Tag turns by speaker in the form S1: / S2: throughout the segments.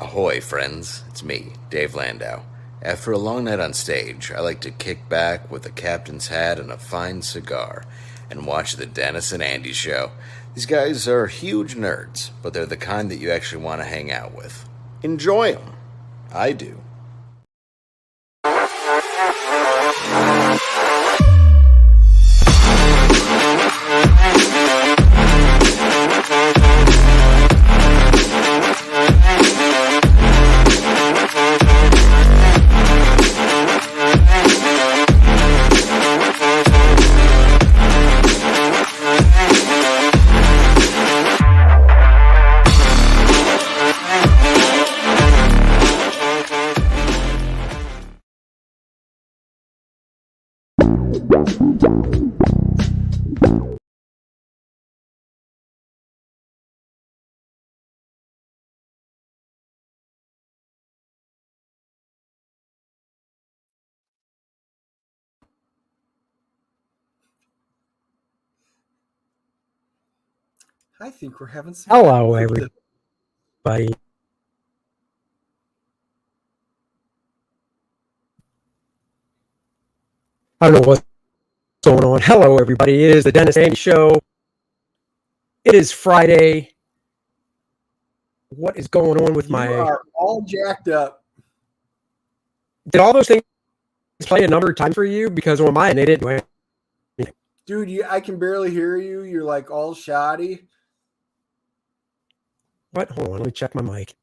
S1: Ahoy, friends. It's me, Dave Landau. After a long night on stage, I like to kick back with a captain's hat and a fine cigar and watch the Dennis and Andy show. These guys are huge nerds, but they're the kind that you actually want to hang out with. Enjoy them. I do.
S2: I think we're having some.
S3: Hello, everybody. I don't know what's going on. Hello, everybody. It is the Dennis and Andy Show. It is Friday. What is going on with my...
S2: You are all jacked up.
S3: Did all those things play a number of times for you? Because on mine, they didn't do anything.
S2: Dude, I can barely hear you. You're like all shoddy.
S3: What? Hold on. Let me check my mic.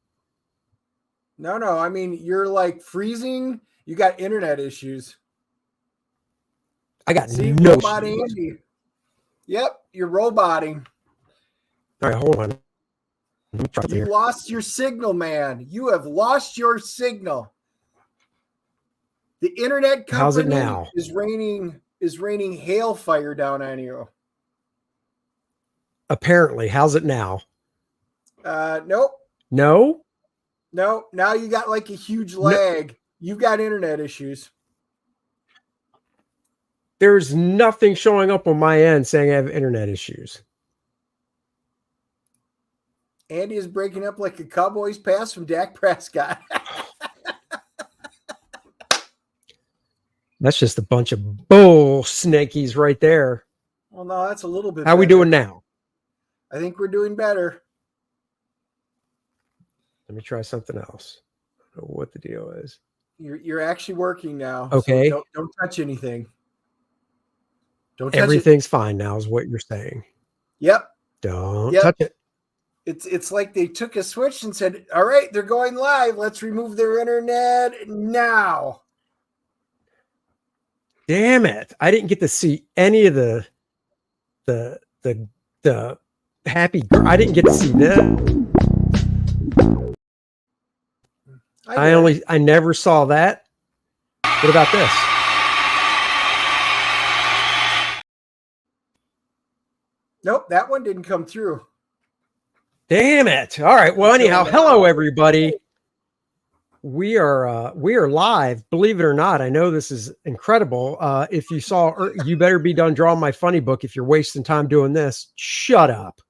S2: No. I mean, you're like freezing. You got internet issues.
S3: I got
S2: See,
S3: no
S2: robot
S3: issues.
S2: Andy. Yep, you're roboting.
S3: All right, hold on. Let me try
S2: You
S3: here.
S2: lost your signal, man. You have lost your signal. The internet company
S3: How's it now?
S2: is raining hailfire down on you.
S3: Apparently. How's it now?
S2: Nope.
S3: No?
S2: No, now you got like a huge lag. You've got internet issues.
S3: There's nothing showing up on my end saying I have internet issues.
S2: Andy is breaking up like a Cowboys pass from Dak Prescott.
S3: That's just a bunch of bull snakies right there.
S2: Well, no, that's a little bit
S3: How
S2: better.
S3: we doing now?
S2: I think we're doing better.
S3: Let me try something else. I don't know what the deal is.
S2: You're actually working now.
S3: Okay.
S2: So don't touch anything. Don't touch
S3: Everything's fine now is what you're saying.
S2: Yep.
S3: Don't touch it.
S2: It's like they took a switch and said, all right, they're going live. Let's remove their internet now.
S3: Damn it. I didn't get to see any of the happy girl. I didn't get to see this. I never saw that. What about this?
S2: Nope, that one didn't come through.
S3: Damn it. All right. Well, anyhow, hello everybody. We are live, believe it or not. I know this is incredible. If you saw, you better be done drawing my funny book if you're wasting time doing this. Shut up.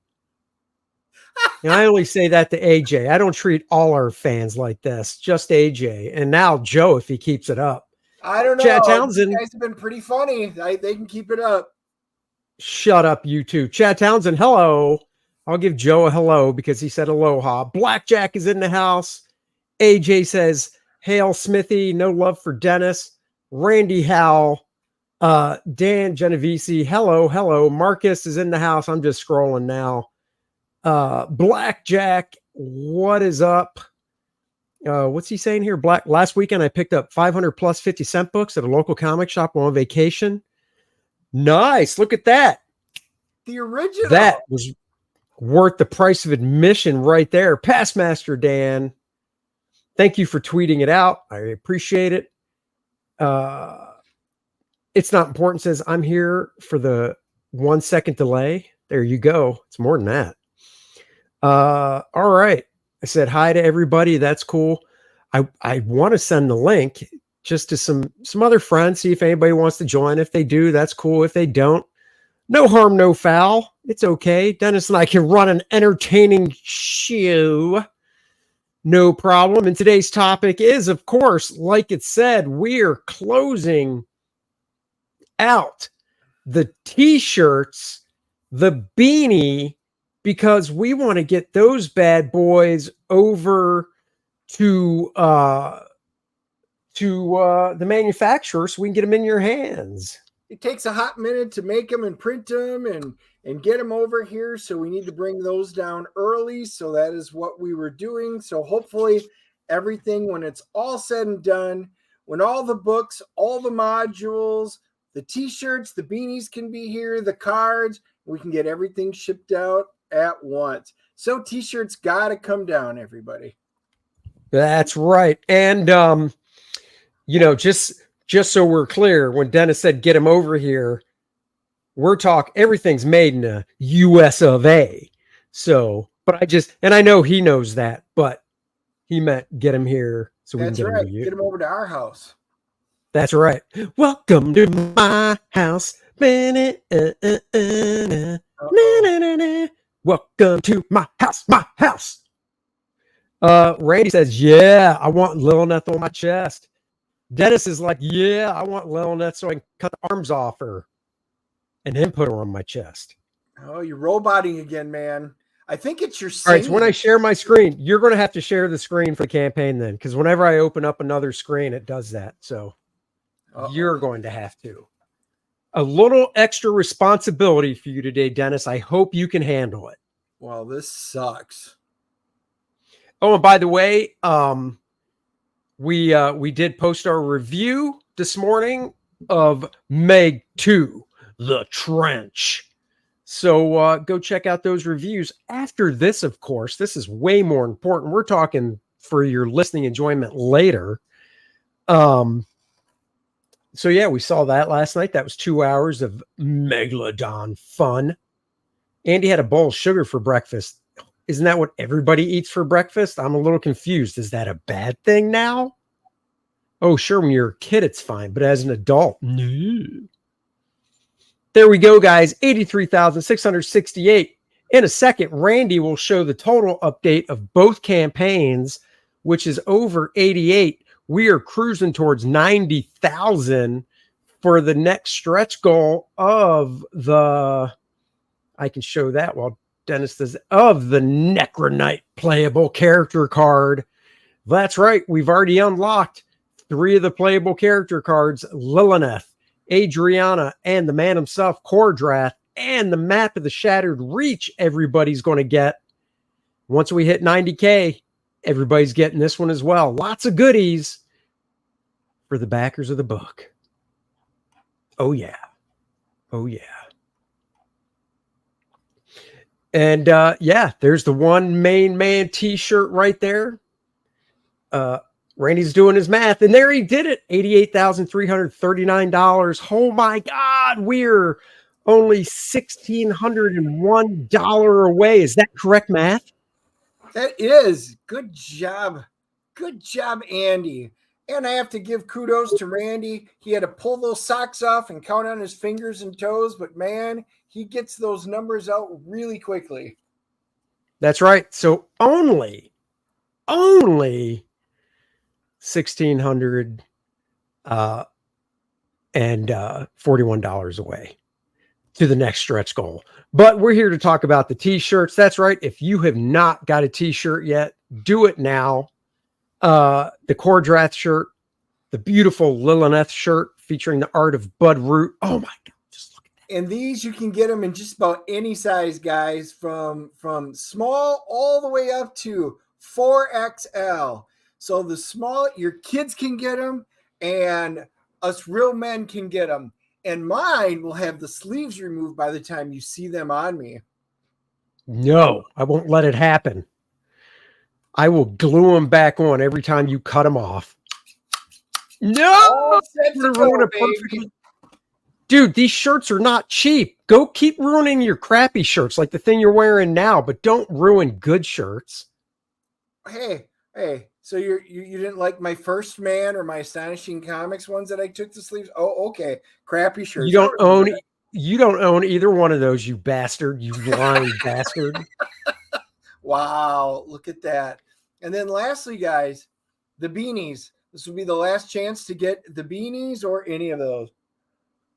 S3: And I only say that to AJ. I don't treat all our fans like this, just AJ. And now Joe, if he keeps it up.
S2: I don't know.
S3: Chad Townsend.
S2: You guys have been pretty funny. They can keep it up.
S3: Shut up, you two. Chad Townsend, hello. I'll give Joe a hello because he said aloha. Blackjack is in the house. AJ says, hail Smithy, no love for Dennis. Randy Howell, Dan Genovese, hello. Marcus is in the house. I'm just scrolling now. Blackjack, what is up? What's he saying here? Last weekend I picked up 500 plus 50-cent books at a local comic shop while on vacation. Nice. Look at that.
S2: The original.
S3: That was worth the price of admission right there. Passmaster Dan, thank you for tweeting it out. I appreciate it. It's not important. Says I'm here for the 1 second delay. There you go. It's more than that. All right. I said hi to everybody. That's cool. I want to send the link just to some other friends, see if anybody wants to join. If they do, that's cool. If they don't, no harm, no foul. It's okay. Dennis and I can run an entertaining show. No problem. And today's topic is, of course, like it said, we're closing out the T-shirts, the beanie, because we want to get those bad boys over to the manufacturer so we can get them in your hands.
S2: It takes a hot minute to make them and print them and get them over here. So we need to bring those down early. So that is what we were doing. So hopefully everything, when it's all said and done, when all the books, all the modules, the T-shirts, the beanies can be here, the cards, we can get everything shipped out at once. So T-shirts got to come down, everybody.
S3: That's right. And, just so we're clear, when Dennis said, get him over here, we're talking, everything's made in the US of A. So, but I know he knows that, but he meant get him here. So
S2: That's
S3: we can
S2: right.
S3: get him to you.
S2: Get him over to our house.
S3: That's right. Welcome to my house. Welcome to my house. Randy says, yeah, I want Lilith on my chest. Dennis is like, yeah, I want Lilith so I can cut the arms off her and then put her on my chest.
S2: Oh, you're roboting again, man. I think it's your
S3: All right, so when I share my screen, you're going to have to share the screen for the campaign then, because whenever I open up another screen, it does that. So you're going to have to. A little extra responsibility for you today, Dennis. I hope you can handle it.
S2: Well, this sucks.
S3: Oh, and by the way, we did post our review this morning of Meg 2, The Trench. So go check out those reviews. After this, of course, this is way more important. We're talking for your listening enjoyment later. So yeah, we saw that last night. That was 2 hours of Megalodon fun. Andy had a bowl of sugar for breakfast. Isn't that what everybody eats for breakfast? I'm a little confused. Is that a bad thing now? Oh, sure, when you're a kid, it's fine. But as an adult, no. There we go, guys. 83,668. In a second, Randy will show the total update of both campaigns, which is over 88. We are cruising towards 90,000 for the next stretch goal of the... I can show that while Dennis does, of the Necronite playable character card. That's right. We've already unlocked 3 of the playable character cards: Lilith, Adriana, and the man himself, Kor-Drath, and the map of the Shattered Reach everybody's going to get. Once we hit 90K, everybody's getting this one as well. Lots of goodies for the backers of the book. Oh, yeah. Oh, yeah. And yeah, there's the one main man T-shirt right there. Randy's doing his math, and there he did it. $88,339. Oh my God, we're only $1,601 away. Is that correct math?
S2: That is. Good job. Good job, Andy. And I have to give kudos to Randy. He had to pull those socks off and count on his fingers and toes, but man, he gets those numbers out really quickly.
S3: That's right. So only $1,641 away to the next stretch goal. But we're here to talk about the T-shirts. That's right. If you have not got a T-shirt yet, do it now. The Kor-Drath shirt, the beautiful Lilith shirt featuring the art of Bud Root. Oh my God. Just look at that.
S2: And these, you can get them in just about any size, guys, from small all the way up to 4XL. So the small, your kids can get them, and us real men can get them. And mine will have the sleeves removed by the time you see them on me.
S3: No, I won't let it happen. I will glue them back on every time you cut them off. No! Dude, these shirts are not cheap. Go keep ruining your crappy shirts like the thing you're wearing now, but don't ruin good shirts.
S2: Hey. So you didn't like my First Man or my Astonishing Comics ones that I took the sleeves? Oh, okay. Crappy shirts.
S3: You don't own either one of those, you bastard. You lying bastard.
S2: Wow, look at that. And then lastly, guys, the beanies. This will be the last chance to get the beanies or any of those.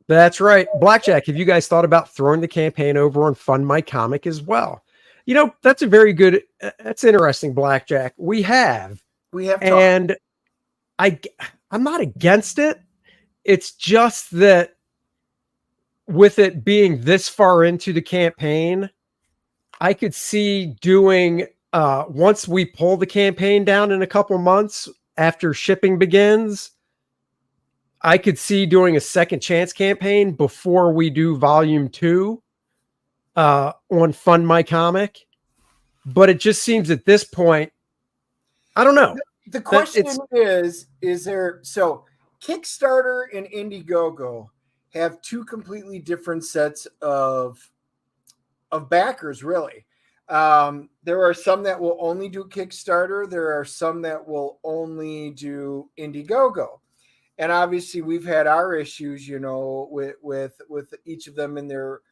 S3: That's right. Blackjack, have you guys thought about throwing the campaign over on Fund My Comic as well? You know, that's a very good, that's interesting, Blackjack. We have. And I'm not against it. It's just that with it being this far into the campaign, I could see doing, once we pull the campaign down in a couple months after shipping begins, I could see doing a second chance campaign before we do volume 2 on Fund My Comic. But it just seems at this point, I don't know.
S2: The question is there, so Kickstarter and Indiegogo have two completely different sets of backers, really. There are some that will only do Kickstarter. There are some that will only do Indiegogo. And obviously we've had our issues, you know, with each of them in their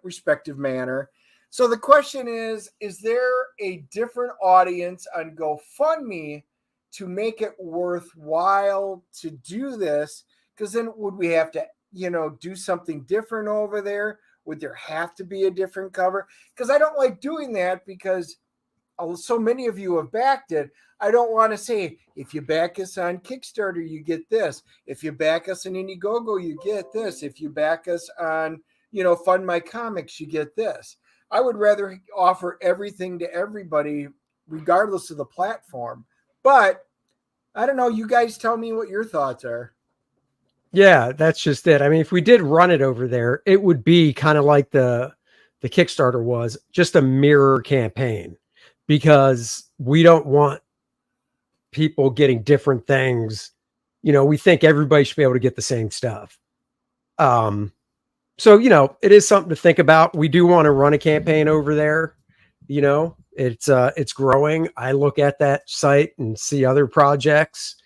S2: respective manner. So the question is there a different audience on GoFundMe to make it worthwhile to do this? Because then would we have to, you know, do something different over there? Would there have to be a different cover? Because I don't like doing that because so many of you have backed it. I don't want to say, if you back us on Kickstarter, you get this. If you back us on Indiegogo, you get this. If you back us on, you know, Fund My Comics, you get this. I would rather offer everything to everybody, regardless of the platform. But I don't know. You guys tell me what your thoughts are.
S3: Yeah, that's just it. I mean, if we did run it over there, it would be kind of like the Kickstarter was, just a mirror campaign, because we don't want people getting different things. You know, we think everybody should be able to get the same stuff. So, you know, it is something to think about. We do want to run a campaign over there. You know, it's growing. I look at that site and see other projects.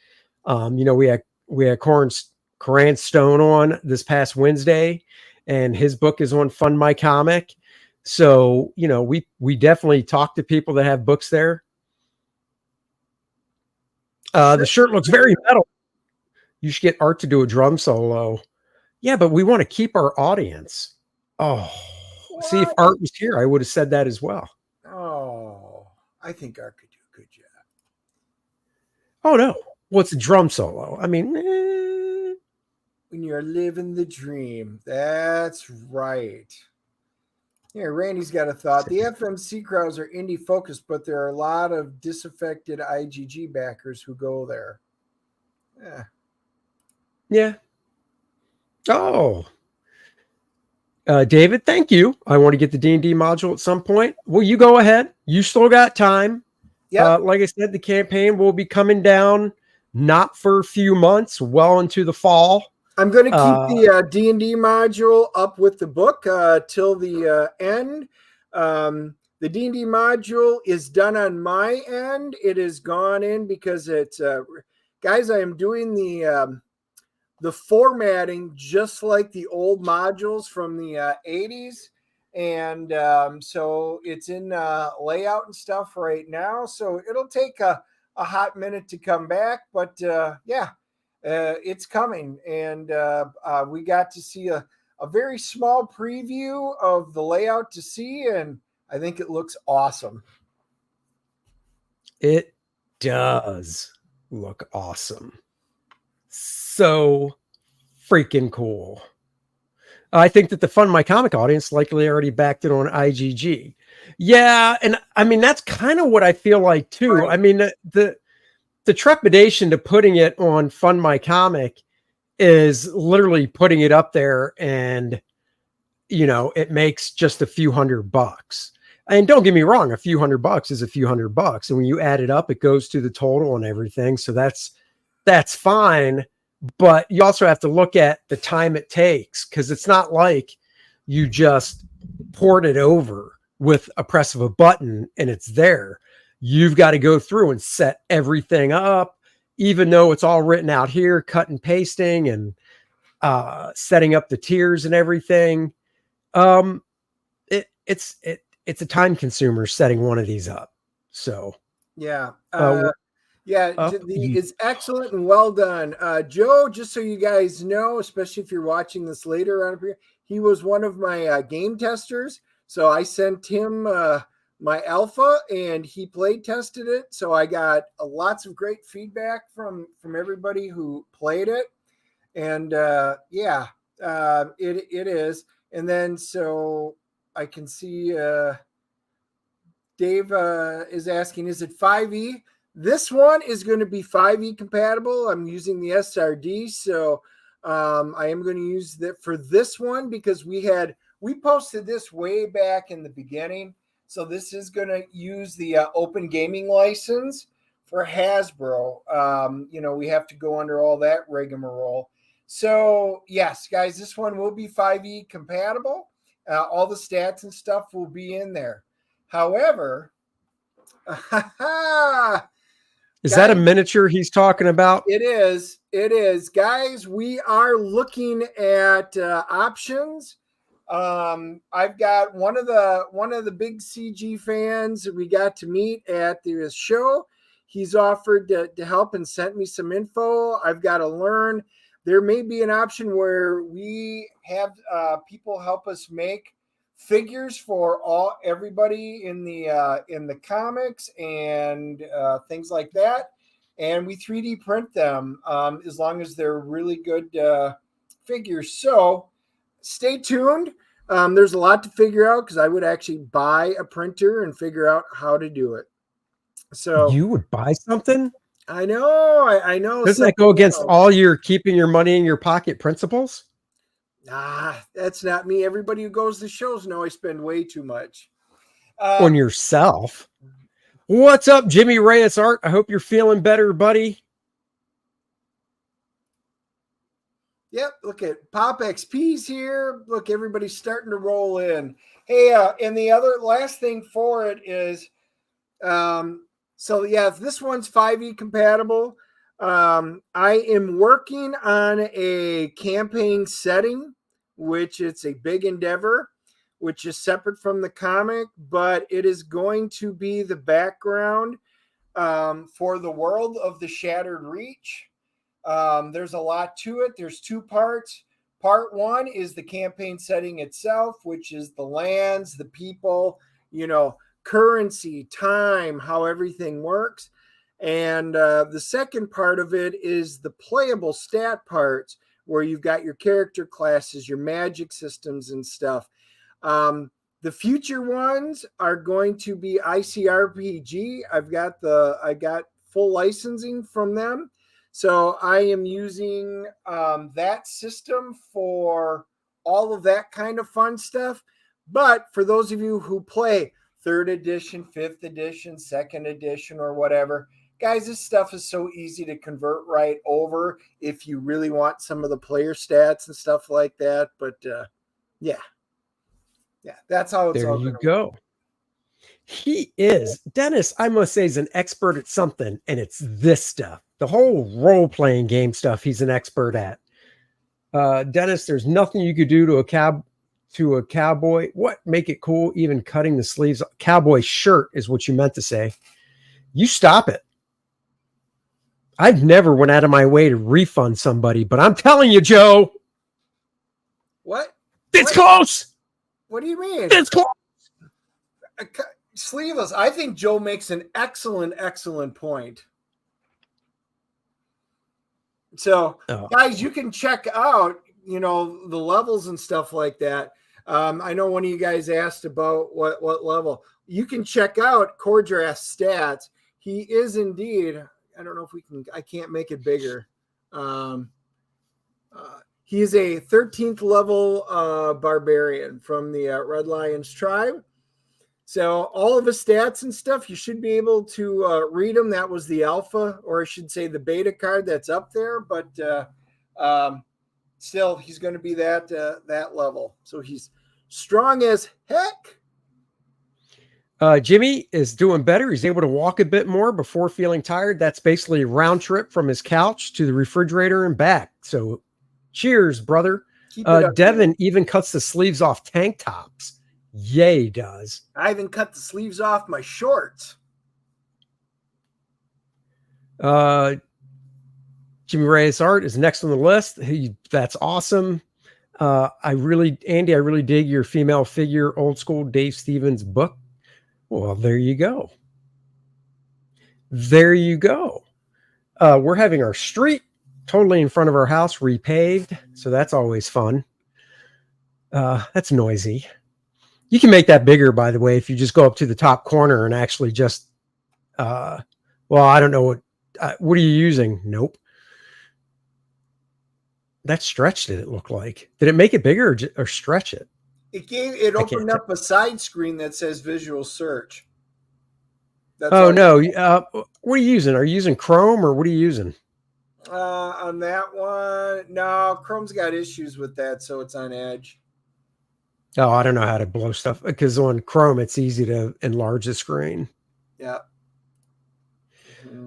S3: You know, we had Coran Stone on this past Wednesday, and his book is on Fund My Comic. So, you know, we definitely talk to people that have books there. The shirt looks very metal. You should get Art to do a drum solo. Yeah, but we want to keep our audience. Oh, what? See, if Art was here, I would have said that as well.
S2: Oh, I think Art could do a good job.
S3: Oh, no. What's a drum solo? I mean,
S2: when you're living the dream. That's right. Yeah, Randy's got a thought. The FMC crowds are indie focused, but there are a lot of disaffected IGG backers who go there.
S3: Yeah. Oh, David, thank you. I want to get the D&D module at some point. Well, you go ahead. You still got time. Yeah. Like I said, the campaign will be coming down not for a few months, well into the fall.
S2: I'm going to keep the D&D module up with the book till the end. The D&D module is done on my end. It has gone in because it's guys, I am doing the formatting just like the old modules from the 80s. And so it's in layout and stuff right now. So it'll take a hot minute to come back. But yeah, it's coming. And we got to see a very small preview of the layout to see. And I think it looks awesome.
S3: It does look awesome. So freaking cool. I think that the Fund My Comic audience likely already backed it on IGG. Yeah, and I mean, that's kind of what I feel like too. Right. I mean, the trepidation to putting it on Fund My Comic is literally putting it up there and, you know, it makes just a few $100. And don't get me wrong, a few $100 is a few $100. And when you add it up, it goes to the total and everything. So that's fine. But you also have to look at the time it takes, because it's not like you just port it over with a press of a button and it's there. You've got to go through and set everything up, even though it's all written out here, cut and pasting and setting up the tiers and everything. It's a time consumer setting one of these up. So
S2: Yeah.
S3: Uh,
S2: It's excellent and well done. Joe, just so you guys know, especially if you're watching this later on here, he was one of my game testers. So I sent him my alpha and he play tested it. So I got lots of great feedback from everybody who played it. And it is. And then so I can see Dave is asking, is it 5e? This one is going to be 5e compatible. I'm using the SRD, so I am going to use that for this one because we posted this way back in the beginning. So this is going to use the open gaming license for Hasbro. We have to go under all that rigmarole. So yes, guys, this one will be 5e compatible. All the stats and stuff will be in there. However,
S3: is that a miniature he's talking about?
S2: It is. Guys, we are looking at options. I've got one of the big CG fans that we got to meet at the show. He's offered to help and sent me some info. I've got to learn. There may be an option where we have people help us make figures for everybody in the comics and things like that, and we 3D print them as long as they're really good figures. So stay tuned. There's a lot to figure out because I would actually buy a printer and figure out how to do it. So
S3: you would buy something?
S2: I know. I know.
S3: Doesn't that go against all your keeping your money in your pocket principles?
S2: That's not me. Everybody who goes to shows know I spend way too much.
S3: On yourself. What's up, Jimmy Reyes Art? I hope you're feeling better, buddy.
S2: Yep, look at Pop XP's here. Look, everybody's starting to roll in. Hey, and the last thing for it is, this one's 5e compatible. I am working on a campaign setting, which it's a big endeavor, which is separate from the comic, but it is going to be the background for the World of the Shattered Reach. There's a lot to it. There's two parts. Part one is the campaign setting itself, which is the lands, the people, currency, time, how everything works. And the second part of it is the playable stat parts where you've got your character classes, your magic systems and stuff. The future ones are going to be ICRPG. I got full licensing from them. So I am using that system for all of that kind of fun stuff. But for those of you who play 3rd edition, 5th edition, 2nd edition, or whatever, guys, this stuff is so easy to convert right over if you really want some of the player stats and stuff like that. But yeah, that's how it's
S3: there
S2: all
S3: you go. He is. Dennis, I must say, is an expert at something, and it's this stuff. The whole role-playing game stuff he's an expert at. Dennis, there's nothing you could do to a cowboy. What? Make it cool, even cutting the sleeves. Cowboy shirt is what you meant to say. You stop it. I've never went out of my way to refund somebody, but I'm telling you, Joe.
S2: What?
S3: It's close.
S2: What do you mean?
S3: It's close.
S2: Sleeveless. I think Joe makes an excellent point. So, guys, you can check out, the levels and stuff like that. I know one of you guys asked about what level. You can check out Kor-Drath stats. He is indeed. I don't know if I can't make it bigger. He is a 13th level barbarian from the Red Lions tribe. So all of his stats and stuff, you should be able to read them. That was the alpha, or I should say the beta card that's up there. But still, he's going to be that level. So he's strong as heck.
S3: Jimmy is doing better. He's able to walk a bit more before feeling tired. That's basically a round trip from his couch to the refrigerator and back. So cheers, brother. Devin even cuts the sleeves off tank tops. Yay, does.
S2: I even cut the sleeves off my shorts.
S3: Jimmy Reyes art is next on the list. That's awesome. Andy, I really dig your female figure, old school Dave Stevens book. Well, there you go. There you go. We're having our street totally in front of our house repaved, so that's always fun. That's noisy. You can make that bigger, by the way, if you just go up to the top corner and actually just, I don't know what are you using? Nope. That stretched it looked like. Did it make it bigger or stretch it?
S2: It opened up a side screen that says visual search.
S3: That's no. What are you using? Are you using Chrome or what are you using?
S2: On that one, no, Chrome's got issues with that, so it's on Edge.
S3: Oh, I don't know how to blow stuff because on Chrome it's easy to enlarge the screen.
S2: Yeah.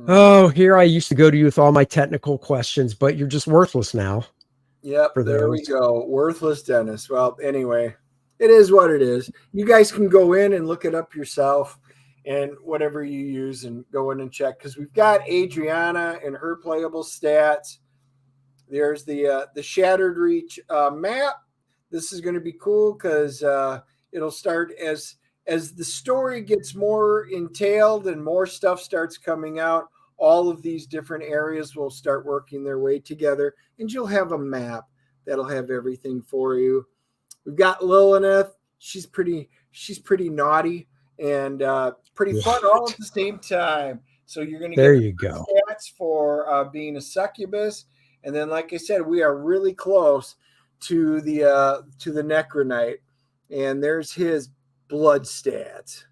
S3: Oh, here I used to go to you with all my technical questions, but you're just worthless now.
S2: Yep, there we go. Worthless Dennis. Well, anyway, it is what it is. You guys can go in and look it up yourself and whatever you use and go in and check because we've got Adriana and her playable stats. There's the Shattered Reach map. This is going to be cool because it'll start as the story gets more entailed and more stuff starts coming out. All of these different areas will start working their way together, and you'll have a map that'll have everything for you. We've got Lilith. She's pretty naughty and pretty fun all at the same time. So you're going to get stats for being a succubus, and then, like I said, we are really close to the Necronite, and there's his blood stats.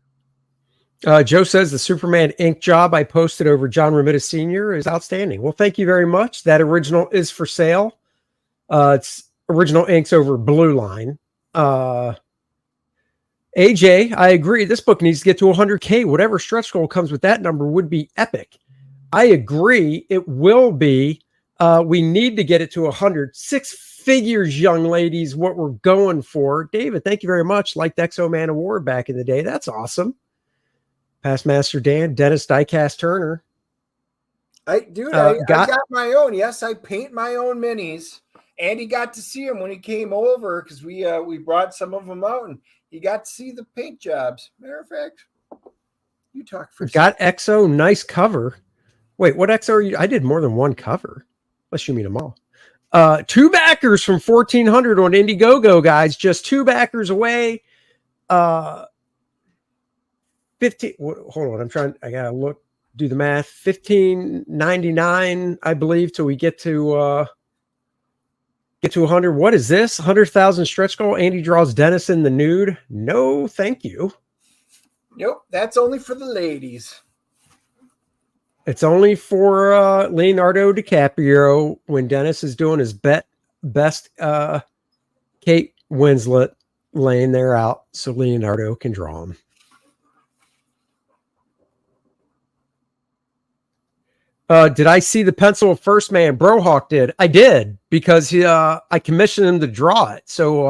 S3: Joe says the Superman ink job I posted over John Romita Sr. is outstanding. Well, thank you very much. That original is for sale. It's original inks over Blue Line. AJ, I agree. This book needs to get to 100K. Whatever stretch goal comes with that number would be epic. I agree. It will be. We need to get it to 100. 6 figures, young ladies, what we're going for. David, thank you very much. Liked Exo Man Award back in the day. That's awesome. Past Master Dan, Dennis Diecast Turner.
S2: I got my own. Yes, I paint my own minis. Andy got to see him when he came over because we brought some of them out and he got to see the paint jobs. Matter of fact, you talk first.
S3: Got Exo, nice cover. Wait, what Exo are you? I did more than one cover. Unless you mean them all. 2 backers from 1400 on Indiegogo, guys. Just 2 backers away. 15. Hold on, I gotta do the math. 15.99, I believe, till we get to 100. What is this? 100,000 stretch goal. Andy draws Dennis in the nude. No, thank you.
S2: Nope, that's only for the ladies.
S3: It's only for Leonardo DiCaprio when Dennis is doing his best Kate Winslet laying there out so Leonardo can draw him. Did I see the pencil of First Man? Brohawk did. I did because I commissioned him to draw it. So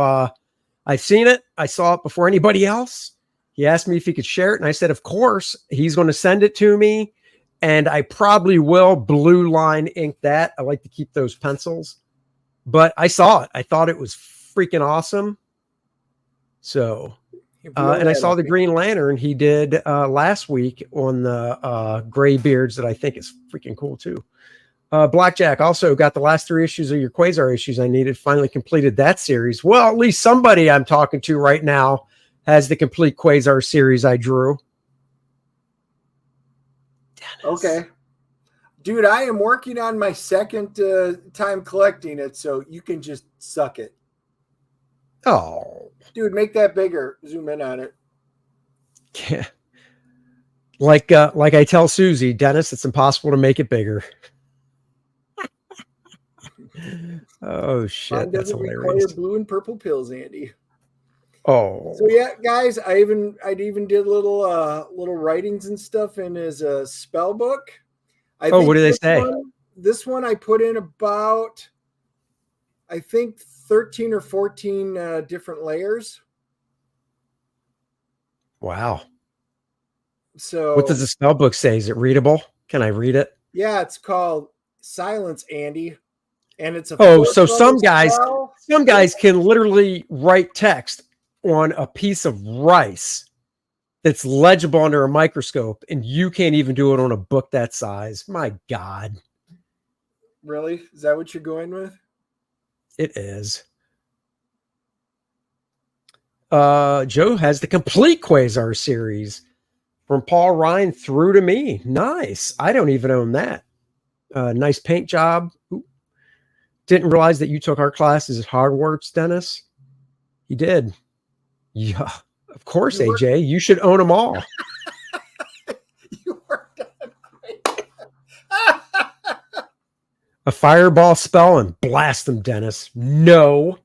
S3: I've seen it. I saw it before anybody else. He asked me if he could share it. And I said, of course, he's going to send it to me. And I probably will Blue Line ink that. I like to keep those pencils. But I saw it. I thought it was freaking awesome. So... and I saw the Green Lantern he did last week on the Gray Beards that I think is freaking cool too. Blackjack also got the last 3 issues of your Quasar issues I needed. Finally completed that series. Well, at least somebody I'm talking to right now has the complete Quasar series I drew. Dennis.
S2: Okay. Dude, I am working on my second time collecting it, so you can just suck it.
S3: Oh.
S2: Dude, make that bigger. Zoom in on it.
S3: Yeah. Like I tell Susie, Dennis, it's impossible to make it bigger. Oh shit, that's hilarious.
S2: Require blue and purple pills, Andy.
S3: Oh.
S2: So yeah, guys, I even did little writings and stuff in his spell book.
S3: What do they say?
S2: This one I put in about, I think, 13 or 14 different layers.
S3: Wow.
S2: So
S3: what does the spell book say? Is it readable? Can I read it?
S2: Yeah, it's called Silence, Andy. And it's a
S3: Oh,
S2: fourth
S3: so
S2: level spell.
S3: some guys can literally write text on a piece of rice that's legible under a microscope, and you can't even do it on a book that size. My God.
S2: Really? Is that what you're going with?
S3: It is. Joe has the complete Quasar series from Paul Ryan through to me. Nice. I don't even own that. Nice paint job. Ooh. Didn't realize that you took art classes at Hogwarts, Dennis. You did. Yeah, of course, AJ. You should own them all.
S2: You worked on great.
S3: A fireball spell and blast them, Dennis. No.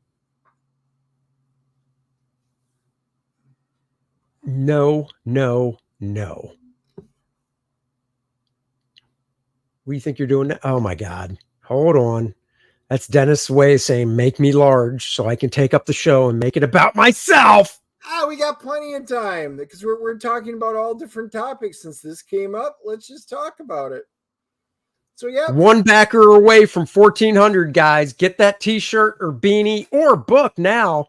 S3: No, no, no. What do you think you're doing now? Oh, my God. Hold on. That's Dennis' way of saying, make me large so I can take up the show and make it about myself.
S2: We got plenty of time because we're talking about all different topics. Since this came up, let's just talk about it. So, yeah.
S3: One backer away from 1,400, guys. Get that t-shirt or beanie or book now.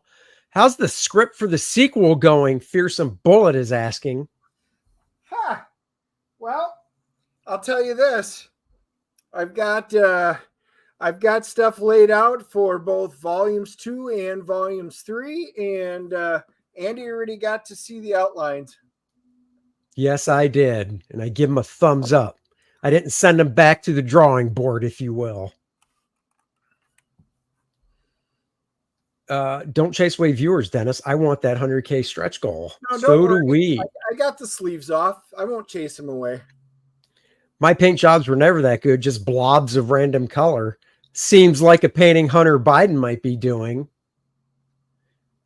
S3: How's the script for the sequel going? Fearsome Bullet is asking.
S2: Well, I'll tell you this. I've got stuff laid out for both volumes 2 and volumes 3, and Andy already got to see the outlines.
S3: Yes, I did, and I give him a thumbs up. I didn't send him back to the drawing board, if you will. Don't chase away viewers, Dennis. I want that 100K stretch goal.
S2: No,
S3: so do we.
S2: I got the sleeves off. I won't chase them away.
S3: My paint jobs were never that good, just blobs of random color. Seems like a painting Hunter Biden might be doing.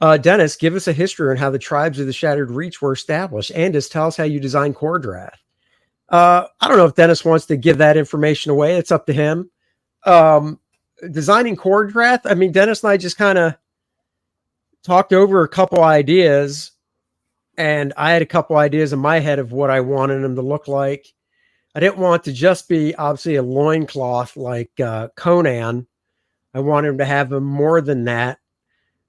S3: Dennis, give us a history on how the tribes of the Shattered Reach were established, and just tell us how you designed Kor-Drath. I don't know if Dennis wants to give that information away. It's up to him. Designing Kor-Drath, I mean, Dennis and I just kind of talked over a couple ideas, and I had a couple ideas in my head of what I wanted him to look like. I didn't want to just be obviously a loincloth like Conan. I wanted him to have him more than that.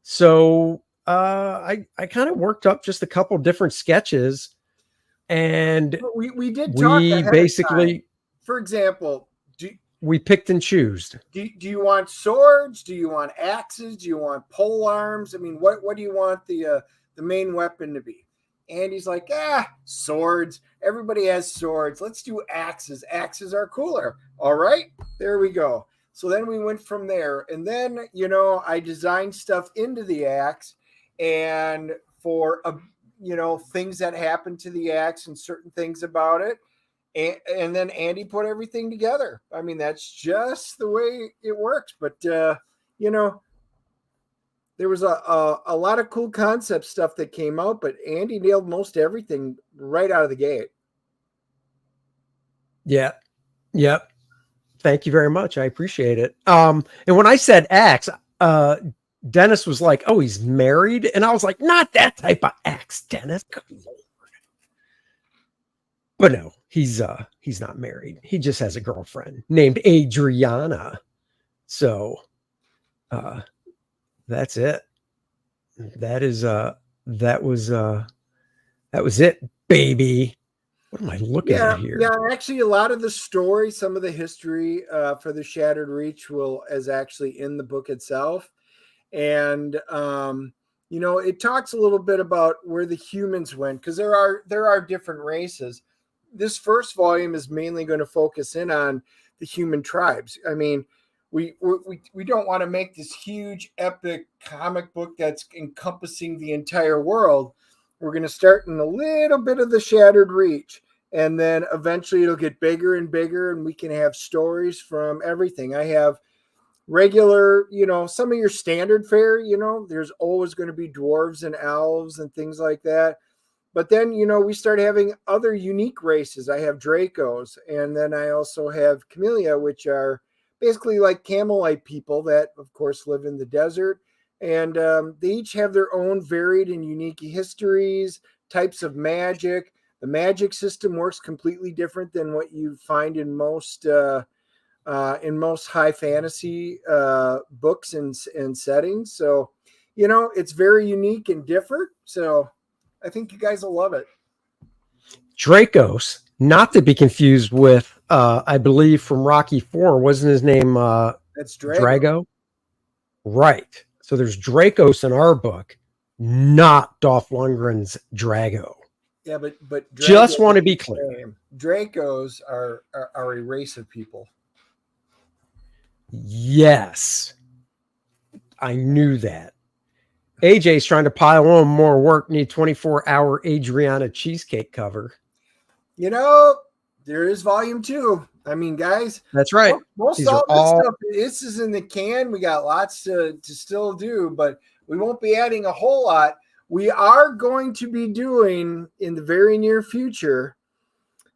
S3: So I kind of worked up just a couple different sketches, and
S2: we did talk
S3: basically,
S2: for example,
S3: we picked and chose.
S2: Do you want swords? Do you want axes? Do you want pole arms? I mean, what do you want the main weapon to be? Andy's like, swords. Everybody has swords. Let's do axes. Axes are cooler. All right, there we go. So then we went from there. And then, I designed stuff into the axe and for, things that happen to the axe and certain things about it. And then Andy put everything together. I mean, that's just the way it works. But, there was a lot of cool concept stuff that came out, but Andy nailed most everything right out of the gate.
S3: Yeah. Yep. Thank you very much. I appreciate it. And when I said axe, Dennis was like, oh, he's married. And I was like, not that type of axe, Dennis. Good Lord. But no, he's not married. He just has a girlfriend named Adriana. So, that's it. That was it, baby. What am I looking at here?
S2: Yeah, actually, a lot of the story, some of the history for the Shattered Reach is actually in the book itself. And, it talks a little bit about where the humans went, because there are different races. This first volume is mainly going to focus in on the human tribes. I mean, we don't want to make this huge epic comic book that's encompassing the entire world. We're going to start in a little bit of the Shattered Reach, and then eventually it'll get bigger and bigger, and we can have stories from everything. I have regular, some of your standard fare, there's always going to be dwarves and elves and things like that. But then, we start having other unique races. I have Dracos, and then I also have Camellia, which are basically like Camelite people that, of course, live in the desert. And they each have their own varied and unique histories, types of magic. The magic system works completely different than what you find in most high fantasy books and settings. So, it's very unique and different. So I think you guys will love it.
S3: Dracos, not to be confused with, I believe from Rocky IV, wasn't his name
S2: That's
S3: Drago? Right. So there's Dracos in our book, not Dolph Lundgren's Drago.
S2: Yeah, but
S3: just want to be clear.
S2: Dracos are a race of people.
S3: Yes. I knew that. AJ's trying to pile on more work, need 24-hour Adriana cheesecake cover.
S2: There is volume 2. I mean, guys.
S3: That's right.
S2: Most all this stuff, this is in the can. We got lots to still do, but we won't be adding a whole lot. We are going to be doing in the very near future.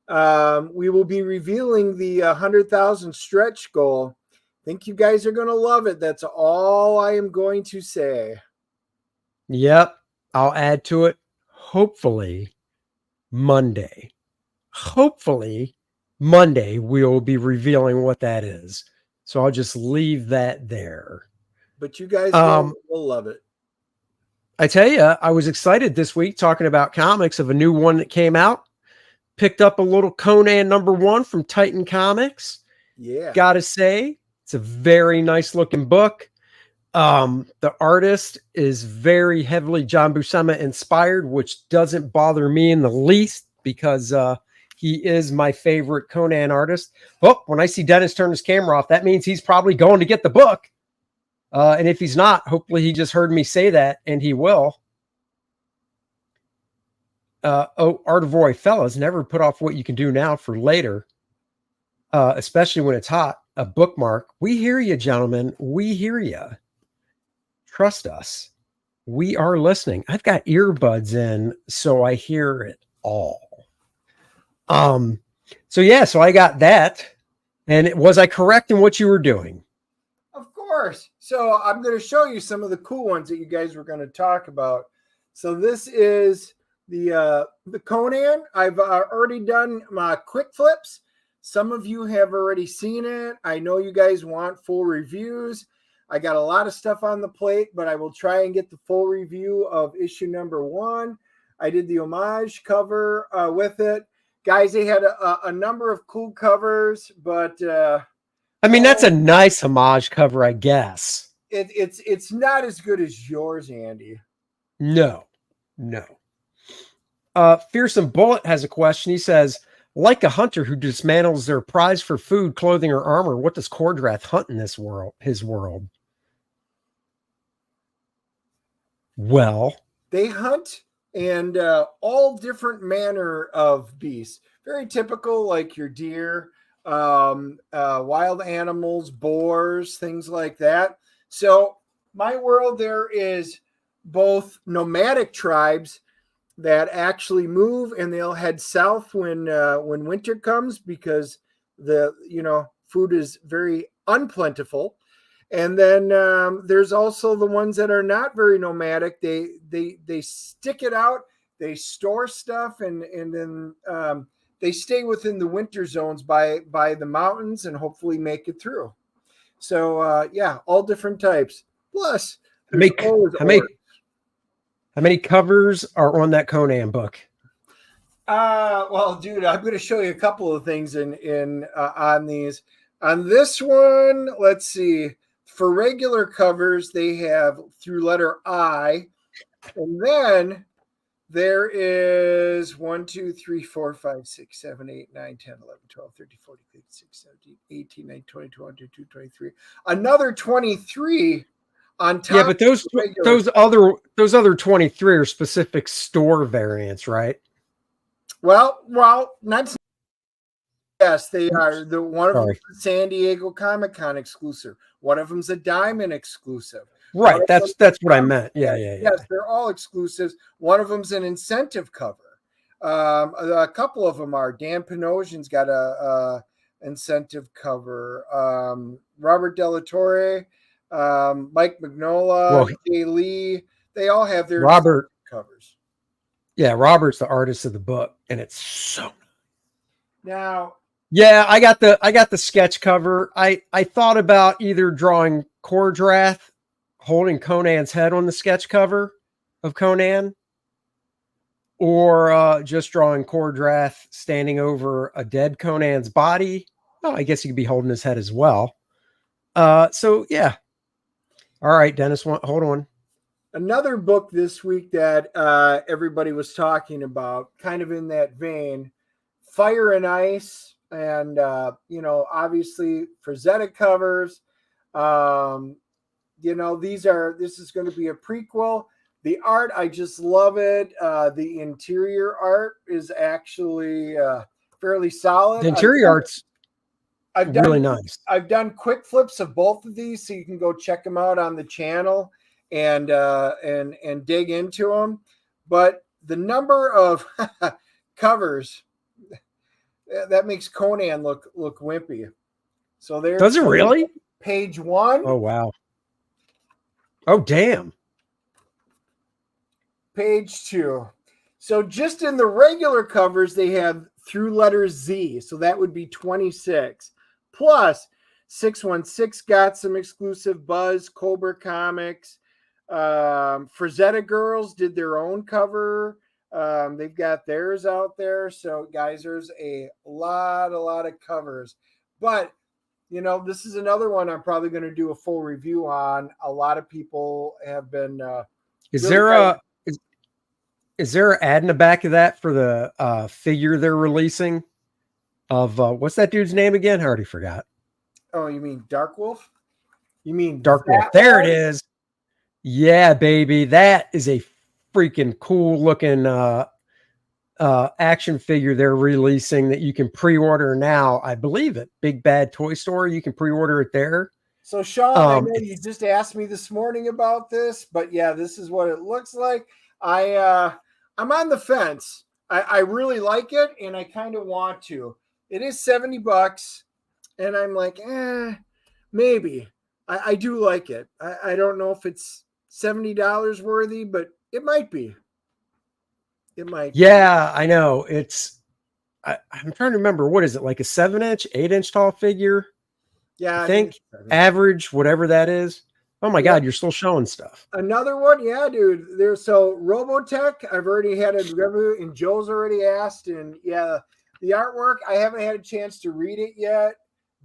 S2: We will be revealing the 100,000 stretch goal. I think you guys are going to love it. That's all I am going to say.
S3: Yep. I'll add to it. Hopefully Monday. We'll be revealing what that is. So I'll just leave that there.
S2: But you guys will love it.
S3: I tell you, I was excited this week talking about comics of a new one that came out. Picked up a little Conan #1 from Titan Comics.
S2: Yeah.
S3: Gotta say, it's a very nice looking book. The artist is very heavily John Buscema inspired, which doesn't bother me in the least because he is my favorite Conan artist. Oh, when I see Dennis turn his camera off, that means he's probably going to get the book. And if he's not, hopefully he just heard me say that, and he will. Ardevoy, fellas, never put off what you can do now for later, especially when it's hot. A bookmark. We hear you, gentlemen. We hear you. Trust us. We are listening. I've got earbuds in, so I hear it all. So I got that. And was I correct in what you were doing?
S2: Of course. So I'm going to show you some of the cool ones that you guys were going to talk about. So this is the Conan. I've already done my quick flips. Some of you have already seen it. I know you guys want full reviews. I got a lot of stuff on the plate, but I will try and get the full review of issue #1. I did the homage cover with it. Guys, they had a number of cool covers, but
S3: that's a nice homage cover, I guess.
S2: It's not as good as yours, Andy.
S3: No. Fearsome Bullet has a question. He says, like a hunter who dismantles their prize for food, clothing, or armor, what does Kor-Drath hunt in his world? Well,
S2: they hunt and all different manner of beasts. Very typical, like your deer, wild animals, boars, things like that. So my world, there is both nomadic tribes that actually move, and they'll head south when winter comes because food is very unplentiful. And then there's also the ones that are not very nomadic. They stick it out, they store stuff, and then they stay within the winter zones by the mountains and hopefully make it through. So all different types. Plus,
S3: how many covers are on that Conan book?
S2: Well, dude, I'm going to show you a couple of things on these. On this one, let's see. For regular covers, they have through letter I, and then there is 1, 2, 3, 4, 5, 6, 7, 8, 9, 10, 11, 12, 13, 14, 15, 16, 17, 18, 19, 20, 21, 22, 23. Another 23 on top.
S3: Yeah, but those other 23 are specific store variants, right?
S2: Well, not. Yes, they are. One of them is San Diego Comic-Con exclusive. One of them's a Diamond exclusive.
S3: Right, that's what I meant. Yeah.
S2: Yes, they're all exclusives. One of them's an incentive cover. A couple of them are. Dan Panosian's got a incentive cover. Robert Delatorre, Mike Mignola, Jay Lee, they all have their
S3: Robert
S2: covers.
S3: Yeah, Robert's the artist of the book, and it's so.
S2: Now,
S3: yeah, I got the sketch cover. I thought about either drawing Kor-Drath holding Conan's head on the sketch cover of Conan, or just drawing Kor-Drath standing over a dead Conan's body. Oh, I guess he could be holding his head as well. So yeah. All right, Dennis, hold on.
S2: another book this week that everybody was talking about, kind of in that vein, Fire and Ice, and obviously FRAZETTA covers. This is going to be a prequel. The art, I just love it. The interior art is actually fairly solid.
S3: The interior art's really nice.
S2: I've done quick flips of both of these, so you can go check them out on the channel and dig into them. But the number of covers that makes Conan look wimpy. So there.
S3: Does it really?
S2: Page 1.
S3: Oh wow. Oh damn.
S2: Page 2. So just in the regular covers, they have through letter Z. So that would be 26. Plus 616 got some exclusive buzz. Cobra Comics. FRAZETTA Girls did their own cover. They've got theirs out there. So guys, there's a lot of covers. But this is another one I'm probably going to do a full review on. A lot of people have been.
S3: Is there an ad in the back of that for the figure they're releasing? Of what's that dude's name again? I already forgot.
S2: Oh, you mean Dark Wolf? You mean
S3: Dark Wolf? There it is. Yeah, baby, that is a freaking cool looking action figure they're releasing that you can pre-order now. I believe at Big Bad Toy Store. You can pre-order it there.
S2: So Sean, I know you just asked me this morning about this, but yeah, this is what it looks like. I'm on the fence. I really like it, and I kind of want to. It is $70, and I'm like, maybe. I do like it. I don't know if it's $70 worthy, but it might be. It might.
S3: Yeah, I know. I'm trying to remember. What is it? Like a 7-inch, 8-inch tall figure?
S2: Yeah,
S3: I think average, whatever that is. Oh my God, you're still showing stuff.
S2: Another one, yeah, dude. So Robotech, I've already had a review, and Joe's already asked, and yeah, the artwork, I haven't had a chance to read it yet,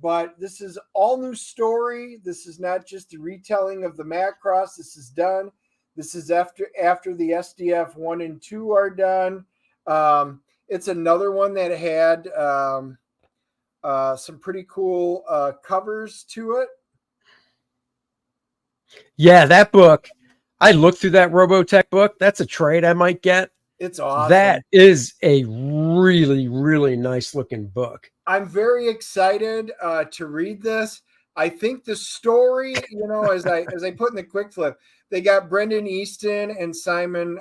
S2: but this is all new story. This is not just a retelling of the Macross. This is done. This is after the SDF 1 and 2 are done. It's another one that had some pretty cool covers to it.
S3: Yeah, that book. I looked through that Robotech book. That's a trade I might get.
S2: It's awesome.
S3: That is a really, really nice looking book.
S2: I'm very excited to read this. I think the story, as I put in the quick flip, they got Brendan Easton and Simon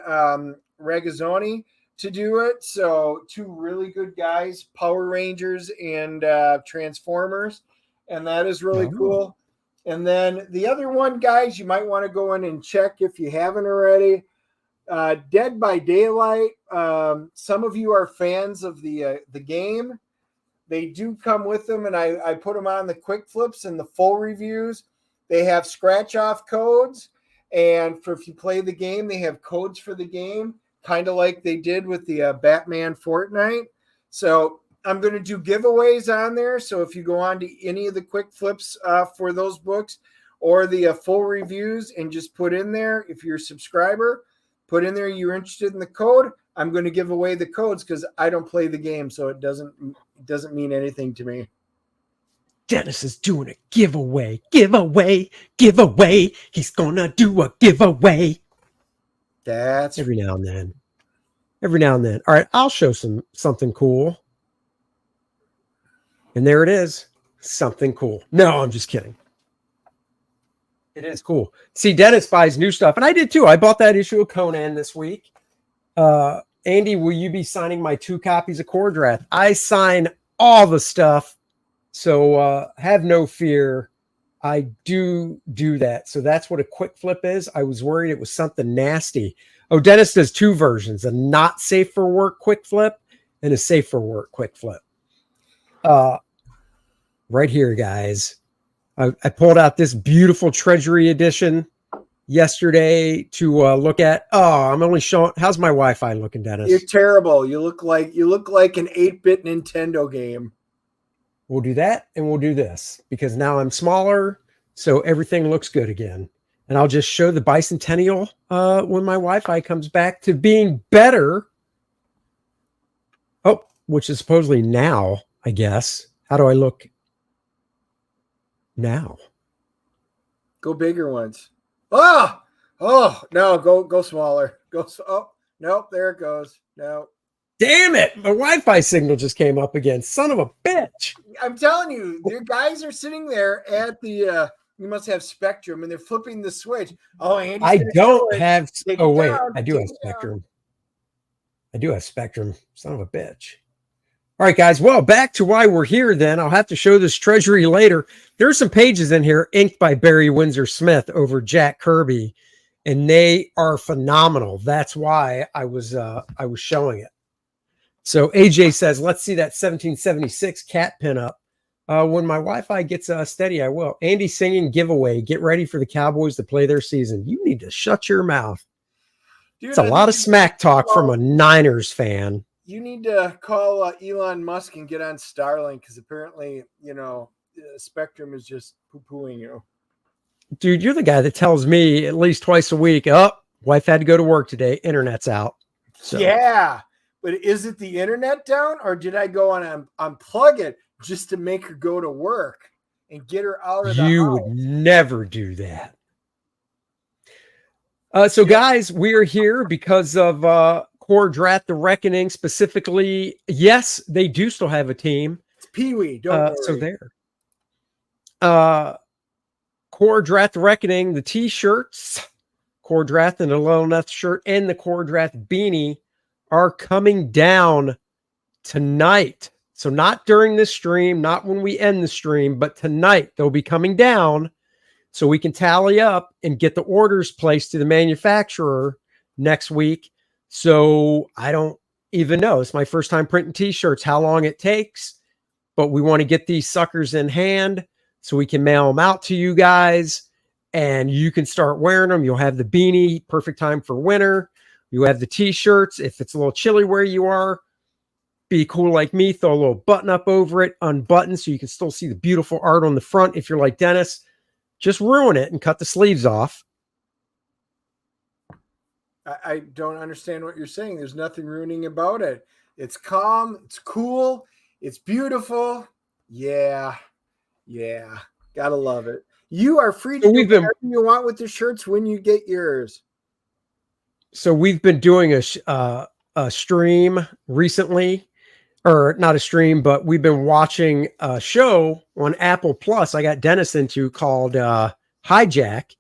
S2: Ragazzoni to do it. So 2 really good guys, Power Rangers and Transformers. And that is really cool. And then the other one, guys, you might want to go in and check if you haven't already. Dead by Daylight. Some of you are fans of the game. They do come with them, and I put them on the quick flips and the full reviews. They have scratch off codes, and if you play the game, they have codes for the game, kind of like they did with the Batman Fortnite. So I'm going to do giveaways on there. So if you go on to any of the quick flips for those books or the full reviews and just put in there, if you're a subscriber, put in there you're interested in the code, I'm going to give away the codes because I don't play the game, so it doesn't mean anything to me.
S3: Dennis is doing a giveaway. He's gonna do a giveaway.
S2: That's
S3: every now and then. All right, I'll show something cool. And there it is. Something cool. No, I'm just kidding. It is cool. See, Dennis buys new stuff, and I did too. I bought that issue of Conan this week. Andy, will you be signing my 2 copies of Kor-Drath? I sign all the stuff, so have no fear. I do that. So that's what a quick flip is. I was worried it was something nasty. Oh, Dennis does two versions: a not safe for work quick flip and a safe for work quick flip. Right here, guys. I pulled out this beautiful Treasury edition yesterday to look at. Oh, I'm only showing. How's my Wi-Fi looking, Dennis?
S2: You're terrible. You look like an 8-bit Nintendo game.
S3: We'll do that, and we'll do this because now I'm smaller, so everything looks good again. And I'll just show the bicentennial when my Wi-Fi comes back to being better. Oh, which is supposedly now, I guess. How do I look now?
S2: Go bigger ones. Oh, no, go smaller. Nope, there it goes. No.
S3: Damn it! My Wi-Fi signal just came up again. Son of a bitch!
S2: I'm telling you, your guys are sitting there at the. You must have Spectrum, and they're flipping the switch. Oh, Andy,
S3: I don't have. Oh wait,
S2: down,
S3: I do have Spectrum. I do have Spectrum. Son of a bitch. All right, guys. Well, back to why we're here. Then I'll have to show this treasury later. There's some pages in here inked by Barry Windsor Smith over Jack Kirby, and they are phenomenal. That's why I was showing it. So AJ says, let's see that 1776 cat pinup. When my Wi-Fi gets steady, I will. Andy singing giveaway. Get ready for the Cowboys to play their season. You need to shut your mouth. Dude, it's a lot of smack talk from a Niners fan.
S2: You need to call Elon Musk and get on Starlink because apparently, Spectrum is just poo-pooing you.
S3: Dude, you're the guy that tells me at least twice a week, oh, wife had to go to work today. Internet's out. So.
S2: Yeah. But is it the internet down or did I go on unplug it just to make her go to work and get her out of the house?
S3: You would never do that. So guys, we are here because of Kor-Drath The Reckoning specifically. Yes, they do still have a team.
S2: It's Pee-wee, don't worry.
S3: So there. Kor-Drath The Reckoning, the T-shirts, Kor-Drath and the Little Nuts shirt, and the Kor-Drath beanie are coming down tonight. So not during this stream, not when we end the stream, but tonight they'll be coming down so we can tally up and get the orders placed to the manufacturer next week. So I don't even know. It's my first time printing T-shirts, how long it takes, but we want to get these suckers in hand so we can mail them out to you guys and you can start wearing them. You'll have the beanie, perfect time for winter. You have the T-shirts. If it's a little chilly where you are, be cool like me. Throw a little button up over it, unbutton so you can still see the beautiful art on the front. If you're like Dennis, just ruin it and cut the sleeves off.
S2: I don't understand what you're saying. There's nothing ruining about it. It's calm. It's cool. It's beautiful. Yeah. Gotta love it. You are free to do whatever you want with the shirts when you get yours.
S3: So we've been doing a stream recently, or not a stream, but we've been watching a show on Apple Plus I got Dennis into called Hijack.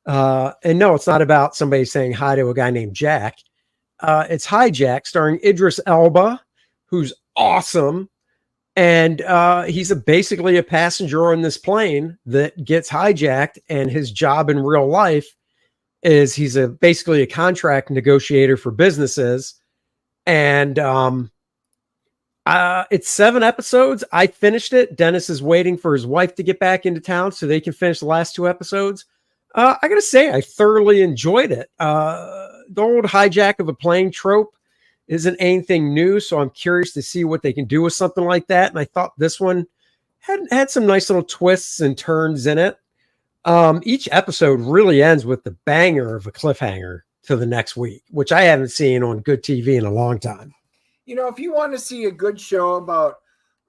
S3: And no, it's not about somebody saying hi to a guy named Jack. It's Hijack starring Idris Elba, who's awesome. And he's basically a passenger on this plane that gets hijacked, and his job in real life is he's basically a contract negotiator for businesses. And it's 7 episodes. I finished it. Dennis is waiting for his wife to get back into town so they can finish the last 2 episodes. I got to say, I thoroughly enjoyed it. The old hijack of a plane trope isn't anything new, so I'm curious to see what they can do with something like that. And I thought this one had some nice little twists and turns in it. Each episode really ends with the banger of a cliffhanger to the next week, which I haven't seen on good TV in a long time.
S2: If you want to see a good show about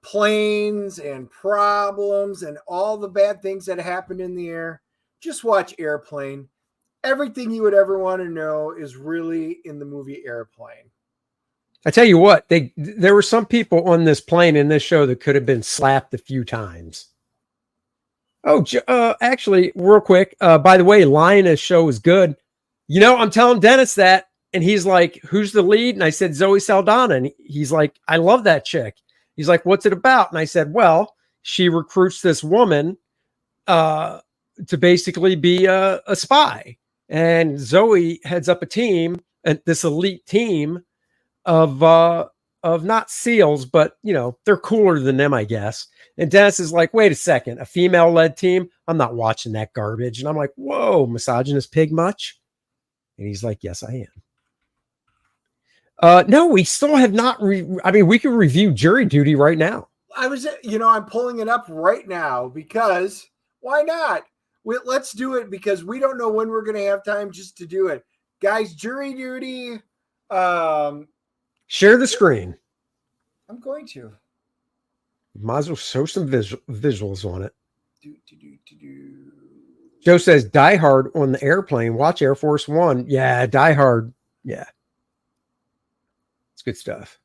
S2: planes and problems and all the bad things that happen in the air, just watch Airplane. Everything you would ever want to know is really in the movie Airplane.
S3: I tell you what, there were some people on this plane in this show that could have been slapped a few times. Oh, actually, real quick, by the way, Lioness show is good. I'm telling Dennis that, and he's like, who's the lead? And I said, Zoe Saldana. And he's like, I love that chick. He's like, what's it about? And I said, well, she recruits this woman to basically be a spy. And Zoe heads up a team this elite team of not SEALs, but they're cooler than them, I guess. And Dennis is like, wait a second, a female-led team? I'm not watching that garbage. And I'm like, whoa, misogynist pig much? And he's like, yes, I am. No, we still have not. We can review Jury Duty right now.
S2: I'm pulling it up right now because why not? Let's do it because we don't know when we're going to have time just to do it. Guys, Jury Duty.
S3: Share the screen.
S2: I'm going to.
S3: Might as well show some visuals on it. Joe says, Die Hard on the airplane. Watch Air Force One. Yeah, Die Hard. Yeah. It's good stuff.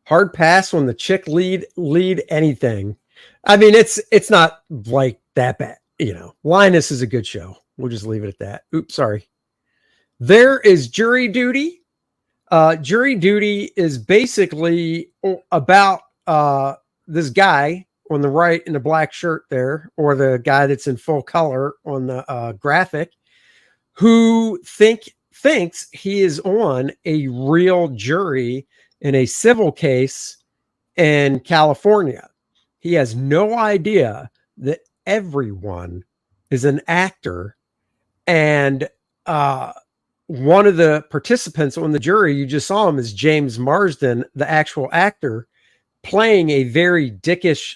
S3: Hard pass when the chick lead anything. I mean, it's not like that bad. Linus is a good show. We'll just leave it at that. Oops, sorry. There is Jury Duty. Jury Duty is basically about this guy on the right in the black shirt there, or the guy that's in full color on the graphic, who thinks he is on a real jury in a civil case in California. He has no idea that everyone is an actor, and one of the participants on the jury, you just saw him, is James Marsden, the actual actor, playing a very dickish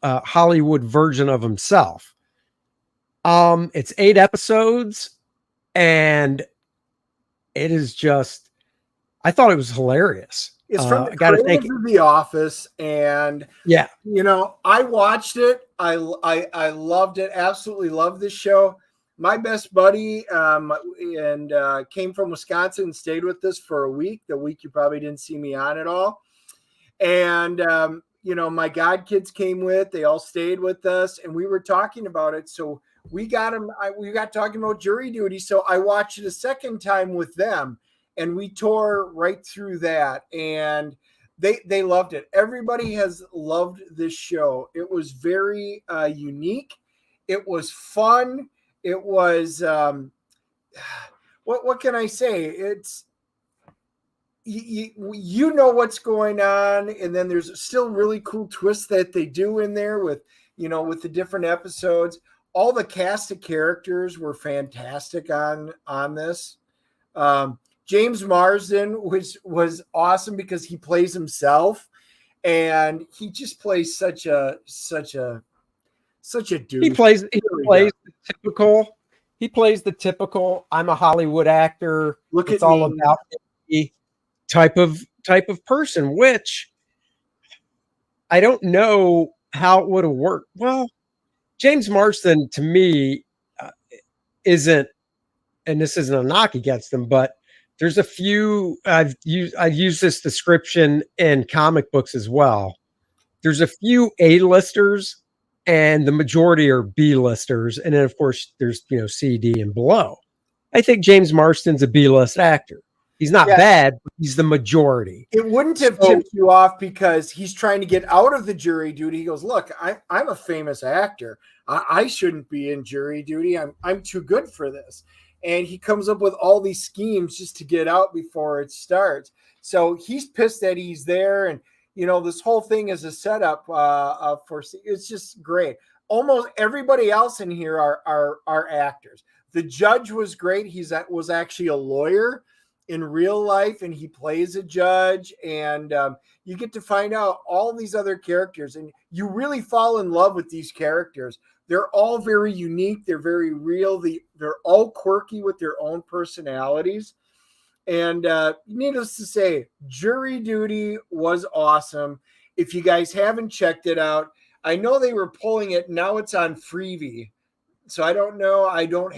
S3: Hollywood version of himself. It's 8 episodes, and it is just, I thought it was hilarious.
S2: It's from the creators of The Office, and
S3: yeah,
S2: I watched it. I loved it. Absolutely loved this show. My best buddy came from Wisconsin and stayed with us for a week. The week you probably didn't see me on at all. And my god kids came with. They all stayed with us, and we were talking about it. So we got talking about Jury Duty. So I watched it a second time with them, and we tore right through that. And they loved it. Everybody has loved this show. It was very unique. It was fun. It was what can I say? It's you know what's going on, and then there's still really cool twists that they do in there with with the different episodes. All the cast of characters were fantastic on this. James Marsden was awesome because he plays himself, and he just plays such a dude.
S3: He plays the typical I'm a Hollywood actor. It's all about me type of person, which I don't know how it would have worked. Well, James Marsden to me isn't, and this isn't a knock against him, but there's a few I've used this description in comic books as well. There's a few A-listers, and the majority are B-listers. And then, of course, there's, C, D, and below. I think James Marsden's a B-list actor. He's not bad, but he's the majority.
S2: It wouldn't have tipped you off because he's trying to get out of the jury duty. He goes, look, I'm a famous actor. I shouldn't be in jury duty. I'm too good for this. And he comes up with all these schemes just to get out before it starts. So he's pissed that he's there. And, this whole thing is a setup for, it's just great. Almost everybody else in here are actors. The judge was great. Was actually a lawyer in real life, and he plays a judge, and you get to find out all these other characters, and you really fall in love with these characters. They're all very unique. They're very real. They're all quirky with their own personalities. And needless to say, Jury Duty was awesome. If you guys haven't checked it out, I know they were pulling it. Now it's on Freevee. So I don't know. I don't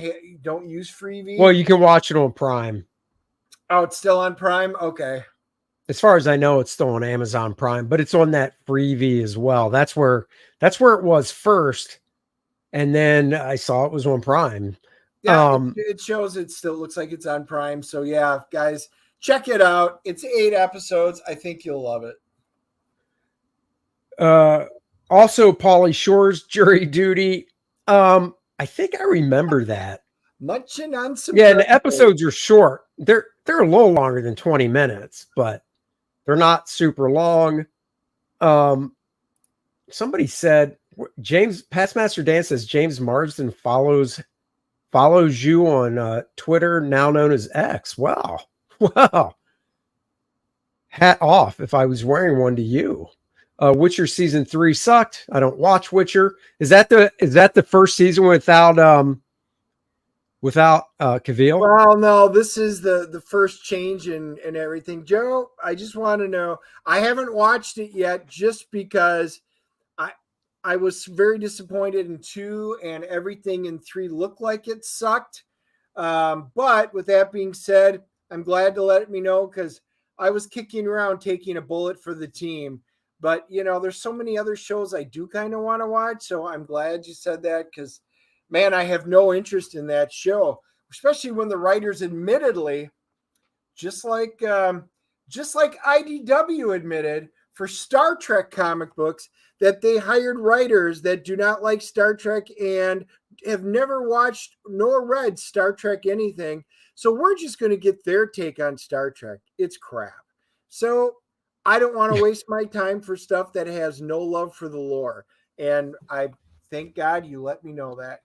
S2: use Freevee.
S3: Well, you can watch it on Prime.
S2: Oh, it's still on Prime? Okay.
S3: As far as I know, it's still on Amazon Prime, but it's on that Freevee as well. That's where it was first. And then I saw it was on Prime.
S2: Yeah, it shows it still looks like it's on Prime. So yeah, guys, check it out. It's 8 episodes. I think you'll love it.
S3: Also, Pauly Shore's Jury Duty. I think I remember that.
S2: munching on some.
S3: Yeah, and the episodes are short. They're a little longer than 20 minutes, but they're not super long. Somebody said James Passmaster Dan says James Marsden follows you on Twitter, now known as X. Wow. Wow. Hat off if I was wearing one to you. Witcher season 3 sucked. I don't watch Witcher. Is that the first season without Cavill?
S2: Well, no, this is the first change in everything. Joe, I just want to know. I haven't watched it yet just because I was very disappointed in 2 and everything in 3 looked like it sucked. But with that being said, I'm glad to let me know because I was kicking around taking a bullet for the team. But, there's so many other shows I do kind of want to watch. So I'm glad you said that because, man, I have no interest in that show, especially when the writers admittedly, just like IDW admitted for Star Trek comic books, that they hired writers that do not like Star Trek and have never watched nor read Star Trek anything. So we're just going to get their take on Star Trek. It's crap. So I don't want to waste my time for stuff that has no love for the lore. And I thank God you let me know that.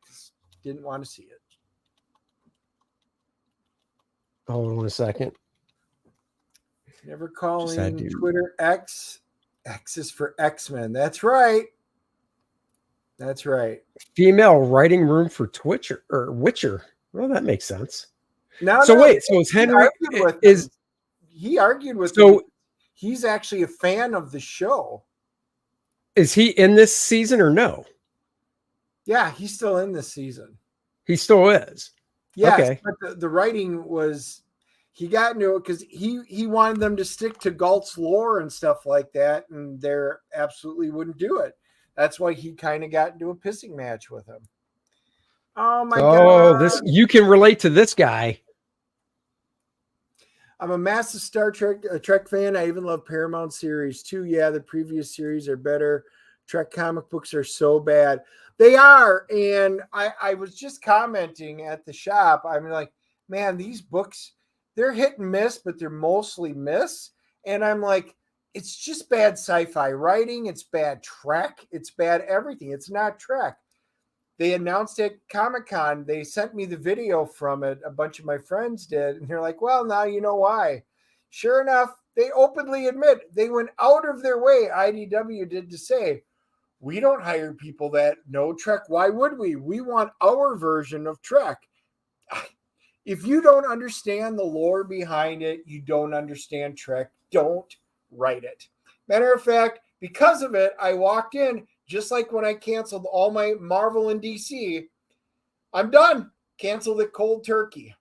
S2: Didn't want to see it.
S3: Hold on a second.
S2: Never calling Twitter X. X is for X-Men. That's right. That's right.
S3: Female writing room for Twitcher or Witcher. Well, that makes sense.
S2: So is Henry he argued with him. He's actually a fan of the show.
S3: Is he in this season or no?
S2: Yeah, he's still in this season.
S3: He still is.
S2: Yeah,
S3: okay.
S2: But the writing was he got into it because he wanted them to stick to Galt's lore and stuff like that, and they absolutely wouldn't do it. That's why he kind of got into a pissing match with him. Oh my God!
S3: You can relate to this guy.
S2: I'm a massive Star Trek fan. I even love Paramount series too. Yeah, the previous series are better. Trek comic books are so bad. They are, and I was just commenting at the shop. I'm like, man, these books, they're hit and miss, but they're mostly miss. And I'm like, it's just bad sci-fi writing. It's bad Trek. It's bad everything. It's not Trek. They announced at Comic-Con. They sent me the video from it. A bunch of my friends did. And they're like, well, now you know why. Sure enough, they openly admit they went out of their way, IDW did, to say, we don't hire people that know Trek. Why would we? We want our version of Trek. If you don't understand the lore behind it, you don't understand Trek. Don't write it. Matter of fact, because of it, I walked in, just like when I canceled all my Marvel and DC, I'm done. Canceled it cold turkey.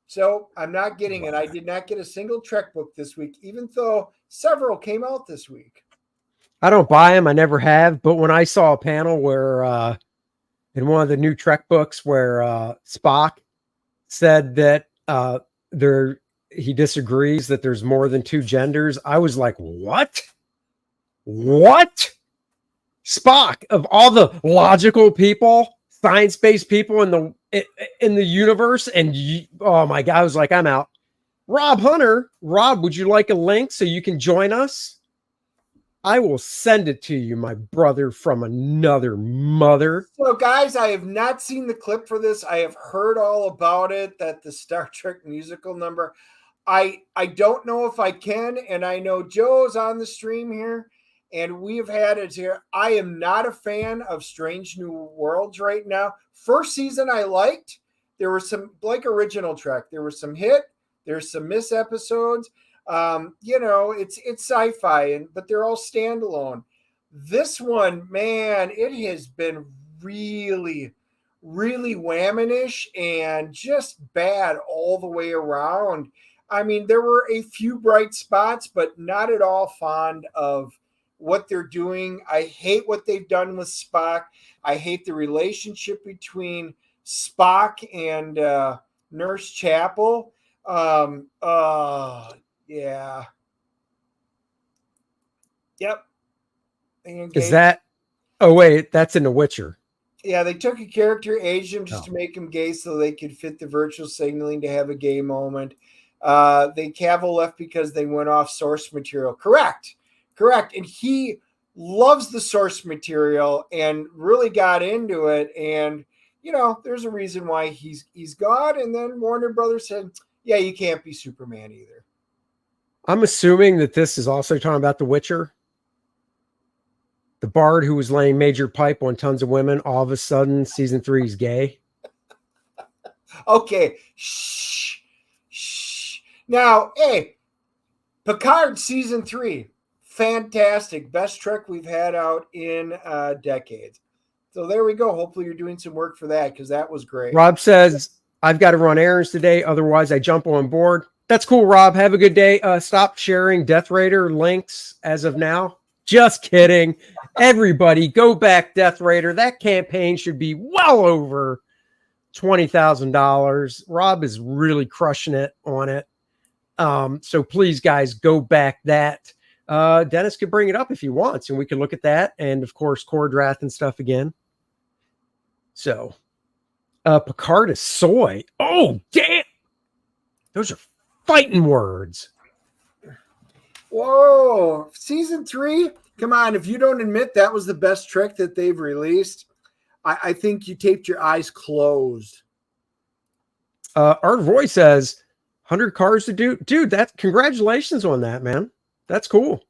S2: So I'm not getting it. I did not get a single Trek book this week, even though several came out this week.
S3: I don't buy them. I never have. But when I saw a panel where in one of the new Trek books where Spock said that he disagrees that there's more than 2 genders, I was like, what? What? Spock, of all the logical people, science-based people in the universe, and oh my God, I was like, I'm out. Rob Hunter, would you like a link so you can join us? I will send it to you, my brother from another mother.
S2: So, guys, I have not seen the clip for this. I have heard all about it, that the Star Trek musical number. I don't know if I can, and I know Joe's on the stream here, and we've had it here. I am not a fan of Strange New Worlds right now. First season I liked. There were some, like original Trek, there was some hit, there's some miss episodes. It's sci-fi, but they're all standalone. This one, man, it has been really, really whammonish and just bad all the way around. I mean, there were a few bright spots, but not at all fond of what they're doing. I hate what they've done with Spock. I hate the relationship between Spock and Nurse Chapel. Yeah. Yep.
S3: Is that? Oh wait, that's in The Witcher.
S2: Yeah, they took a character, aged him just to make him gay so they could fit the virtual signaling to have a gay moment. Cavill left because they went off source material. Correct. And he loves the source material and really got into it. And, there's a reason why he's gone. And then Warner Brothers said, yeah, you can't be Superman either.
S3: I'm assuming that this is also talking about The Witcher. The bard who was laying major pipe on tons of women, all of a sudden, season 3 is gay.
S2: Okay. Shh. Now, hey, Picard season 3, fantastic. Best Trek we've had out in decades. So there we go. Hopefully you're doing some work for that because that was great.
S3: Rob says, I've got to run errands today. Otherwise, I jump on board. That's cool, Rob. Have a good day. Stop sharing Death Raider links as of now. Just kidding. Everybody go back Death Raider. That campaign should be well over $20,000. Rob is really crushing it on it. So please, guys, go back that. Dennis could bring it up if he wants, and we can look at that. And of course, Kor-Drath and stuff again. So Picard is soy. Oh, damn. Those are fighting words.
S2: Whoa, season 3? Come on, if you don't admit that was the best Trek that they've released, I think you taped your eyes closed.
S3: Art Roy says, 100 cars to do. Dude, congratulations on that, man. That's cool.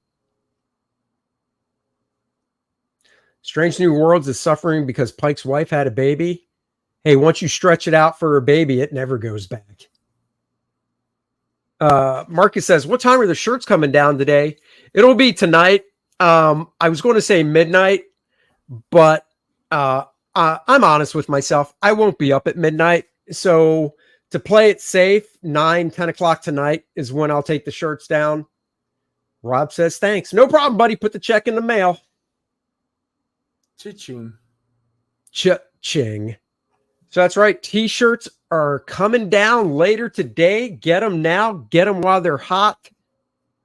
S3: Strange New Worlds is suffering because Pike's wife had a baby. Hey, once you stretch it out for a baby, it never goes back. Marcus says, what time are the shirts coming down today? It'll be tonight. I was going to say midnight, but I'm honest with myself. I won't be up at midnight. So to play it safe, 9-10 o'clock tonight is when I'll take the shirts down. Rob says, thanks. No problem, buddy. Put the check in the mail.
S2: Cha-ching.
S3: Cha-ching. So that's right. T-shirts are coming down later today. Get them now. Get them while they're hot.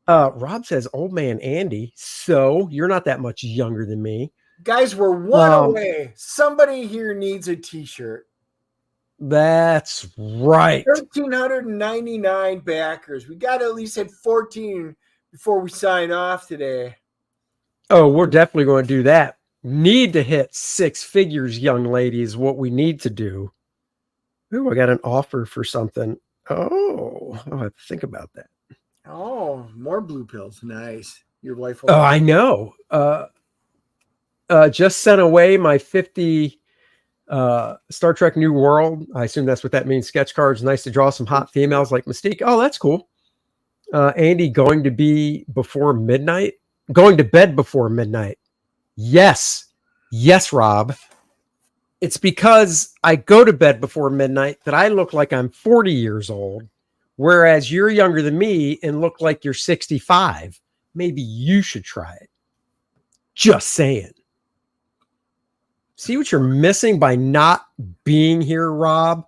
S3: Rob says, old man Andy. So you're not that much younger than me.
S2: Guys, we're one away. Somebody here needs a T-shirt.
S3: That's right.
S2: 1,399 backers. We got to at least hit 14 before we sign off today.
S3: Oh, we're definitely going to do that. Need to hit 6 figures, young lady, is what we need to do. Ooh, I got an offer for something. Oh, I'll have to think about that.
S2: Oh, more blue pills. Nice. Your wife
S3: will. Oh, I know. Just sent away my 50 Star Trek New World. I assume that's what that means. Sketch cards. Nice to draw some hot females like Mystique. Oh, that's cool. Andy, going to be before midnight? Going to bed before midnight. Yes, Rob. It's because I go to bed before midnight that I look like I'm 40 years old, whereas you're younger than me and look like you're 65. Maybe you should try it. Just saying. See what you're missing by not being here, Rob?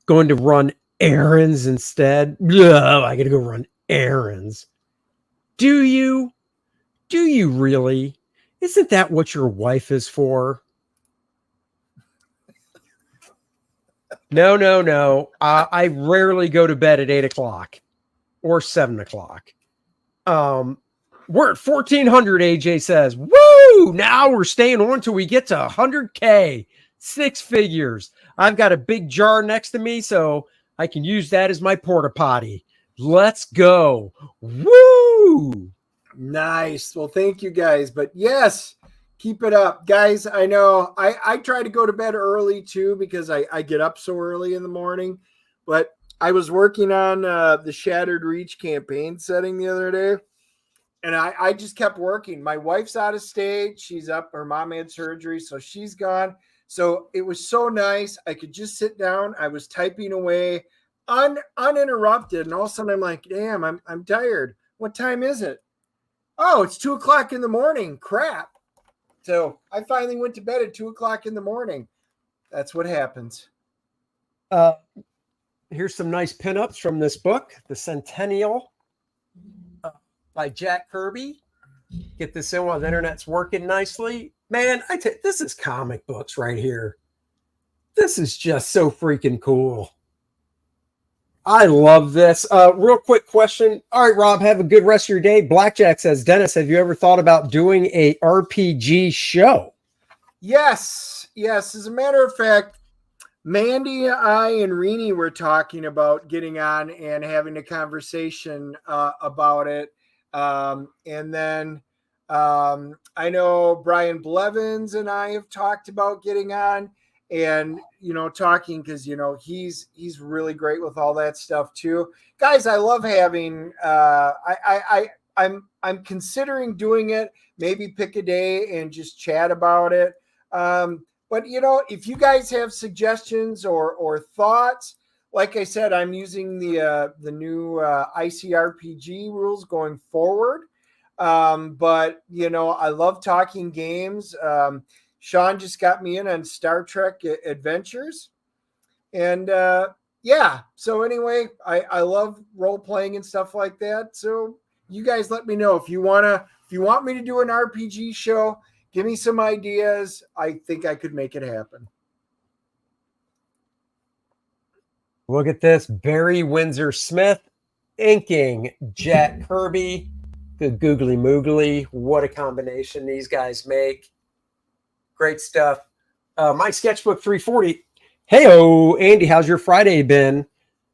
S3: Going to run errands instead? Ugh, I got to go run errands. Do you? Do you really? Isn't that what your wife is for? No. I rarely go to bed at 8 o'clock or 7 o'clock. We're at 1,400, AJ says. Woo! Now we're staying on until we get to 100K. 6 figures. I've got a big jar next to me, so I can use that as my porta potty. Let's go. Woo!
S2: Nice. Well, thank you guys. But yes, keep it up. Guys, I know I try to go to bed early too because I get up so early in the morning. But I was working on the Shattered Reach campaign setting the other day. And I just kept working. My wife's out of state. She's up. Her mom had surgery, so she's gone. So it was so nice. I could just sit down. I was typing away uninterrupted. And all of a sudden I'm like, damn, I'm tired. What time is it? Oh, it's 2 o'clock in the morning. Crap. So I finally went to bed at 2 o'clock in the morning. That's what happens.
S3: Here's some nice pinups from this book, The Centennial by Jack Kirby. Get this in while the internet's working nicely. Man, this is comic books right here. This is just so freaking cool. I love this. Real quick question. All right, Rob, have a good rest of your day. Blackjack says, Dennis, have you ever thought about doing a RPG show?
S2: Yes. As a matter of fact, Mandy, I, and Rini were talking about getting on and having a conversation about it. And then I know Brian Blevins and I have talked about getting on and, talking because, he's really great with all that stuff too. Guys, I love having, I'm considering doing it, maybe pick a day and just chat about it. But if you guys have suggestions or thoughts, like I said, I'm using the new ICRPG rules going forward. But I love talking games. Sean just got me in on Star Trek Adventures, and So anyway, I love role playing and stuff like that. So you guys let me know if you want me to do an RPG show. Give me some ideas. I think I could make it happen.
S3: Look at this. Barry Windsor Smith inking Jack Kirby. Good googly moogly. What a combination these guys make. Great stuff. My sketchbook 340. Hey-o, Andy, how's your Friday been?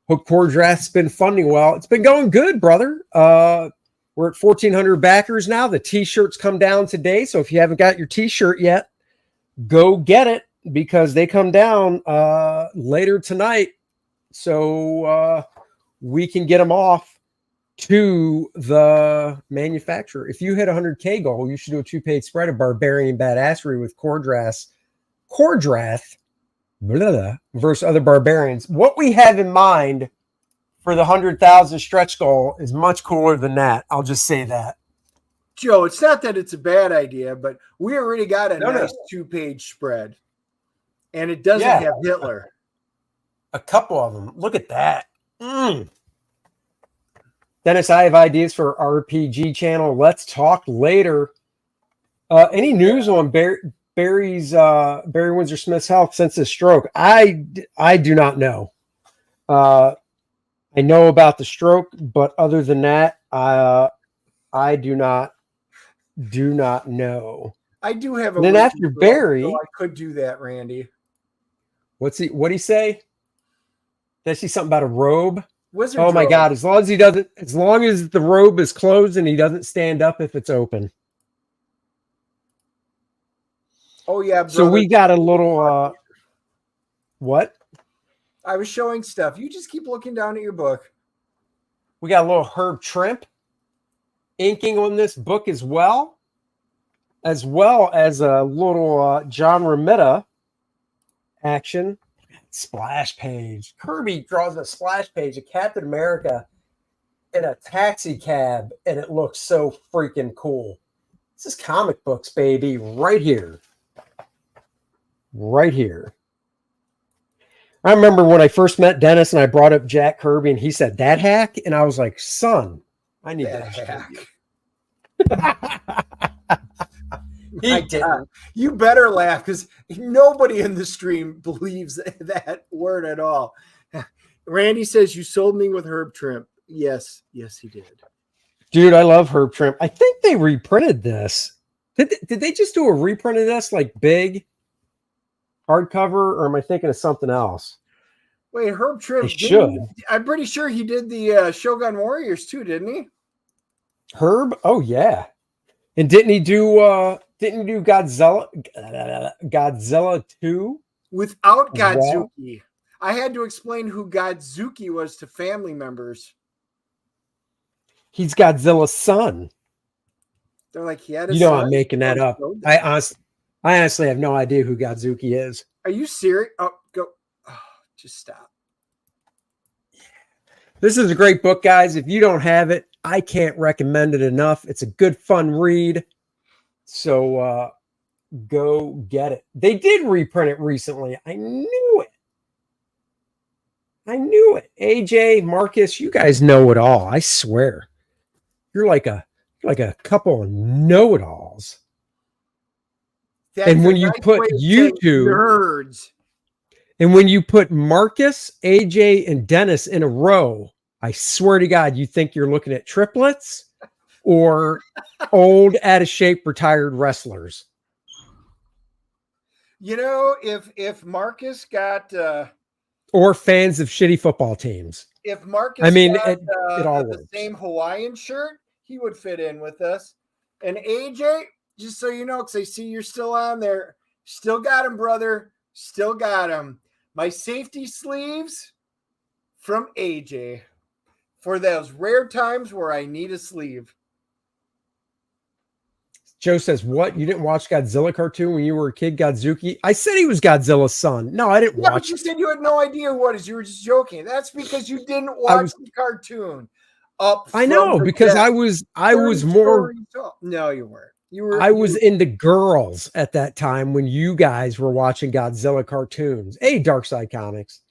S3: Hope Kor-Drath's been funding well. It's been going good, brother. We're at 1,400 backers now. The T-shirts come down today. So if you haven't got your T-shirt yet, go get it because they come down later tonight. So we can get them off to the manufacturer. If you hit a 100K goal, you should do a 2-page spread of Barbarian Badassery with Kor-Drath versus other Barbarians. What we have in mind for the 100,000 stretch goal is much cooler than that. I'll just say that.
S2: Joe, it's not that it's a bad idea, but we already got a nice 2-page spread. And it doesn't have Hitler.
S3: A couple of them. Look at that. Dennis, I have ideas for RPG channel. Let's talk later. Any news on Barry Windsor Smith's health since his stroke? I do not know. I know about the stroke, but other than that, I do not know.
S2: I do have a.
S3: And then after Barry,
S2: so I could do that, Randy.
S3: What'd he say? Did I see something about a robe?
S2: Wizard
S3: oh my
S2: robe.
S3: God! As long as the robe is closed and he doesn't stand up if it's open.
S2: Oh yeah.
S3: So we got a little. What?
S2: I was showing stuff. You just keep looking down at your book.
S3: We got a little Herb Trimp inking on this book as well as a little John Romita action. Splash page. Kirby draws a splash page of Captain America in a taxi cab, and it looks so freaking cool. This is comic books, baby, right here. Right here. I remember when I first met Dennis and I brought up Jack Kirby and he said, "That hack?" And I was like, "Son, I need that hack." He didn't.
S2: You better laugh because nobody in the stream believes that word at all. Randy says you sold me with Herb Trimp. Yes, he did.
S3: Dude, I love Herb Trimp. I think they reprinted this. Did they just do a reprint of this, like big hardcover, or am I thinking of something else?
S2: Wait, Herb Trimp. I'm pretty sure he did the Shogun Warriors too, didn't he?
S3: Herb? Oh yeah. And didn't he do Godzilla 2?
S2: Without Godzuki. Wow. I had to explain who Godzuki was to family members.
S3: He's Godzilla's son.
S2: They're like, he had a
S3: son. I'm making that up. I honestly have no idea who Godzuki is.
S2: Are you serious? Oh, go. Oh, just stop.
S3: This is a great book, guys. If you don't have it, I can't recommend it enough. It's a good, fun read. So go get it. They did reprint it recently. I knew it. AJ, Marcus, you guys know it all. I swear. You're like a couple of know-it-alls. And when you put YouTube, And when you put Marcus, AJ, and Dennis in a row, I swear to God, you think you're looking at triplets or old, out of shape, retired wrestlers.
S2: You know, if Marcus got
S3: or fans of shitty football teams.
S2: If Marcus
S3: I mean,
S2: got
S3: it all
S2: the
S3: works.
S2: same Hawaiian shirt, he would fit in with us. And AJ, just so you know, because I see you're still on there, still got him, brother. Still got him. My safety sleeves from AJ for those rare times where I need a sleeve.
S3: Joe says, what? You didn't watch Godzilla cartoon when you were a kid, Godzuki? I said he was Godzilla's son. No, I didn't watch.
S2: You said you had no idea what is. You were just joking. That's because you didn't watch the cartoon.
S3: I know, because I was more.
S2: No, you weren't.
S3: I was into girls at that time when you guys were watching Godzilla cartoons. Hey, Dark Side Comics.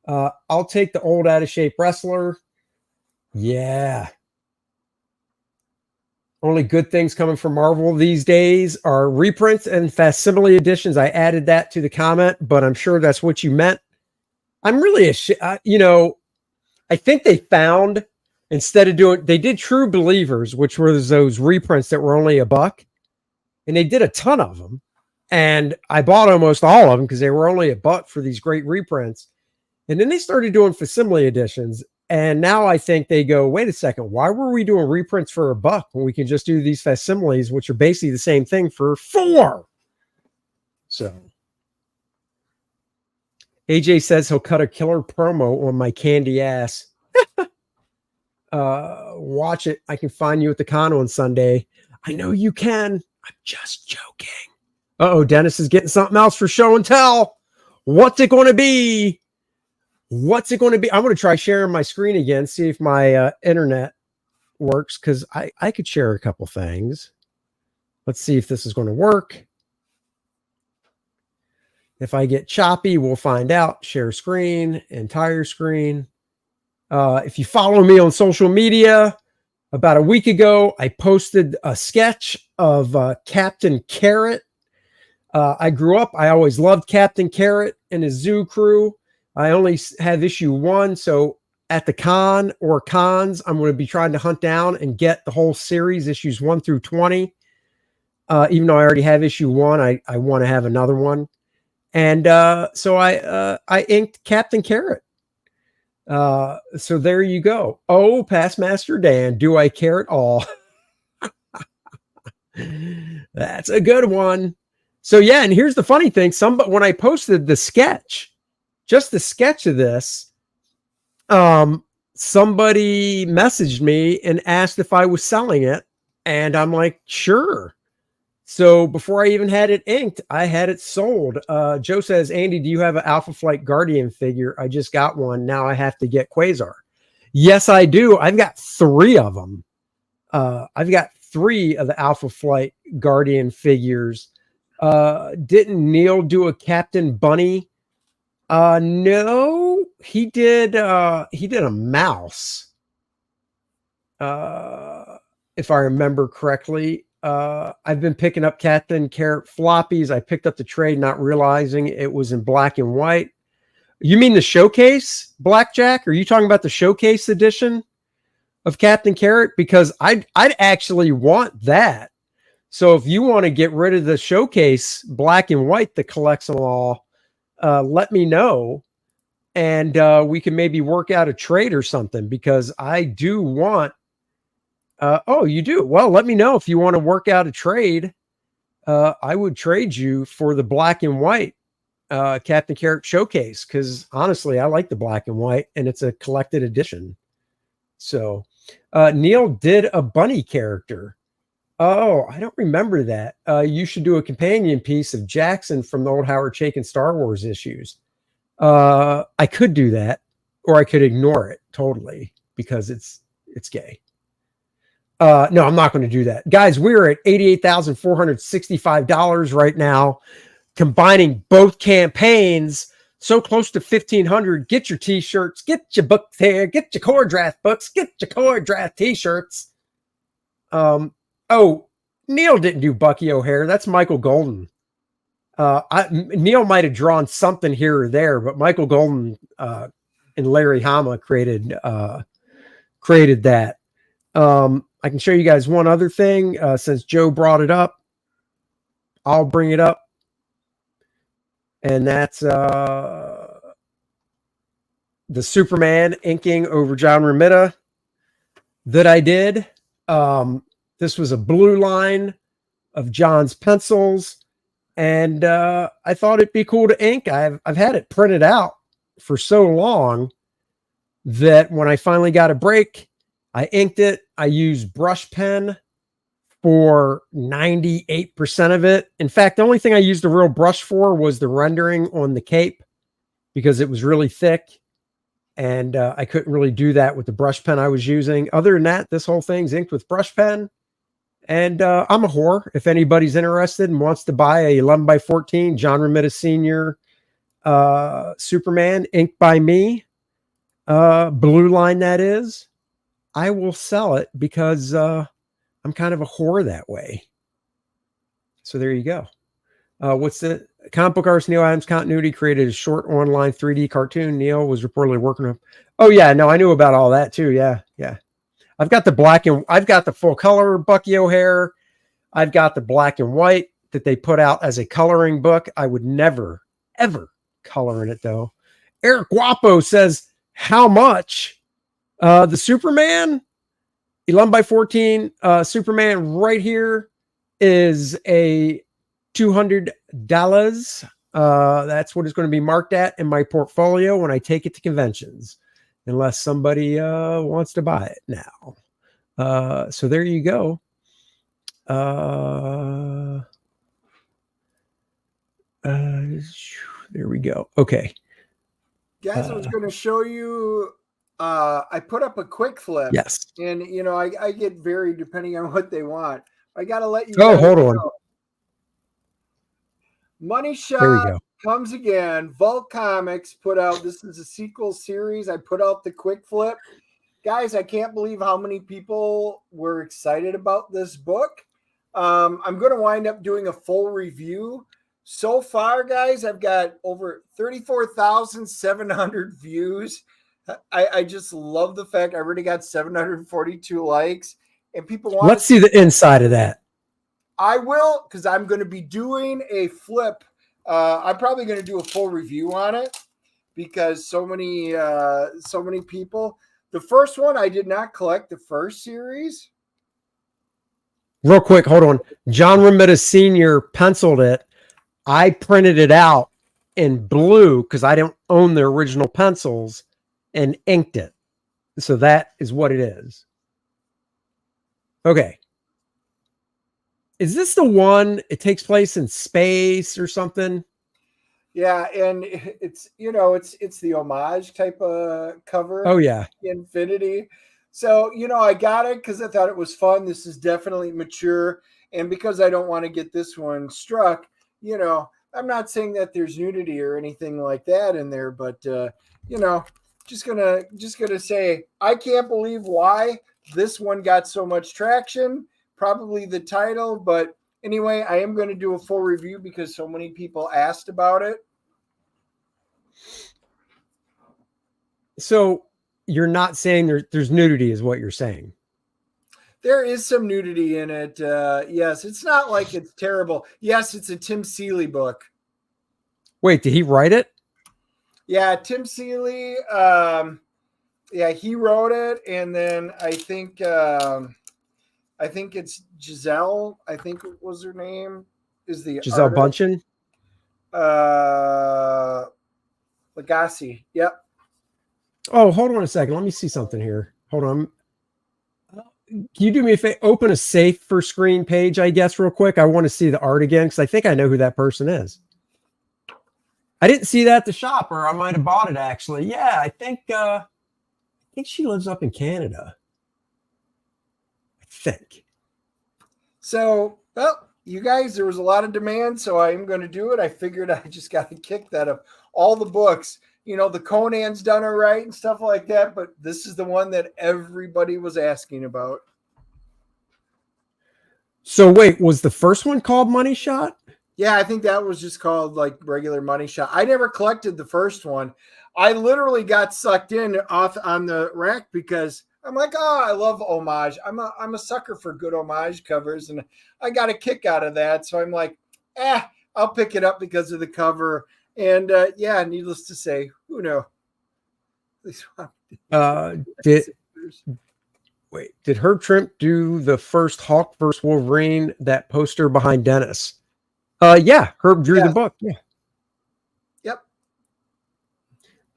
S3: I'll take the old out of shape wrestler. Yeah. Only good things coming from Marvel these days are reprints and facsimile editions. I added that to the comment, but I'm sure that's what you meant. I'm really I think they found, instead of they did True Believers, which were those reprints that were only $1, and they did a ton of them. And I bought almost all of them because they were only $1 for these great reprints. And then they started doing facsimile editions. And now I think they go, wait a second, why were we doing reprints for $1 when we can just do these facsimiles, which are basically the same thing, for $4? So AJ says he'll cut a killer promo on my candy ass. Watch it. I can find you at the con on Sunday. I know you can. I'm just joking. Uh-oh, Dennis is getting something else for show and tell. What's it going to be? What's it going to be? I'm going to try sharing my screen again, see if my internet works, because I could share a couple things. Let's see if this is going to work. If I get choppy, we'll find out. Share screen, entire screen. If you follow me on social media, about a week ago, I posted a sketch of Captain Carrot. I grew up, I always loved Captain Carrot and his zoo crew. I only have issue 1, so at the con or cons, I'm going to be trying to hunt down and get the whole series, issues 1 through 20. Even though I already have issue 1, I want to have another one. And so I inked Captain Carrot. So there you go. Oh, Past Master Dan, do I care at all? That's a good one. So yeah, and here's the funny thing. When I posted the sketch, just the sketch of this, somebody messaged me and asked if I was selling it. And I'm like, sure. So before I even had it inked, I had it sold. Joe says, Andy, do you have an Alpha Flight Guardian figure? I just got one. Now I have to get Quasar. Yes, I do. I've got 3 of them. I've got 3 of the Alpha Flight Guardian figures. Didn't Neil do a Captain Bunny? No, he did a mouse. If I remember correctly. I've been picking up Captain Carrot floppies. I picked up the trade, not realizing it was in black and white. You mean the showcase, Blackjack? Are you talking about the showcase edition of Captain Carrot? Because I'd actually want that. So if you want to get rid of the showcase black and white that collects them all, let me know, and we can maybe work out a trade or something, because I do want. Oh, you do? Well, let me know if you want to work out a trade. I would trade you for the black and white Captain Carrot showcase, because honestly, I like the black and white, and it's a collected edition. So Neil did a bunny character. Oh, I don't remember that. You should do a companion piece of Jackson from the old Howard Chaykin Star Wars issues. I could do that, or I could ignore it totally because it's gay. No, I'm not going to do that. Guys, we're at $88,465 right now, combining both campaigns. So close to $1,500. Get your t-shirts, get your book there, get your Kor-Drath books, get your Kor-Drath t-shirts. Oh, Neil didn't do Bucky O'Hare. That's Michael Golden. Neil might have drawn something here or there, but Michael Golden and Larry Hama created that. I can show you guys one other thing. Since Joe brought it up, I'll bring it up. And that's the Superman inking over John Romita that I did. This was a blue line of John's pencils. And I thought it'd be cool to ink. I've had it printed out for so long that when I finally got a break, I inked it. I used brush pen for 98% of it. In fact, the only thing I used the real brush for was the rendering on the cape because it was really thick. And I couldn't really do that with the brush pen I was using. Other than that, this whole thing's inked with brush pen. And I'm a whore. If anybody's interested and wants to buy a 11x14 John Romita Sr. Superman inked by me, blue line that is, I will sell it because I'm kind of a whore that way. So there you go. What's the comic book artist Neil Adams continuity created a short online 3D cartoon. Neil was reportedly working on. Oh yeah, no, I knew about all that too. Yeah. I've got I've got the full color Bucky O'Hare. I've got the black and white that they put out as a coloring book. I would never, ever color in it though. Eric Guapo says, how much? The Superman 11x14 Superman right here is a $200. That's what it's going to be marked at in my portfolio when I take it to conventions. Unless somebody wants to buy it now. So there you go. There we go. Okay.
S2: Guys, I was going to show you, I put up a quick flip.
S3: Yes.
S2: And, you know, I get varied depending on what they want. I got to let you
S3: hold on.
S2: Money Shot comes again. Vault Comics put out, this is a sequel series. I put out the quick flip. Guys, I can't believe how many people were excited about this book. I'm going to wind up doing a full review. So far, guys, I've got over 34,700 views. I just love the fact I already got 742 likes. And people want
S3: Let's see the inside of that.
S2: I will, because I'm going to be doing a flip. I'm probably going to do a full review on it because so many people. The first one, I did not collect the first series.
S3: Real quick, hold on. John Romita Sr. penciled it. I printed it out in blue because I don't own the original pencils and inked it. So that is what it is. Okay. Is this the one? It takes place in space or something.
S2: Yeah, and it's, you know, it's the homage type of cover.
S3: Oh yeah,
S2: Infinity. So, you know, I got it because I thought it was fun. This is definitely mature, and because I don't want to get this one struck, you know, I'm not saying that there's nudity or anything like that in there, but you know, just gonna say I can't believe why this one got so much traction. Probably the title, but anyway, I am going to do a full review because so many people asked about it.
S3: So you're not saying there's nudity is what you're saying?
S2: There is some nudity in it. Yes, it's not like it's terrible. Yes, it's a Tim Seeley book.
S3: Wait, did he write it?
S2: Yeah, Tim Seeley. Yeah, he wrote it, and then I think it's Giselle. I think was her name. Is the
S3: Giselle Bundchen?
S2: Lagasse. Yep.
S3: Oh, hold on a second. Let me see something here. Hold on. Can you do me a favor? Open a safe for screen page, I guess, real quick. I want to see the art again because I think I know who that person is. I didn't see that at the shop, or I might have bought it actually. Yeah, I think she lives up in Canada. I think.
S2: So, well, you guys, there was a lot of demand, so I am going to do it. I figured I just got a kick that of all the books. You know, the Conan's done all right and stuff like that, but this is the one that everybody was asking about.
S3: So wait, was the first one called Money Shot?
S2: Yeah, I think that was just called like regular money shot. I never collected the first one. I literally got sucked in off on the rack because I'm like, oh, I love homage. I'm a sucker for good homage covers, and I got a kick out of that. So I'm like, I'll pick it up because of the cover. And yeah, needless to say, who knows?
S3: Did Herb Trimp do the first Hawk versus Wolverine, that poster behind Dennis? Yeah, Herb drew the book. Yeah.
S2: Yep.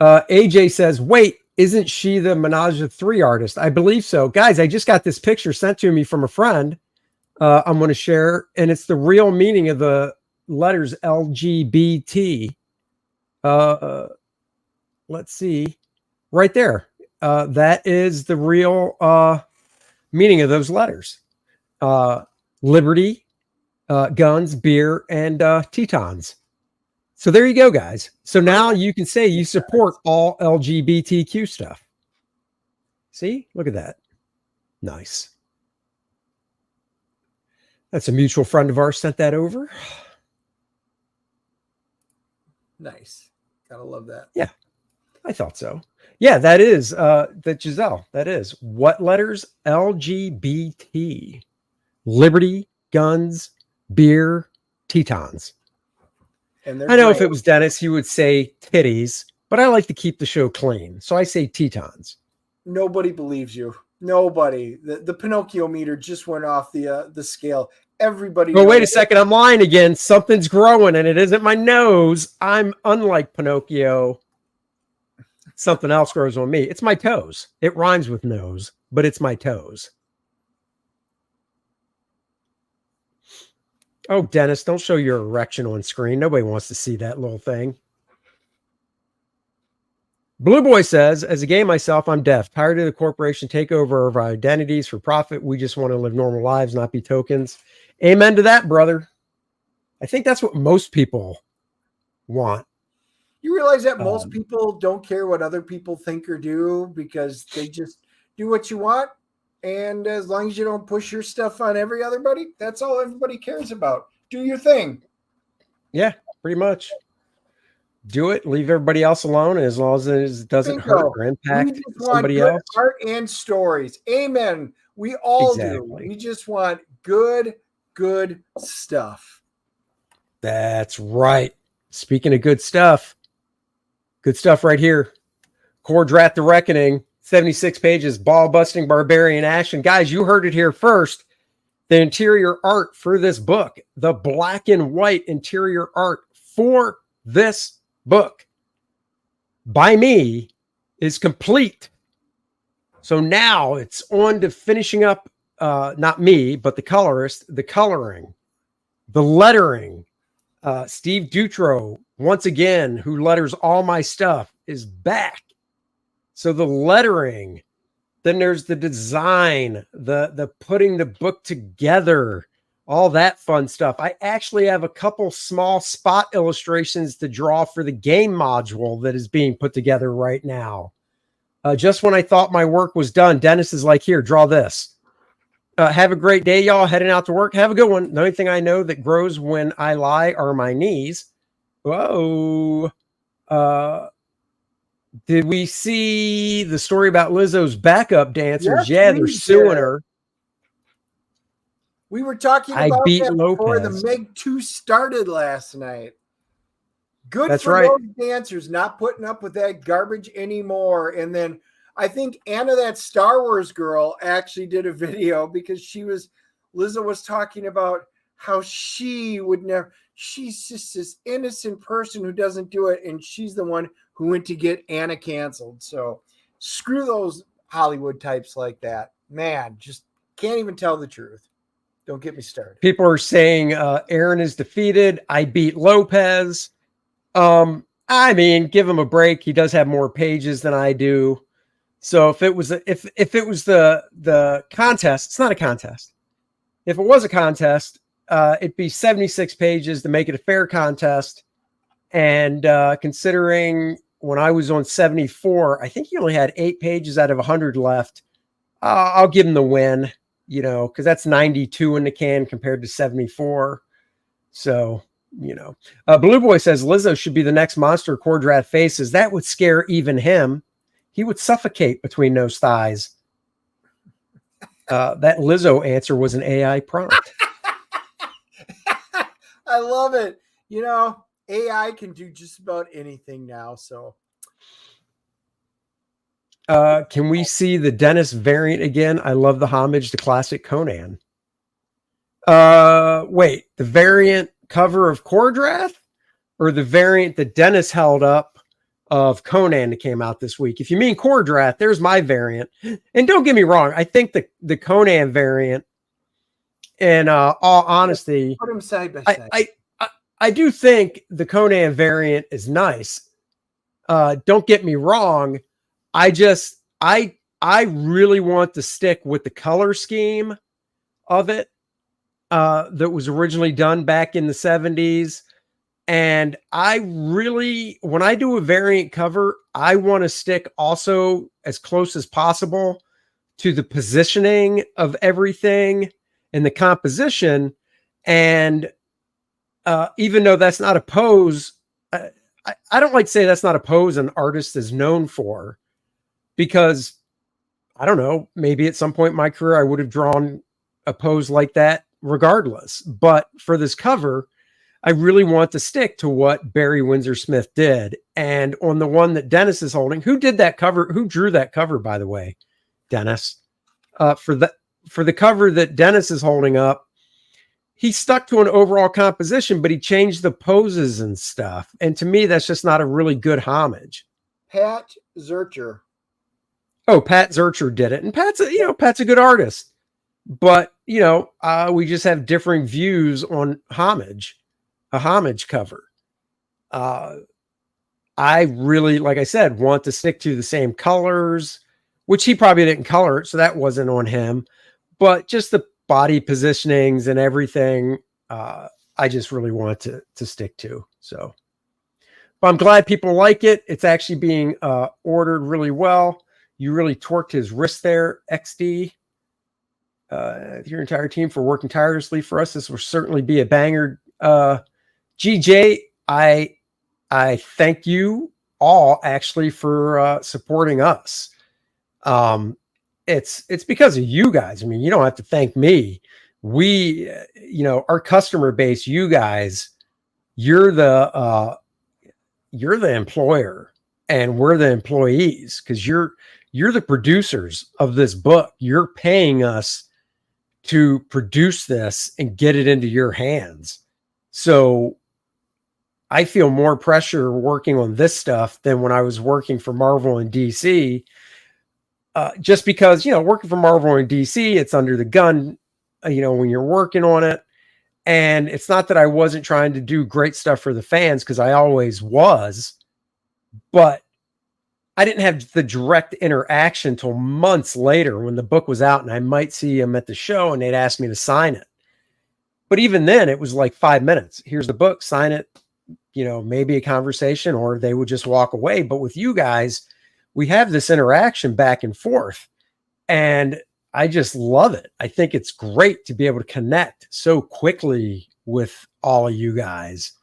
S3: AJ says, wait, isn't she the Menage of Three artist? I believe so. Guys, I just got this picture sent to me from a friend I'm going to share, and it's the real meaning of the letters LGBT. Let's see. Right there. That is the real meaning of those letters. Liberty, guns, beer, and Tetons. So there you go, guys. So now you can say you support all LGBTQ stuff. See? Look at that. Nice. That's a mutual friend of ours sent that over.
S2: Nice. Gotta love that.
S3: Yeah, I thought so. Yeah, that is that Giselle. That is what letters? LGBT. Liberty, guns, beer, Tetons.
S2: And
S3: I know if it was Dennis, he would say titties, but I like to keep the show clean. So I say Tetons.
S2: Nobody believes you. Nobody. The Pinocchio meter just went off the scale. Everybody.
S3: Oh, wait a second. I'm lying again. Something's growing and it isn't my nose. I'm unlike Pinocchio. Something else grows on me. It's my toes. It rhymes with nose, but it's my toes. Oh, Dennis, don't show your erection on screen. Nobody wants to see that little thing. Blue Boy says, as a gay myself, I'm deaf. Tired of the corporation takeover of our identities for profit. We just want to live normal lives, not be tokens. Amen to that, brother. I think that's what most people want.
S2: You realize that most people don't care what other people think or do because they just do what you want. And as long as you don't push your stuff on everybody, that's all everybody cares about. Do your thing.
S3: Yeah, pretty much. Do it. Leave everybody else alone. As long as it doesn't hurt or impact somebody else.
S2: Art and stories. Amen. We all do. We just want good stuff.
S3: That's right. Speaking of good stuff right here. Kor-Drath the Reckoning. 76 pages, ball-busting barbarian action. Guys, you heard it here first. The interior art for this book, the black and white interior art for this book by me is complete. So now it's on to finishing up, not me, but the colorist, the coloring, the lettering. Steve Dutro, once again, who letters all my stuff, is back. So the lettering, then there's the design, the putting the book together, all that fun stuff. I actually have a couple small spot illustrations to draw for the game module that is being put together right now. Just when I thought my work was done, Dennis is like, here, draw this. Have a great day, y'all. Heading out to work. Have a good one. The only thing I know that grows when I lie are my knees. Whoa. Did we see the story about Lizzo's backup dancers? Yeah, they're suing her.
S2: We were talking about that before the Meg 2 started last night. Good for those dancers not putting up with that garbage anymore. And then I think Anna, that Star Wars girl, actually did a video because Lizzo was talking about how she would never, she's just this innocent person who doesn't do it. And she's the one who went to get Anna canceled. So screw those Hollywood types like that. Man, just can't even tell the truth. Don't get me started.
S3: People are saying Aaron is defeated. I beat Lopez. I mean, give him a break. He does have more pages than I do. So if it was the contest, it's not a contest. If it was a contest, it'd be 76 pages to make it a fair contest. And considering when I was on 74, I think he only had 8 pages out of 100 left. I'll give him the win, because that's 92 in the can compared to 74. So you know. Blue Boy says Lizzo should be the next monster Kor-Drath faces. That would scare even him. He would suffocate between those thighs. That Lizzo answer was an AI prompt.
S2: I love it. You know, AI can do just about anything now. So,
S3: can we see the Dennis variant again? I love the homage to classic Conan. Wait, the variant cover of Kor-Drath or the variant that Dennis held up of Conan that came out this week? If you mean Kor-Drath, there's my variant. And don't get me wrong, I think the Conan variant, in all honesty,
S2: put them side by side.
S3: I do think the Conan variant is nice. Don't get me wrong. I really want to stick with the color scheme of it that was originally done back in the 70s. And I really, when I do a variant cover, I want to stick also as close as possible to the positioning of everything and the composition. And even though that's not a pose, I don't like to say that's not a pose an artist is known for, because I don't know, maybe at some point in my career, I would have drawn a pose like that regardless. But for this cover, I really want to stick to what Barry Windsor Smith did. And on the one that Dennis is holding, who did that cover? Who drew that cover, by the way, Dennis? For the cover that Dennis is holding up, he stuck to an overall composition, but he changed the poses and stuff. And to me, that's just not a really good homage.
S2: Pat Zurcher.
S3: Oh, Pat Zurcher did it. And Pat's a good artist. But, we just have differing views on homage. A homage cover. I really, like I said, want to stick to the same colors, which he probably didn't color it, so that wasn't on him. But just the body positionings and everything, I just really want to stick to. So, but I'm glad people like it. It's actually being ordered really well. You really torqued his wrist there, XD. Your entire team for working tirelessly for us. This will certainly be a banger. GJ, I thank you all actually for supporting us. It's because of you guys. I mean, you don't have to thank me. We, our customer base, you guys, you're the employer and we're the employees, because you're the producers of this book. You're paying us to produce this and get it into your hands. So I feel more pressure working on this stuff than when I was working for Marvel and DC. Just because, working for Marvel and DC, it's under the gun, when you're working on it. And it's not that I wasn't trying to do great stuff for the fans, because I always was, but I didn't have the direct interaction till months later when the book was out and I might see them at the show and they'd ask me to sign it. But even then it was like 5 minutes. Here's the book, sign it, maybe a conversation, or they would just walk away. But with you guys, we have this interaction back and forth, and I just love it. I think it's great to be able to connect so quickly with all of you guys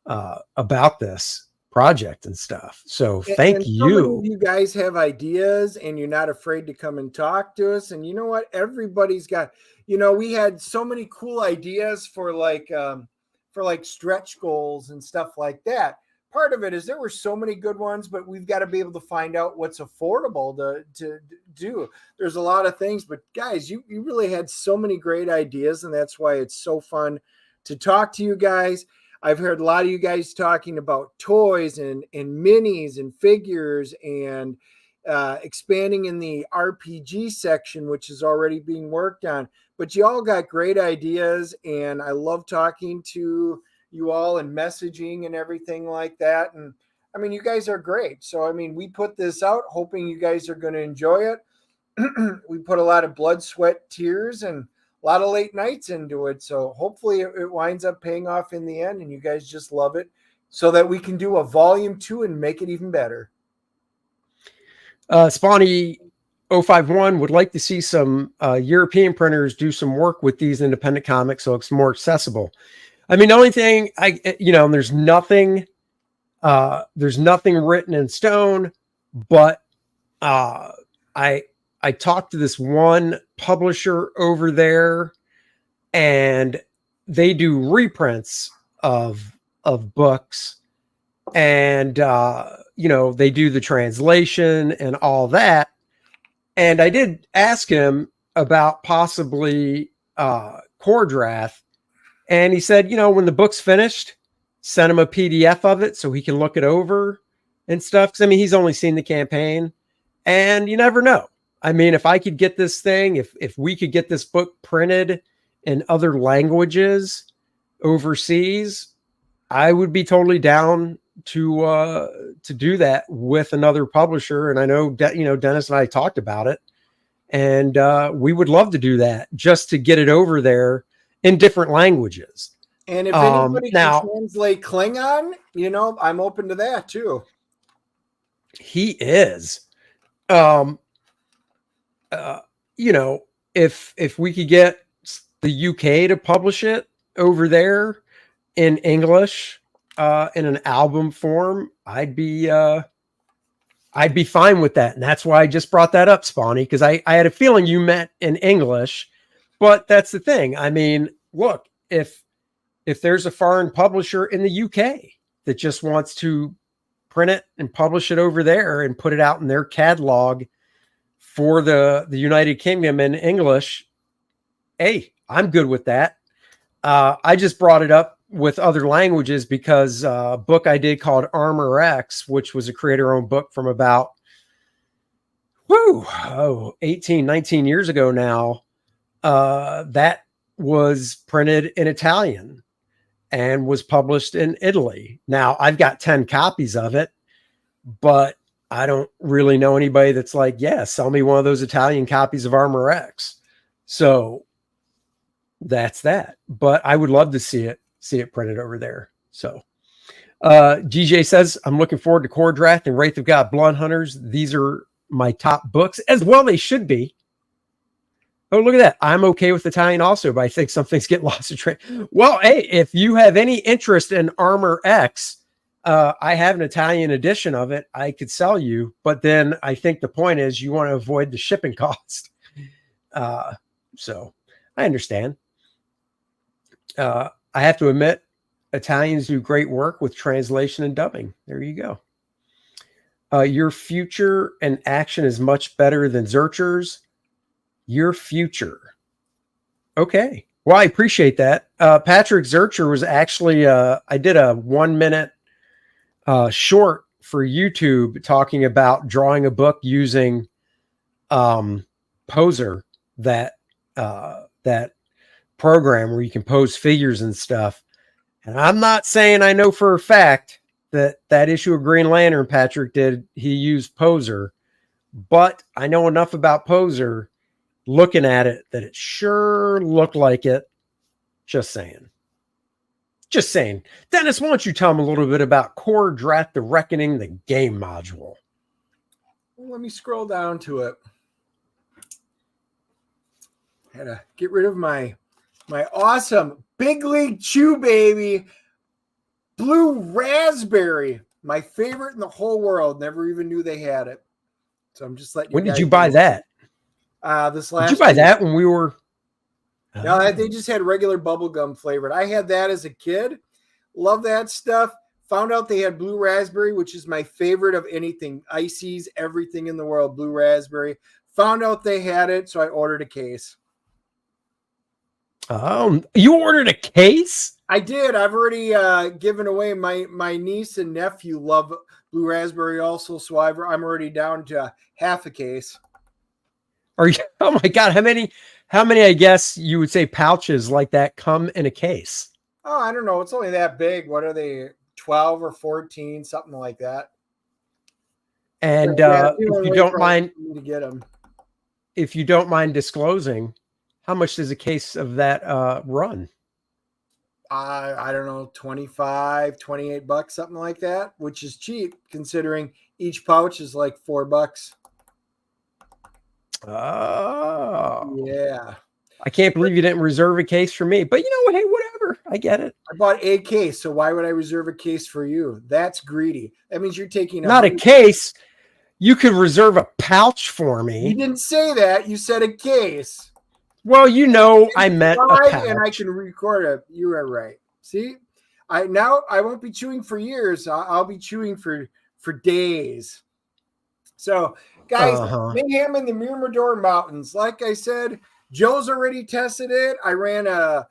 S3: about this project and stuff. So thank you.
S2: So many of you guys have ideas and you're not afraid to come and talk to us. And you know what? Everybody's got, we had so many cool ideas for like stretch goals and stuff like that. Part of it is there were so many good ones, but we've got to be able to find out what's affordable to do. There's a lot of things, but guys, you really had so many great ideas, and that's why it's so fun to talk to you guys. I've heard a lot of you guys talking about toys and minis and figures and expanding in the RPG section, which is already being worked on. But you all got great ideas, and I love talking to you all and messaging and everything like that. And I mean, you guys are great. So, I mean, we put this out hoping you guys are going to enjoy it. We put a lot of blood, sweat, tears, and a lot of late nights into it. So hopefully it winds up paying off in the end and you guys just love it, so that we can do a volume 2 and make it even better.
S3: Spawny 051 would like to see some European printers do some work with these independent comics so it's more accessible. I mean, the only thing there's nothing written in stone, but I talked to this one publisher over there, and they do reprints of books, and they do the translation and all that. And I did ask him about possibly Kor-Drath, and he said, when the book's finished, send him a PDF of it so he can look it over and stuff. Because I mean, he's only seen the campaign, and you never know. I mean, if I could get this thing, if we could get this book printed in other languages overseas, I would be totally down to do that with another publisher. And I know Dennis and I talked about it, and we would love to do that just to get it over there in different languages.
S2: And if anybody can translate Klingon, I'm open to that too.
S3: He is. If we could get the UK to publish it over there in English, in an album form, I'd be fine with that. And that's why I just brought that up, Spawny, because I had a feeling you meant in English, but that's the thing. I mean, look, if there's a foreign publisher in the UK that just wants to print it and publish it over there and put it out in their catalog for the United Kingdom in English, hey, I'm good with that. I just brought it up with other languages because a book I did called Armor X, which was a creator-owned book from about 18, 19 years ago now, that was printed in Italian and was published in Italy. Now, I've got 10 copies of it, but I don't really know anybody that's like, yeah, sell me one of those Italian copies of Armor X. So that's that. But I would love to see it printed over there. So GJ says, I'm looking forward to Kor-Drath and Wraith of God Blood Hunters. These are my top books, as well they should be. Oh, look at that. I'm okay with Italian also, but I think some things get lost in trade. Well, hey, if you have any interest in Armor X, I have an Italian edition of it I could sell you, but then I think the point is you want to avoid the shipping cost. So I understand. I have to admit, Italians do great work with translation and dubbing. There you go. Your future and action is much better than Zurcher's. Your future. Okay. Well, I appreciate that. Patrick Zurcher was actually, I did a 1 minute short for YouTube talking about drawing a book using Poser, that program where you can pose figures and stuff. And I'm not saying I know for a fact that issue of Green Lantern Patrick did, he used Poser, but I know enough about Poser looking at it that it sure looked like it. Just saying. Dennis, why don't you tell them a little bit about Kor-Drath the Reckoning, the game module?
S2: Well, let me scroll down to it. Had to get rid of my awesome Big League Chew Baby Blue Raspberry. My favorite in the whole world. Never even knew they had it. So I'm just letting you.
S3: When did you buy that?
S2: This last.
S3: Did you buy that when we were?
S2: No, they just had regular bubblegum flavored. I had that as a kid. Love that stuff. Found out they had blue raspberry, which is my favorite of anything. Ices, everything in the world, blue raspberry. Found out they had it, so I ordered a case.
S3: You ordered a case?
S2: I did. I've already given away. My niece and nephew love blue raspberry also, so I'm already down to half a case.
S3: Are you? Oh my God! How many? I guess you would say pouches like that come in a case.
S2: Oh, I don't know. It's only that big. What are they? 12 or 14, something like that.
S3: And
S2: yeah,
S3: if you don't mind
S2: to get them,
S3: if you don't mind disclosing, how much does a case of that run?
S2: I don't know, $25, $28, something like that, which is cheap considering each pouch is like $4.
S3: Oh,
S2: yeah.
S3: I can't believe you didn't reserve a case for me, but you know what? Hey, whatever. I get it.
S2: I bought a case, so why would I reserve a case for you? That's greedy. That means you're taking
S3: Not a case. You could reserve a pouch for me.
S2: You didn't say that. You said a case.
S3: Well, you know, I meant a pouch.
S2: And I can record it. You are right. See, I won't be chewing for years. I'll be chewing for days. So, guys, Mayhem in the Mirador Mountains. Like I said, Joe's already tested it. I ran a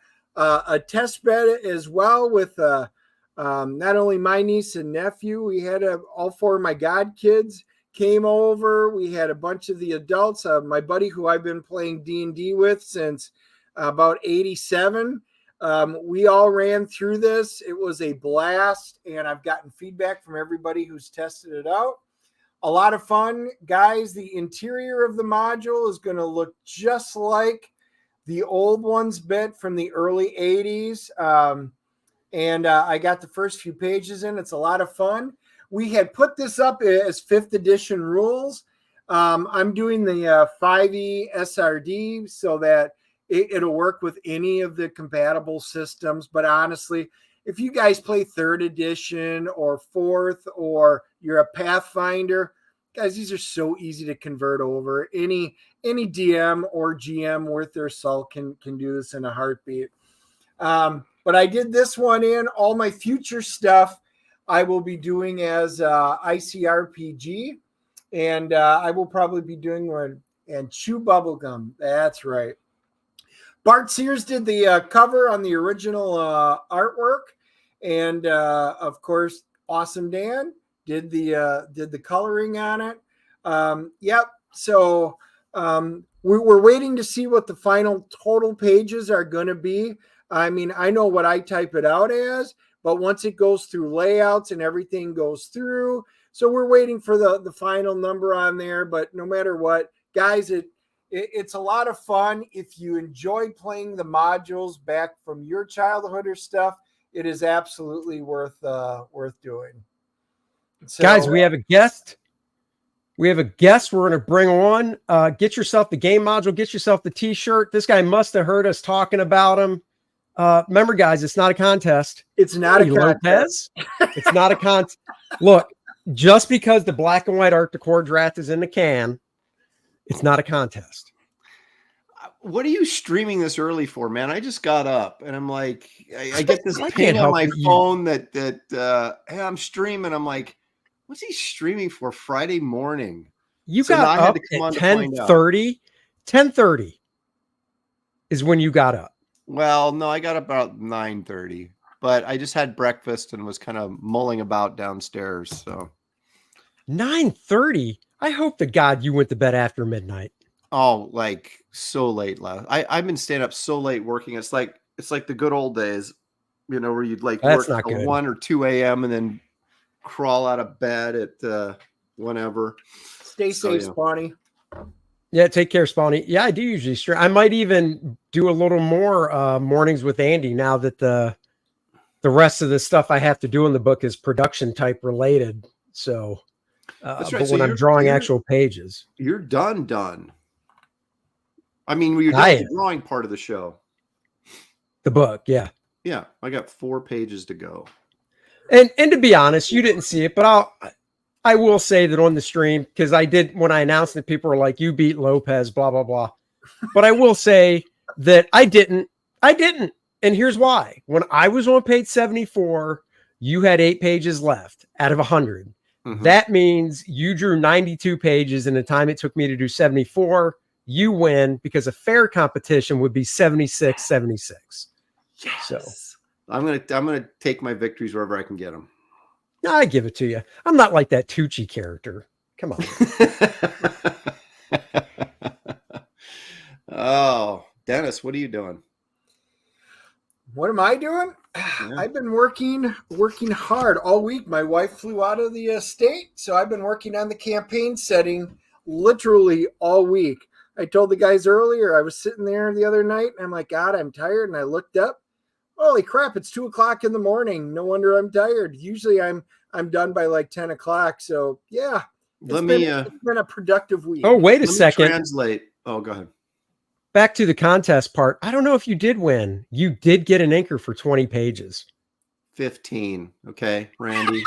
S2: test bed as well with not only my niece and nephew. We had all 4 of my god kids came over. We had a bunch of the adults. My buddy who I've been playing D&D with since about 87. We all ran through this. It was a blast, and I've gotten feedback from everybody who's tested it out. A lot of fun, guys. The interior of the module is going to look just like the old ones bit from the early 80s. I got the first few pages in. It's a lot of fun. We had put this up as 5th edition rules. I'm doing the 5e SRD so that it'll work with any of the compatible systems. But honestly, if you guys play 3rd edition or 4th, or you're a Pathfinder, guys, these are so easy to convert over. Any DM or GM worth their salt can do this in a heartbeat. But I did this one in. All my future stuff I will be doing as ICRPG, and I will probably be doing one and chew bubblegum. That's right. Bart Sears did the cover on the original artwork, and of course, Awesome Dan did the coloring on it. Yep. So we're waiting to see what the final total pages are going to be. I mean, I know what I type it out as, but once it goes through layouts and everything goes through, so we're waiting for the final number on there. But no matter what, guys, it's a lot of fun. If you enjoy playing the modules back from your childhood or stuff, it is absolutely worth doing. So,
S3: guys, we have a guest. We're going to bring on. Get yourself the game module. Get yourself the T-shirt. This guy must have heard us talking about him. Remember, guys, it's not a contest.
S2: It's not a contest.
S3: It's not a contest. Look, just because the black and white art, the Kor-Drath is in the can, it's not a contest.
S4: What are you streaming this early for, man? I just got up and I'm like, I get this ping on my phone that hey, I'm streaming. I'm like, what's he streaming for Friday morning?
S3: You got up at 10:30. 10:30 is when you got up.
S4: Well, no, I got up about 9:30, but I just had breakfast and was kind of mulling about downstairs. So
S3: 9:30. I hope to God you went to bed after midnight.
S4: Oh, like so late I've been staying up so late working. It's like the good old days, you know, where you'd like work till 1 or 2 a.m. and then crawl out of bed at whenever.
S2: Stay safe, Spawny.
S3: Yeah, take care, Spawny. Yeah, I do usually stream. I might even do a little more mornings with Andy now that the rest of the stuff I have to do in the book is production type related. So,
S4: that's right.
S3: But when I'm drawing actual pages,
S4: you're done. I mean, you're done the drawing part of the show.
S3: The book, yeah.
S4: Yeah, I got 4 pages to go.
S3: And to be honest, you didn't see it, but I will say that on the stream, because I did, when I announced it, people were like, you beat Lopez, blah, blah, blah. But I will say that I didn't. And here's why. When I was on page 74, you had 8 pages left out of 100. Mm-hmm. That means you drew 92 pages in the time it took me to do 74. You win, because a fair competition would be 76.
S4: Yes. So I'm gonna take my victories wherever I can get them.
S3: I give it to you. I'm not like that Tucci character. Come on.
S4: Oh, Dennis, what are you doing?
S2: What am I doing? Yeah. I've been working hard all week. My wife flew out of the state, so I've been working on the campaign setting literally all week. I told the guys earlier, I was sitting there the other night, and I'm like, God, I'm tired. And I looked up. Holy crap, it's 2:00 in the morning. No wonder I'm tired. Usually I'm done by like 10 o'clock. So yeah, it's been a productive week.
S3: Oh, wait a second.
S4: Translate. Oh, go ahead.
S3: back to the contest part. I don't know if you did win. You did get an inker for 20 pages.
S4: 15. Okay, Randy.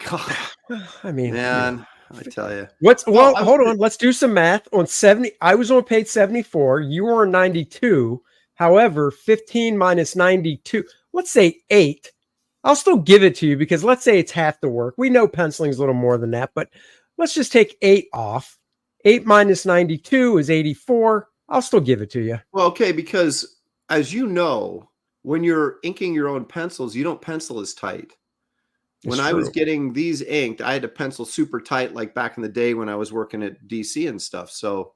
S4: God.
S3: I mean,
S4: man, I tell you.
S3: Hold on. Let's do some math. On 70, I was on page 74. You were on 92. However, 15 minus 92, let's say 8. I'll still give it to you because let's say it's half the work. We know penciling is a little more than that, but let's just take 8 off. 8 minus 92 is 84. I'll still give it to you.
S4: Well, okay, because as you know, when you're inking your own pencils, you don't pencil as tight. When I was getting these inked, I had to pencil super tight, like back in the day when I was working at DC and stuff. So,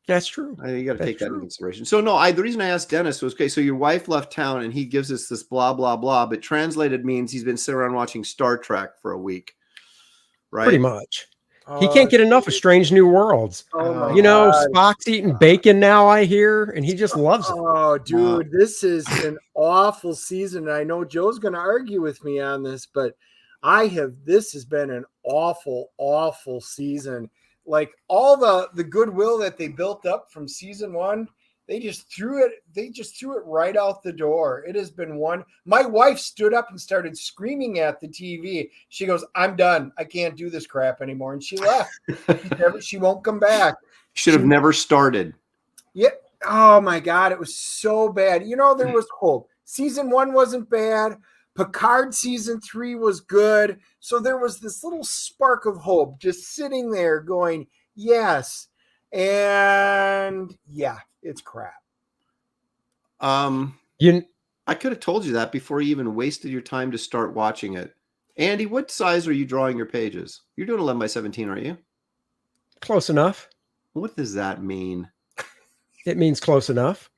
S3: that's true.
S4: You got to take that into consideration. So, no, the reason I asked Dennis was, okay, so your wife left town and he gives us this blah, blah, blah, but translated means he's been sitting around watching Star Trek for a week, right?
S3: Pretty much. He can't get enough of Strange New Worlds.
S2: God.
S3: Spock's eating bacon now, I hear, and he just loves it.
S2: Oh, dude, this is an awful season. I know Joe's going to argue with me on this, but this has been an awful, awful season. Like all the goodwill that they built up from season 1, they just threw it right out the door. It has been one. My wife stood up and started screaming at the TV. She goes, "I'm done. I can't do this crap anymore." And she left. She won't come back.
S4: Should have never started.
S2: Yeah. Oh my God. It was so bad. There was hope. Season 1 wasn't bad. Picard season 3 was good. So there was this little spark of hope just sitting there going, yes. And yeah, it's crap.
S4: I could have told you that before you even wasted your time to start watching it. Andy, what size are you drawing your pages? You're doing 11 by 17, aren't you?
S3: Close enough.
S4: What does that mean?
S3: It means close enough.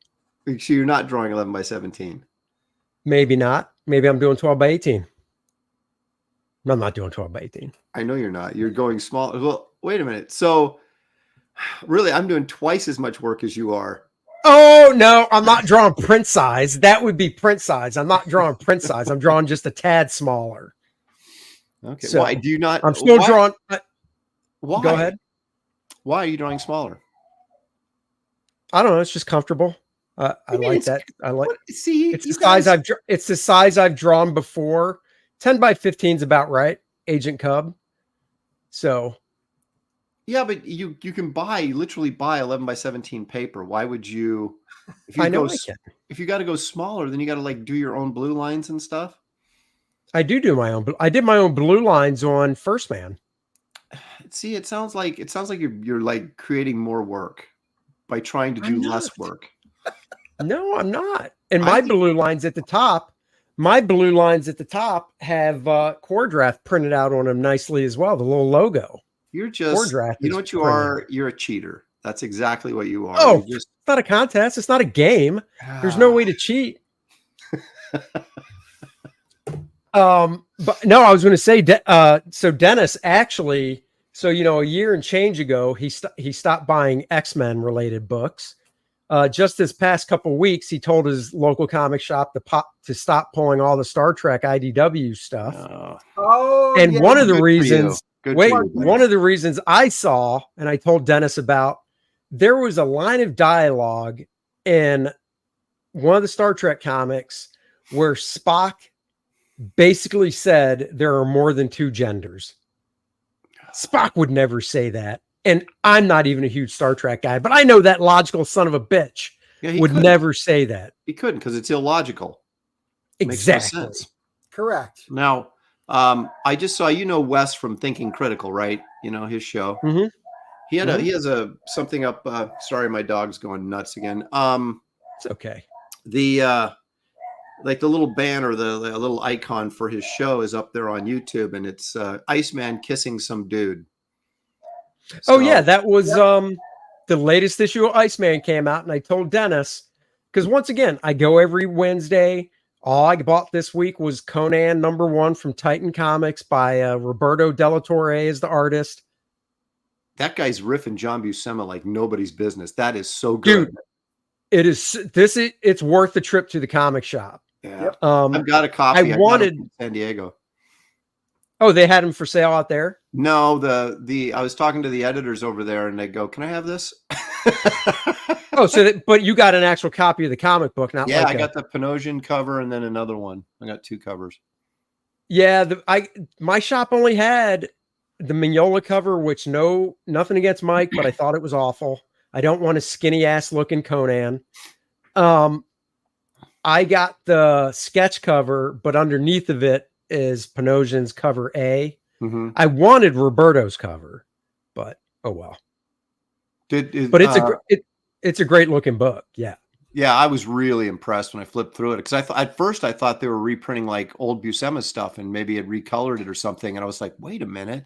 S4: So you're not drawing 11 by 17?
S3: Maybe not. Maybe I'm doing 12 by 18. No, I'm not doing 12 by 18.
S4: I know you're not. You're going small. Well, wait a minute. So really, I'm doing twice as much work as you are.
S3: Oh, no, I'm not drawing print size. That would be print size. I'm not drawing print size. I'm drawing just a tad smaller.
S4: Okay.
S3: So
S4: why do you not?
S3: I'm still drawing.
S4: Why?
S3: Go ahead.
S4: Why are you drawing smaller?
S3: I don't know. It's just comfortable. I like that. I like.
S4: See,
S3: it's the size it's the size I've drawn before. 10 by 15 is about right. Agent Cub. So.
S4: Yeah, but you can literally buy 11 by 17 paper. Why would you? If you got to go smaller, then you got to do your own blue lines and stuff.
S3: I do my own. I did my own blue lines on First Man.
S4: See, it sounds like you're creating more work by trying to do less work.
S3: No, I'm not. And my blue lines at the top have Kor-Drath printed out on them nicely as well. The little logo.
S4: You're just, you know what you are? You're a cheater. That's exactly what you are.
S3: Oh, it's not a contest. It's not a game. There's no way to cheat. But no, I was going to say, so Dennis actually, a year and change ago, he stopped buying X-Men related books. Just this past couple weeks, he told his local comic shop to stop pulling all the Star Trek IDW stuff. And one of the reasons, one of the reasons I saw, and I told Dennis about, there was a line of dialogue in one of the Star Trek comics where Spock basically said there are more than 2 genders. Spock would never say that. And I'm not even a huge Star Trek guy, but I know that logical son of a bitch would never say that.
S4: He couldn't because it's illogical.
S3: Exactly.
S4: Makes no sense.
S2: Correct.
S4: Now, I just saw, Wes from Thinking Critical, right? His show.
S3: Mm-hmm.
S4: He has something up. Sorry, my dog's going nuts again.
S3: It's okay.
S4: The little banner, the little icon for his show is up there on YouTube, and it's Iceman kissing some dude.
S3: So, yeah, that was the latest issue of Iceman came out, and I told Dennis, because once again, I go every Wednesday. All I bought this week was Conan #1 from Titan Comics by Roberto Della Torre as the artist.
S4: That guy's riffing John Buscema like nobody's business. That is so good.
S3: Dude, it's worth the trip to the comic shop.
S4: Yeah. I've got a copy. I wanted from San Diego.
S3: Oh, they had them for sale out there?
S4: No, I was talking to the editors over there, and they go, "Can I have this?"
S3: Oh, but you got an actual copy of the comic book, not
S4: I got the Panosian cover and then another one. I got 2 covers.
S3: Yeah, my shop only had the Mignola cover, which nothing against Mike, but I thought it was awful. I don't want a skinny ass looking Conan. I got the sketch cover, but underneath of it is Panosian's cover A. Mm-hmm. I wanted Roberto's cover, but oh well. But it's a great looking book. Yeah.
S4: Yeah, I was really impressed when I flipped through it because at first I thought they were reprinting like old Buscema stuff and maybe had recolored it or something, and I was like, wait a minute.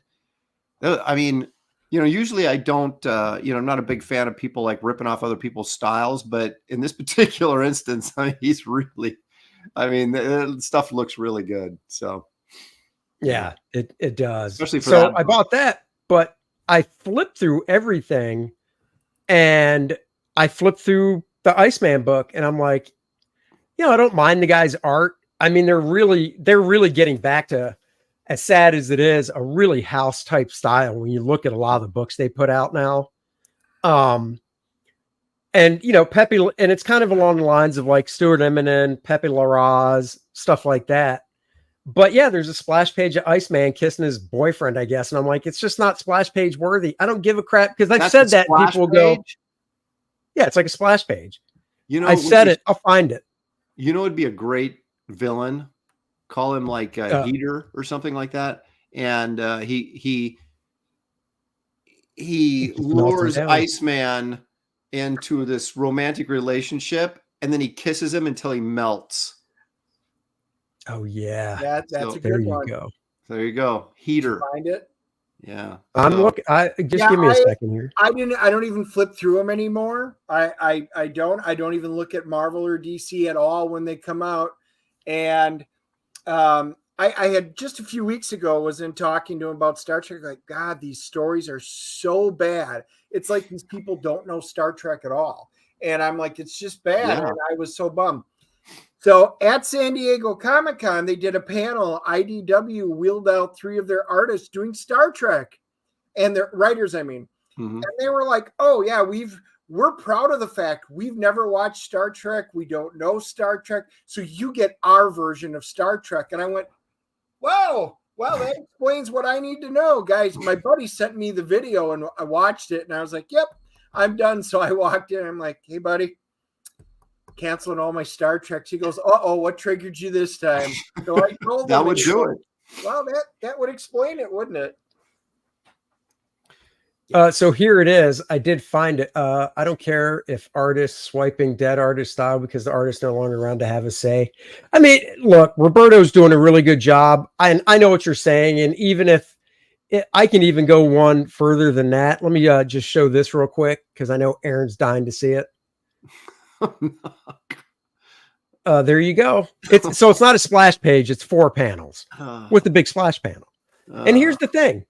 S4: I mean, usually I don't, I'm not a big fan of people like ripping off other people's styles, but in this particular instance, he's really, the stuff looks really good. So,
S3: yeah, it does.
S4: Especially for
S3: that. I bought that, but I flipped through everything, and I flipped through the Iceman book, and I'm like, I don't mind the guy's art. I mean, they're really getting back to, as sad as it is, a really house type style when you look at a lot of the books they put out now. And Pepe, and it's kind of along the lines of like Stuart Eminem, Pepe Larraz, stuff like that. But yeah, there's a splash page of Iceman kissing his boyfriend, I guess. And I'm like, it's just not splash page worthy. I don't give a crap, because I've said that people go, yeah, it's like a splash page. I said it. I'll find it.
S4: It'd be a great villain. Call him like a Heater or something like that. And he lures Iceman into this romantic relationship, and then he kisses him until he melts.
S3: Oh yeah,
S2: that's a good one.
S4: There you go. Heater.
S2: Find it.
S4: Yeah,
S3: I'm looking. Give me a second here.
S2: I don't even flip through them anymore. I don't even look at Marvel or DC at all when they come out. And I had just a few weeks ago was in talking to him about Star Trek. Like, God, these stories are so bad. It's like these people don't know Star Trek at all. And I'm like, it's just bad. Yeah. And I was so bummed. So at San Diego Comic-Con, they did a panel. IDW wheeled out 3 of their artists doing Star Trek, and their writers, Mm-hmm. And they were like, oh yeah, we're proud of the fact we've never watched Star Trek. We don't know Star Trek. So you get our version of Star Trek. And I went, whoa, well, that explains what I need to know, guys. My buddy sent me the video and I watched it, and I was like, yep, I'm done. So I walked in, I'm like, hey buddy, canceling all my Star Treks. He goes, uh-oh, what triggered you this time? So I told him
S4: that would do it.
S2: Well, that would explain it, wouldn't it?
S3: So here it is. I did find it. I don't care if artists swiping dead artist style, because the artist's no longer around to have a say. I mean, look, Roberto's doing a really good job. I know what you're saying. And even if I can even go one further than that, let me just show this real quick, because I know Aaron's dying to see it. There you go. It's not a splash page. It's 4 panels with the big splash panel. And here's the thing.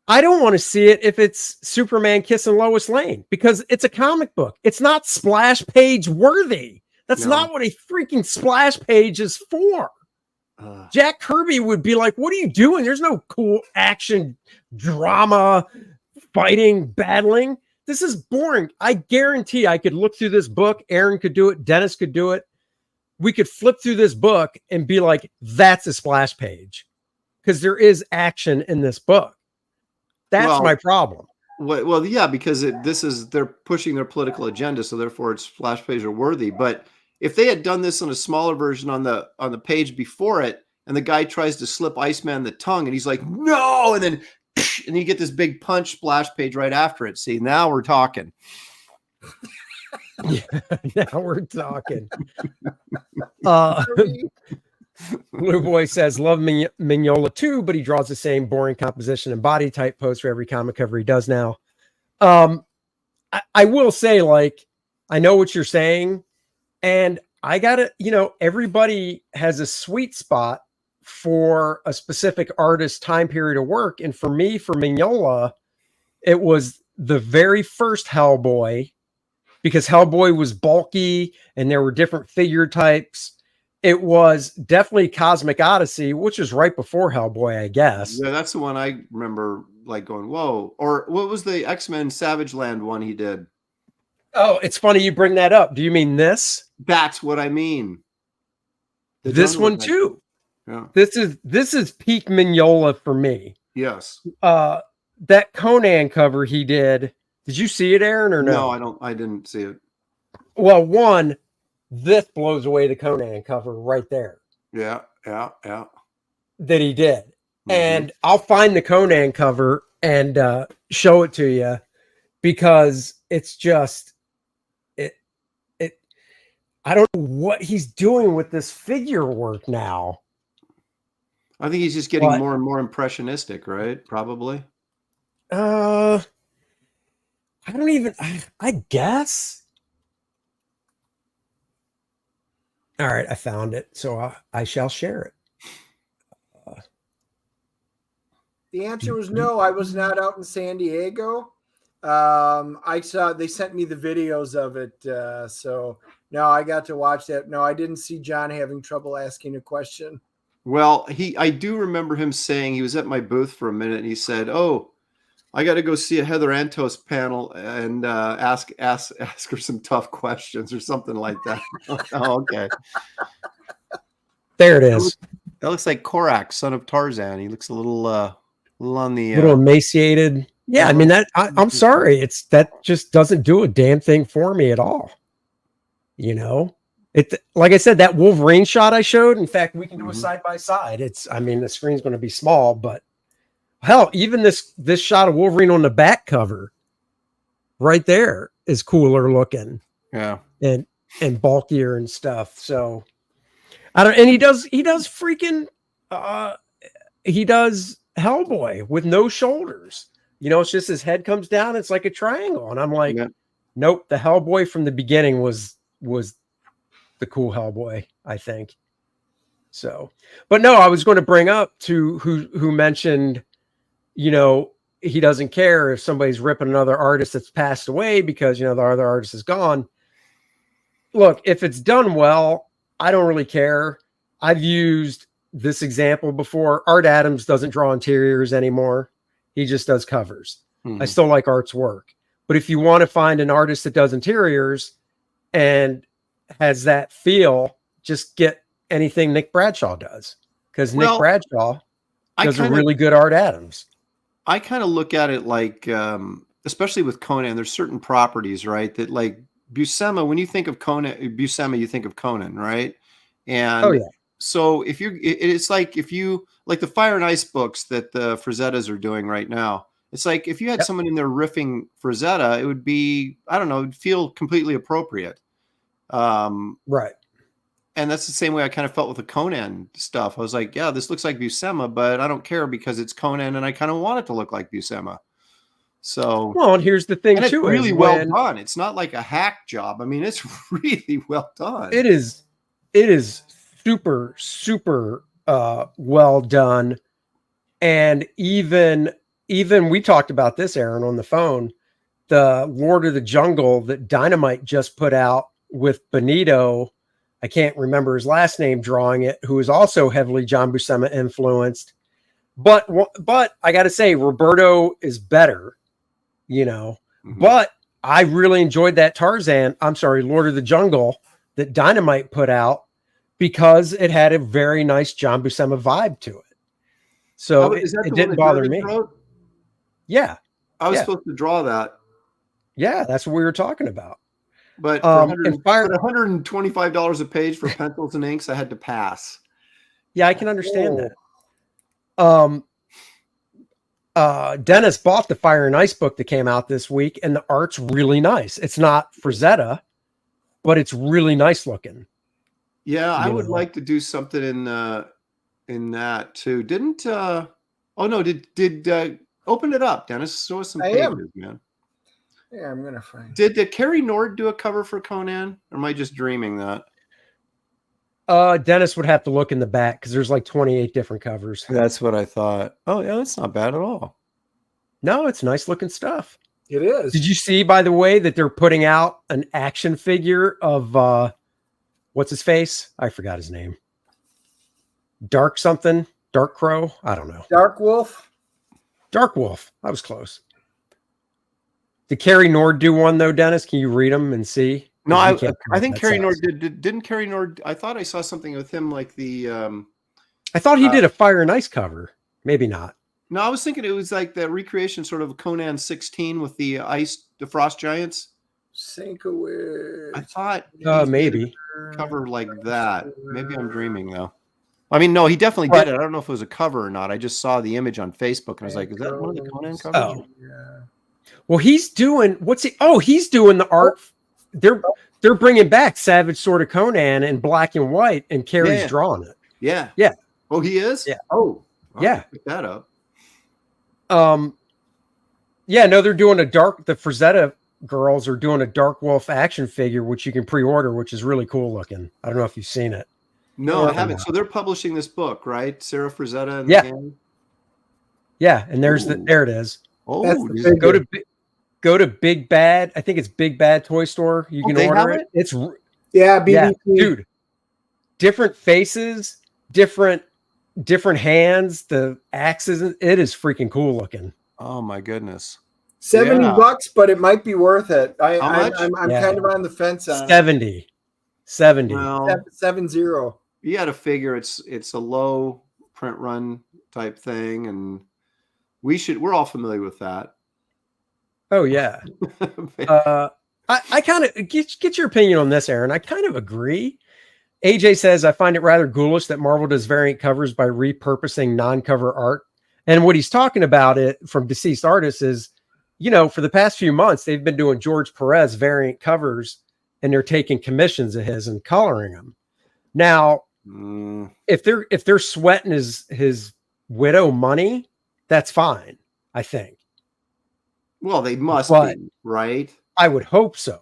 S3: I don't want to see it if it's Superman kissing Lois Lane, because it's a comic book. It's not splash page worthy. That's not what a freaking splash page is for. Jack Kirby would be like, what are you doing? There's no cool action, drama, fighting, battling. This is boring. I guarantee I could look through this book. Aaron could do it. Dennis could do it. We could flip through this book and be like, that's a splash page, because there is action in this book. That's my problem.
S4: Well, yeah, because they're pushing their political agenda, so therefore it's splash page or worthy. But if they had done this on a smaller version on the page before it, and the guy tries to slip Iceman the tongue, and he's like, no, and then and you get this big punch splash page right after it. See, now we're talking.
S3: Yeah, now we're talking. Blue Boy says, love Mignola too, but he draws the same boring composition and body type pose for every comic cover he does now. I will say, like, I know what you're saying, and I gotta, everybody has a sweet spot for a specific artist time period of work. And for me, for Mignola, it was the very first Hellboy, because Hellboy was bulky and there were different figure types. it was definitely Cosmic Odyssey, which was right before Hellboy, I guess.
S4: Yeah, that's the one I remember like going, whoa. Or what was the X-Men Savage Land one he did?
S3: Oh, it's funny you bring that up. Do you mean this?
S4: That's what I mean.
S3: This one too.
S4: Yeah.
S3: This is peak Mignola for me.
S4: Yes.
S3: That Conan cover he did. Did you see it, Aaron, or no?
S4: No, I didn't see it.
S3: Well, one, this blows away the Conan cover right there.
S4: Yeah.
S3: That he did. And I'll find the Conan cover and show it to you, because it's just it. I don't know what he's doing with this figure work now.
S4: I think he's just getting more and more impressionistic, right? Probably.
S3: I don't even. I guess. All right, I found it, so I shall share it.
S2: The answer was no. I was not out in San Diego. I saw they sent me the videos of it, so no, I got to watch that. No, I didn't see John having trouble asking a question.
S4: Well, I do remember him saying, he was at my booth for a minute and he said, "Oh, I got to go see a Heather Antos panel and ask her some tough questions," or something like that. Oh, okay.
S3: There it is.
S4: That looks like Korak, son of Tarzan. He looks a little on the
S3: little emaciated. Yeah, I mean that. I'm sorry, that just doesn't do a damn thing for me at all. You know, like I said, that Wolverine shot I showed. In fact, we can do a side by side. I mean, the screen's going to be small, but hell, even this shot of Wolverine on the back cover, right there, is cooler looking.
S4: Yeah,
S3: and bulkier and stuff. So I don't. And he does freaking. He does Hellboy with no shoulders. You know, it's just his head comes down. It's like a triangle. And I'm like, nope. The Hellboy from the beginning was the cool Hellboy, I think. So, but no, I was going to bring up to who mentioned, you know, he doesn't care if somebody's ripping another artist that's passed away because, you know, the other artist is gone. Look, if it's done well, I don't really care. I've used this example before. Art Adams doesn't draw interiors anymore. He just does covers. I still like Art's work. But if you want to find an artist that does interiors and has that feel, just get anything Nick Bradshaw does. Because Nick Bradshaw does a really good Art Adams.
S4: I kind of look at it like, especially with Conan, there's certain properties, right? That like Buscema, when you think of Buscema, you think of Conan, right? And so it's like if you like the Fire and Ice books that the Frazettas are doing right now, it's like if you had someone in there riffing Frazetta, it would be, I don't know, it'd feel completely appropriate.
S3: Right.
S4: And that's the same way I kind of felt with the Conan stuff. I was like, yeah, this looks like Buscema, but I don't care because it's Conan and I kind of want it to look like Buscema. So,
S3: well, and here's the thing too.
S4: It's really well done. It's not like a hack job. I mean, it's really well done.
S3: It is super, super well done. And even we talked about this, Aaron, on the phone, the Lord of the Jungle that Dynamite just put out with Benito, I can't remember his last name, drawing it, who is also heavily John Buscema influenced. But I got to say, Roberto is better, you know. But I really enjoyed that Lord of the Jungle that Dynamite put out because it had a very nice John Buscema vibe to it. So it didn't bother me. Yeah.
S4: I was supposed to draw that.
S3: Yeah, that's what we were talking about.
S4: But for $125 a page for pencils and inks, I had to pass.
S3: Yeah, I can understand that. Dennis bought the Fire and Ice book that came out this week, and the art's really nice. It's not Frazetta, but it's really nice looking.
S4: Yeah, I would like to do something in that too. Did open it up, Dennis? Show us some pages, man.
S2: Yeah, I'm gonna find.
S4: Did Kerry Nord do a cover for Conan, or am I just dreaming that?
S3: Dennis would have to look in the back because there's like 28 different covers.
S4: That's what I thought. Oh yeah, that's not bad at all.
S3: No, it's nice looking stuff.
S2: It is.
S3: Did you see, by the way, that they're putting out an action figure of what's his face? I forgot his name. Dark something, Dark Crow. I don't know.
S2: Dark Wolf.
S3: Dark Wolf. I was close. Did Carrie Nord do one though, Dennis? Can you read them and see?
S4: No, I think Carrie Nord didn't Carrie Nord. I thought I saw something with him like the.
S3: I thought he did a Fire and Ice cover. Maybe not.
S4: No, I was thinking it was like the recreation sort of Conan 16 with the frost giants.
S2: Sinkowitz.
S4: I thought
S3: maybe
S4: cover like that. Maybe I'm dreaming though. I mean, no, he definitely did it. I don't know if it was a cover or not. I just saw the image on Facebook and I was like, is that one of the Conan covers?
S3: Oh, yeah. Well, he's doing he's doing the art. They're bringing back Savage Sword of Conan in black and white, and Carrie's drawing it.
S4: Yeah.
S3: Yeah.
S4: Oh, he is?
S3: Yeah.
S4: Oh,
S3: yeah.
S4: Pick that up.
S3: Yeah, no, they're doing the FRAZETTA girls are doing a Dark Wolf action figure, which you can pre-order, which is really cool looking. I don't know if you've seen it.
S4: No, I haven't. So they're publishing this book, right? Sarah Frazetta and
S3: the
S4: gang?
S3: Yeah, and there it is.
S4: Oh,
S3: go to Big Bad. I think it's Big Bad Toy Store. You can order it. It's
S2: BBC.
S3: Dude. Different faces, different hands, the axes. It is freaking cool looking.
S4: Oh my goodness.
S2: $70, but it might be worth it. I'm kind of on the fence on
S3: 70. 70.
S4: Well,
S2: 70.
S4: You got to figure it's a low print run type thing, and we're all familiar with that.
S3: Oh yeah. I kind of get your opinion on this, Aaron. I kind of agree. AJ says, I find it rather ghoulish that Marvel does variant covers by repurposing non-cover art. And what he's talking about it from deceased artists is, for the past few months, they've been doing George Perez variant covers, and they're taking commissions of his and coloring them. Now, if they're sweating his widow money, that's fine, I think.
S4: Well, they must be, right?
S3: I would hope so.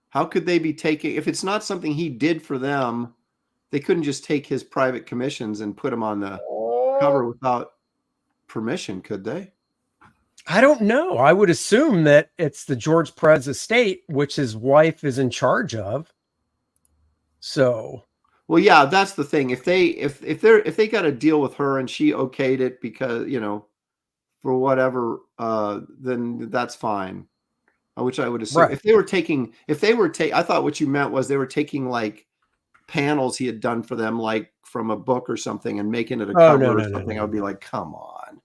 S4: How could they be taking, if it's not something he did for them, they couldn't just take his private commissions and put them on the cover without permission, could they?
S3: I don't know. I would assume that it's the George Perez estate, which his wife is in charge of. So,
S4: well, yeah, that's the thing. If they got a deal with her and she okayed it because, for whatever, then that's fine. Which I would assume. Right. If they were taking, I thought what you meant was they were taking like panels he had done for them, like from a book or something, and making it a cover or something. I would be like, come on.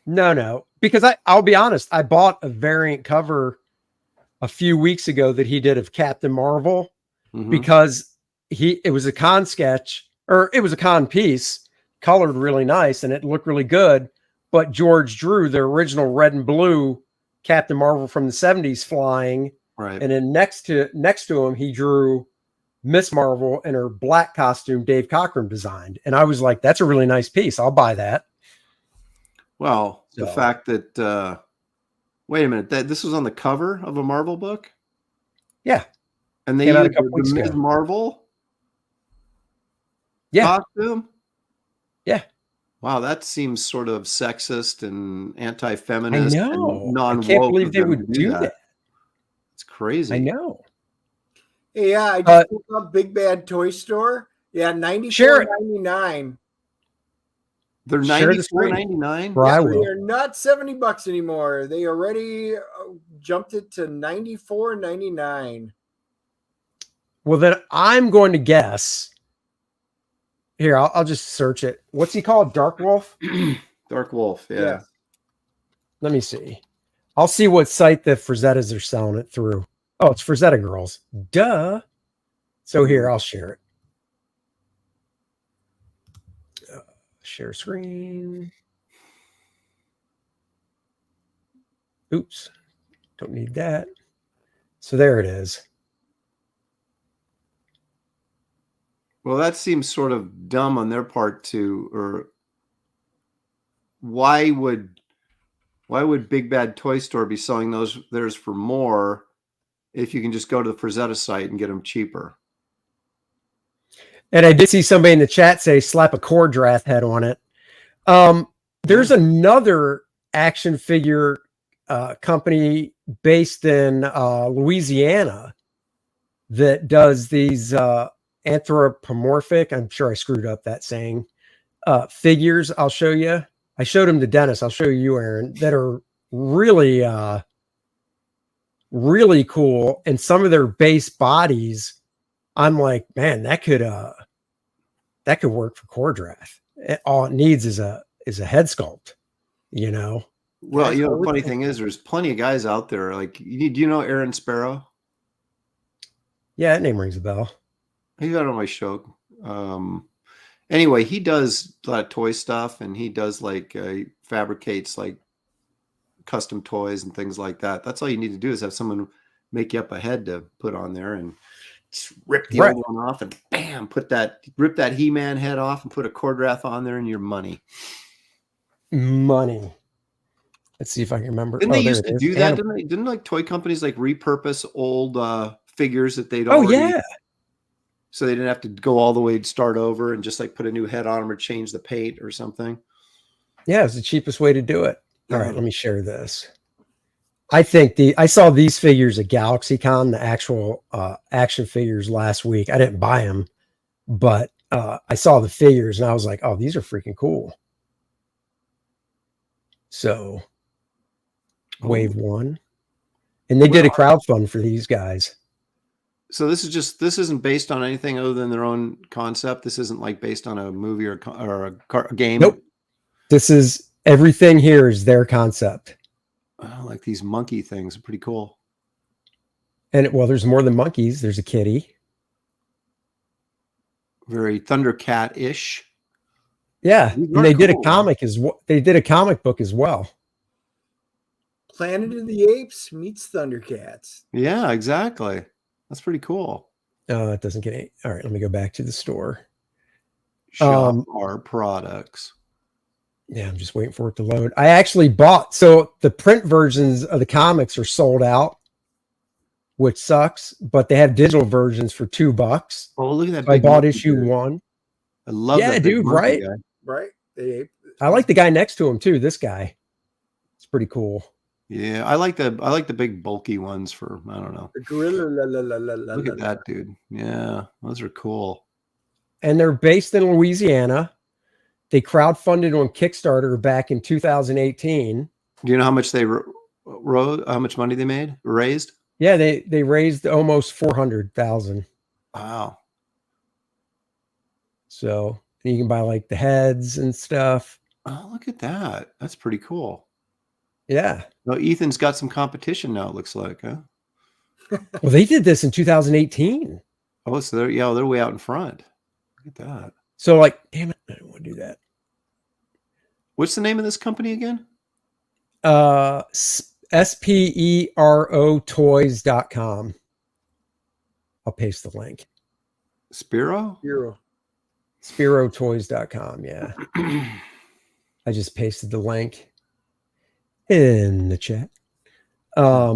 S4: No, because I'll be honest. I bought a variant cover a few weeks ago that he did of Captain Marvel because it was a con sketch, or it was a con piece, colored really nice, and it looked really good. But George drew the original red and blue Captain Marvel from the 70s flying. Right.
S3: And then next to him, he drew Miss Marvel in her black costume Dave Cockrum designed. And I was like, that's a really nice piece. I'll buy that.
S4: Well, the fact that, wait a minute, that this was on the cover of a Marvel book?
S3: Yeah.
S4: And they used the Miss Marvel costume?
S3: Yeah.
S4: Wow, that seems sort of sexist and anti-feminist.
S3: I know.
S4: And non-woke.
S3: I can't believe they would do that.
S4: It's crazy.
S3: I know.
S2: Yeah, I just looked up Big Bad Toy Store. Yeah, $94.99.
S4: They're $94.99.
S2: They are not $70 anymore. They already jumped it to $94.99.
S3: Well, then I'm going to guess. Here, I'll just search it. What's he called? Dark Wolf?
S4: Dark Wolf, yeah.
S3: Let me see. I'll see what site the Frazettas are selling it through. Oh, it's FRAZETTA Girls. Duh. So here, I'll share it. Share screen. Oops. Don't need that. So there it is.
S4: Well, that seems sort of dumb on their part or why would Big Bad Toy Store be selling theirs for more if you can just go to the FRAZETTA site and get them cheaper?
S3: And I did see somebody in the chat say slap a Kor-Drath head on it. There's another action figure company based in Louisiana that does these anthropomorphic, I'm sure I screwed up that saying, figures. I'll show you. I showed them to Dennis. I'll show you, Aaron, that are really, really cool. And some of their base bodies, I'm like, man, that could work for Kor-Drath. All it needs is a head sculpt, you know?
S4: Well, you know, the funny thing is there's plenty of guys out there. Like, do you know Aaron Sparrow?
S3: Yeah, that name rings a bell.
S4: He got on my show. Anyway, he does a lot of toy stuff, and he does like fabricates like custom toys and things like that. That's all you need to do is have someone make you up a head to put on there, and just rip the old one off, and bam, rip that He-Man head off, and put a Kor-Drath on there, and your money.
S3: Money. Let's see if I can remember.
S4: Didn't they used to do that? Didn't like toy companies like repurpose old figures that they'd already?
S3: Oh yeah.
S4: So they didn't have to go all the way to start over and just like put a new head on them or change the paint or something.
S3: Yeah, it's the cheapest way to do it. All right, let me share this. I think I saw these figures at GalaxyCon, the actual action figures last week. I didn't buy them, but I saw the figures and I was like, oh, these are freaking cool. So wave one. And they did a crowdfund for these guys.
S4: So this isn't based on anything other than their own concept. This isn't like based on a movie or a game.
S3: Nope. This is everything here is their concept.
S4: Oh, like these monkey things are pretty cool.
S3: And well, there's more than monkeys. There's a kitty.
S4: Very Thundercat-ish.
S3: Yeah, and they did a comic they did a comic book as well.
S2: Planet of the Apes meets Thundercats.
S4: Yeah, exactly. That's pretty cool.
S3: It doesn't get any. All right, let me go back to the store.
S4: Shop our products.
S3: Yeah, I'm just waiting for it to load. I actually bought, so the print versions of the comics are sold out, which sucks, but they have digital versions for $2.
S4: Oh, look at that.
S3: So I bought issue 1.
S4: I love that.
S3: Yeah, dude, right?
S2: Guy. Right.
S3: I like the guy next to him too. This guy. It's pretty cool.
S4: Yeah, I like the big bulky ones for, I don't know.
S2: The gorilla.
S4: Look at that, dude. Yeah, those are cool.
S3: And they're based in Louisiana. They crowdfunded on Kickstarter back in 2018.
S4: Do you know how much they how much money they raised?
S3: Yeah, they raised almost 400,000.
S4: Wow.
S3: So you can buy like the heads and stuff.
S4: Oh, look at that. That's pretty cool.
S3: Yeah.
S4: Well, Ethan's got some competition now, it looks like, huh?
S3: Well, they did this in 2018.
S4: Oh, so they're way out in front. Look at that.
S3: So like, damn it, I don't want to do that.
S4: What's the name of this company again?
S3: SPERO Toys.com. I'll paste the link.
S4: Spiro?
S3: SPEROtoys.com, yeah. I just pasted the link in the chat. Yeah,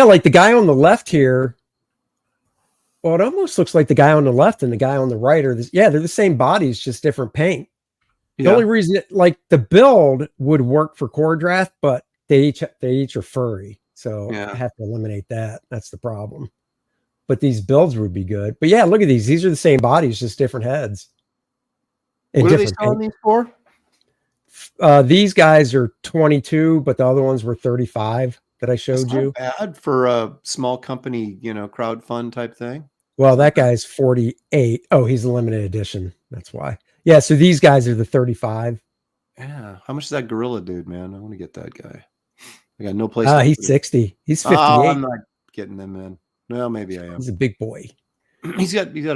S3: like the guy on the left here. Well, it almost looks like the guy on the left and the guy on the right are they're the same bodies, just different paint. The only reason like the build would work for Kor-Drath, but they each are furry. So I have to eliminate that. That's the problem. But these builds would be good. But yeah, look at these. These are the same bodies, just different heads.
S4: What are they selling these for?
S3: These guys are 22, but the other ones were 35 that I showed you.
S4: Bad for a small company, crowdfund type thing.
S3: Well, that guy's 48. Oh, he's a limited edition. That's why. Yeah, so these guys are the 35.
S4: Yeah. How much is that gorilla dude, man? I want to get that guy. I got no place.
S3: He's 60. He's 58.
S4: Oh, I'm not getting them in. Well, maybe I am.
S3: He's a big boy.
S4: He's got a big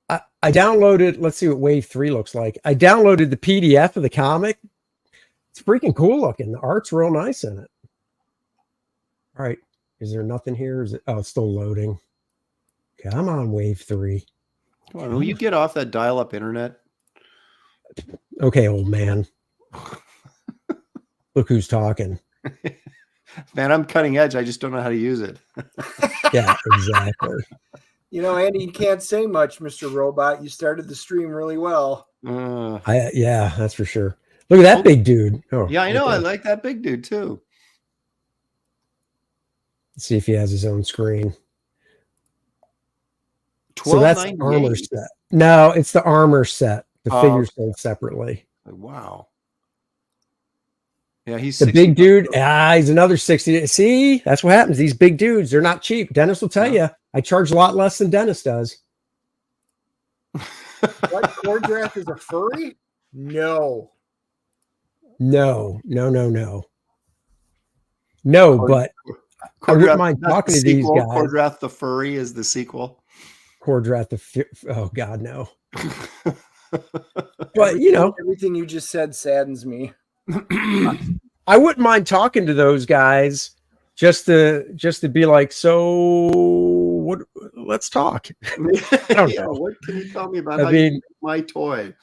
S3: I downloaded, let's see what Wave 3 looks like. I downloaded the PDF of the comic. It's freaking cool looking. The art's real nice in it. All right. Is there nothing here? Is it? Oh, it's still loading. Come on, Wave 3.
S4: Come on, will you get off that dial-up internet?
S3: Okay, old man. Look who's talking.
S4: Man, I'm cutting edge. I just don't know how to use it.
S3: Yeah, exactly.
S2: Andy, you can't say much, Mr. Robot. You started the stream really well.
S3: Yeah, that's for sure. Look at that big dude. Oh,
S4: yeah, I know. I like that big dude too.
S3: Let's see if he has his own screen. So that's the armor set. No, it's the armor set. The figures sold separately.
S4: Wow. Yeah, he's
S3: the big dude. He's another 60. See, that's what happens. These big dudes, they're not cheap. Dennis will tell you. I charge a lot less than Dennis does.
S2: What, Kor-Drath is a furry? No.
S3: No, but I wouldn't mind talking to these guys.
S4: Kor-Drath the furry is the sequel.
S3: Kor-Drath oh God, no. But you know,
S2: everything you just said saddens me.
S3: I wouldn't mind talking to those guys just to be like, so what? Let's talk. I don't know.
S4: What can you tell me about how you make my toy?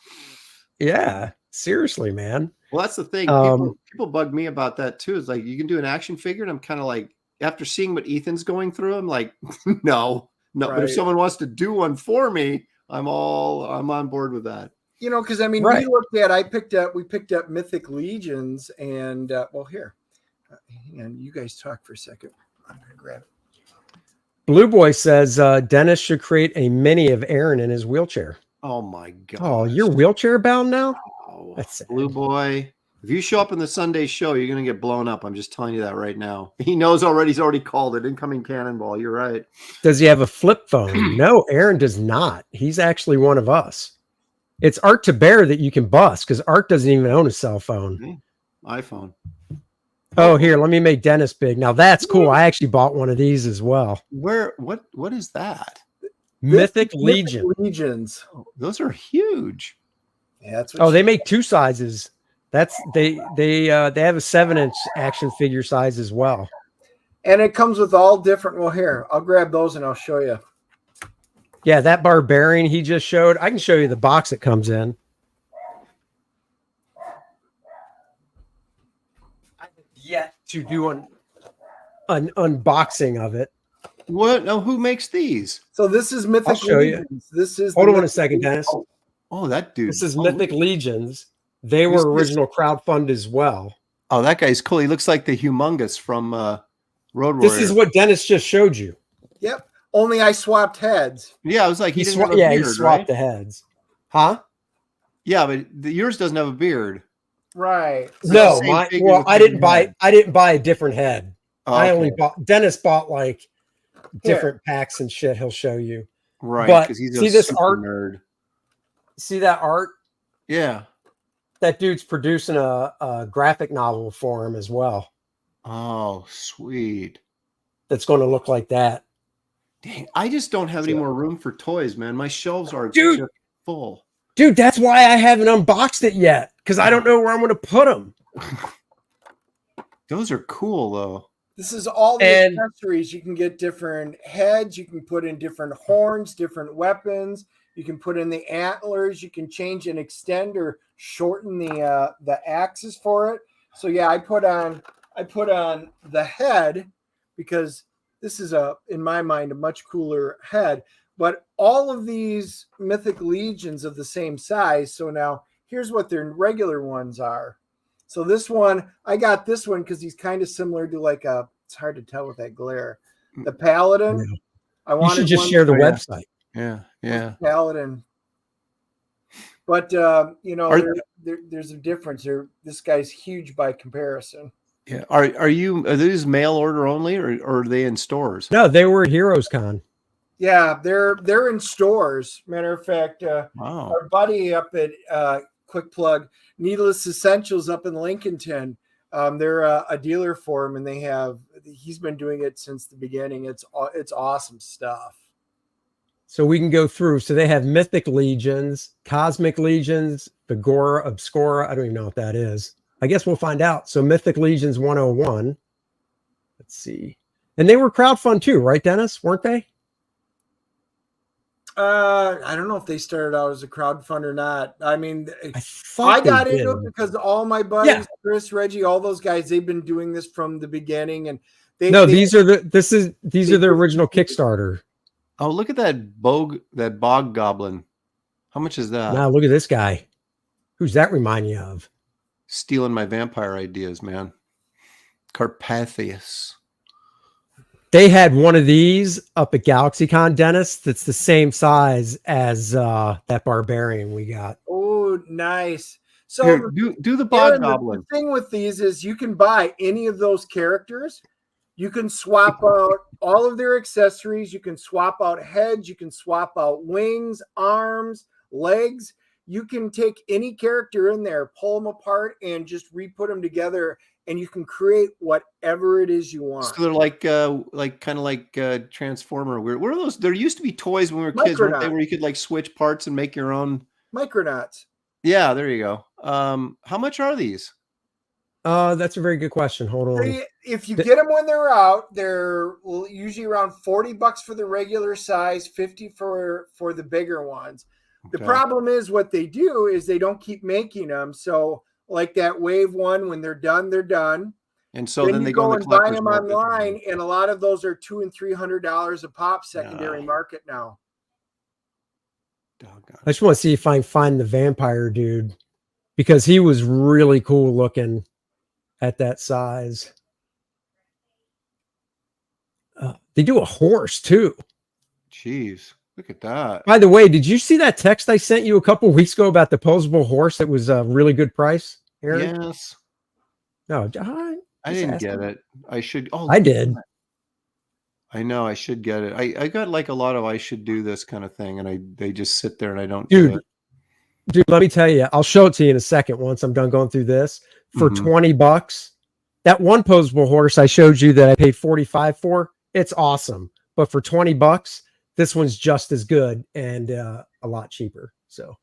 S3: Yeah, seriously, man.
S4: Well, that's the thing. People bug me about that too. It's like, you can do an action figure, and I'm kind of like, after seeing what Ethan's going through, I'm like, no. Right. But if someone wants to do one for me, I'm on board with that.
S2: You know, because I mean, we looked at, we picked up Mythic Legions, and well, here, hang on, you guys talk for a second. I'm gonna grab it.
S3: Blue Boy says Dennis should create a mini of Aaron in his wheelchair.
S4: Oh my God!
S3: Oh, you're wheelchair bound now?
S4: Oh, that's sad. Blue Boy. If you show up in the Sunday show, you're gonna get blown up. I'm just telling you that right now. He knows already. He's already called it. Incoming cannonball. You're right.
S3: Does he have a flip phone? No, Aaron does not. He's actually one of us. It's Art to Bear that you can bust, because Art doesn't even own a cell phone.
S4: iPhone.
S3: Oh, here, let me make Dennis big. Now that's cool. I actually bought one of these as well.
S4: What is that?
S3: Mythic Legions.
S4: Oh, those are huge.
S2: Yeah, that's what
S3: they make two sizes. That's they have a 7-inch action figure size as well.
S2: And it comes with all different. Well, here, I'll grab those and I'll show you.
S3: Yeah, that Barbarian he just showed. I can show you the box it comes in. I have yet to do an unboxing of it.
S4: What? No, who makes these?
S2: So this is Mythic
S3: I'll show
S2: Legions.
S3: You.
S2: This is
S3: hold on a second, Dennis.
S4: Oh, that dude.
S3: This is Mythic Legions. They were original crowdfund as well.
S4: Oh, that guy's cool. He looks like the Humongous from Road Warrior.
S3: This is what Dennis just showed you.
S2: Yep. Only I swapped heads.
S4: Yeah, I was like, he swapped
S3: the heads. Huh?
S4: Yeah, but yours doesn't have a beard.
S2: Right.
S3: No, I didn't buy a different head. Oh, okay. I only Dennis bought like different packs and shit. He'll show you.
S4: Right.
S3: But
S4: he's
S3: see this art nerd. See that art?
S4: Yeah.
S3: That dude's producing a graphic novel for him as well.
S4: Oh, sweet.
S3: That's going to look like that.
S4: Dang, I just don't have any more room for toys, man. My shelves are just full.
S3: Dude, that's why I haven't unboxed it yet, because I don't know where I'm going to put them.
S4: Those are cool, though.
S2: This is all the accessories. You can get different heads. You can put in different horns, different weapons. You can put in the antlers. You can change and extend or shorten the axis for it. So yeah, I put on the head because this is in my mind, a much cooler head. But all of these Mythic Legions of the same size. So now here's what their regular ones are. So this one, I got this one because he's kind of similar to like it's hard to tell with that glare. The Paladin.
S3: Yeah. You should just share the website.
S4: Yeah.
S2: Paladin. But there's a difference here. This guy's huge by comparison.
S4: Yeah. Are these mail order only, or are they in stores?
S3: No, they were at Heroes Con.
S2: Yeah, they're in stores. Matter of fact, our buddy up at quick plug, Needless Essentials up in Lincolnton. They're a dealer for him, and he's been doing it since the beginning. It's awesome stuff.
S3: So we can go through. So they have Mythic Legions, Cosmic Legions, Vigora, Obscura. I don't even know what that is. I guess we'll find out. So Mythic Legions 101. Let's see. And they were crowdfund too, right, Dennis? Weren't they?
S2: I don't know if they started out as a crowdfund or not. I mean, I got into it because all my buddies, Chris, Reggie, all those guys, they've been doing this from the beginning. And these are the original Kickstarter.
S4: Oh, look at that bog goblin. How much is that?
S3: Now look at this guy. Who's that remind you of?
S4: Stealing my vampire ideas, man. Carpathius.
S3: They had one of these up at GalaxyCon, Dennis. That's the same size as that Barbarian we got.
S2: Oh, nice. So
S4: Here, do the Bod Goblin.
S2: The thing with these is you can buy any of those characters. You can swap out all of their accessories. You can swap out heads. You can swap out wings, arms, legs. You can take any character in there, pull them apart, and just re-put them together, and you can create whatever it is you want.
S4: So they're like kind of like Transformer. What are those? There used to be toys when we were kids, weren't they, where you could like switch parts and make your own
S2: Micronauts.
S4: Yeah, there you go. How much are these?
S3: That's a very good question. Hold on.
S2: If you get them when they're out, they're usually around $40 for the regular size, $50 for the bigger ones. Okay. The problem is what they do is they don't keep making them. So like that Wave one, when they're done, they're done.
S4: And so then they
S2: go and buy them online, and a lot of those are $200 and $300 a pop secondary market now.
S3: I just want to see if I can find the vampire dude, because he was really cool looking at that size. They do a horse too.
S4: Jeez, look at that.
S3: By the way, did you see that text I sent you a couple of weeks ago about the posable horse that was a really good price, Aaron?
S4: Yes.
S3: No,
S4: I didn't get it. I should. Oh,
S3: I did.
S4: I know I should get it. I got like a lot of I should do this kind of thing, and they just sit there and I don't do it.
S3: Dude, let me tell you, I'll show it to you in a second once I'm done going through this. For $20, that one posable horse I showed you that I paid $45 for, it's awesome. But for $20, this one's just as good and a lot cheaper. So,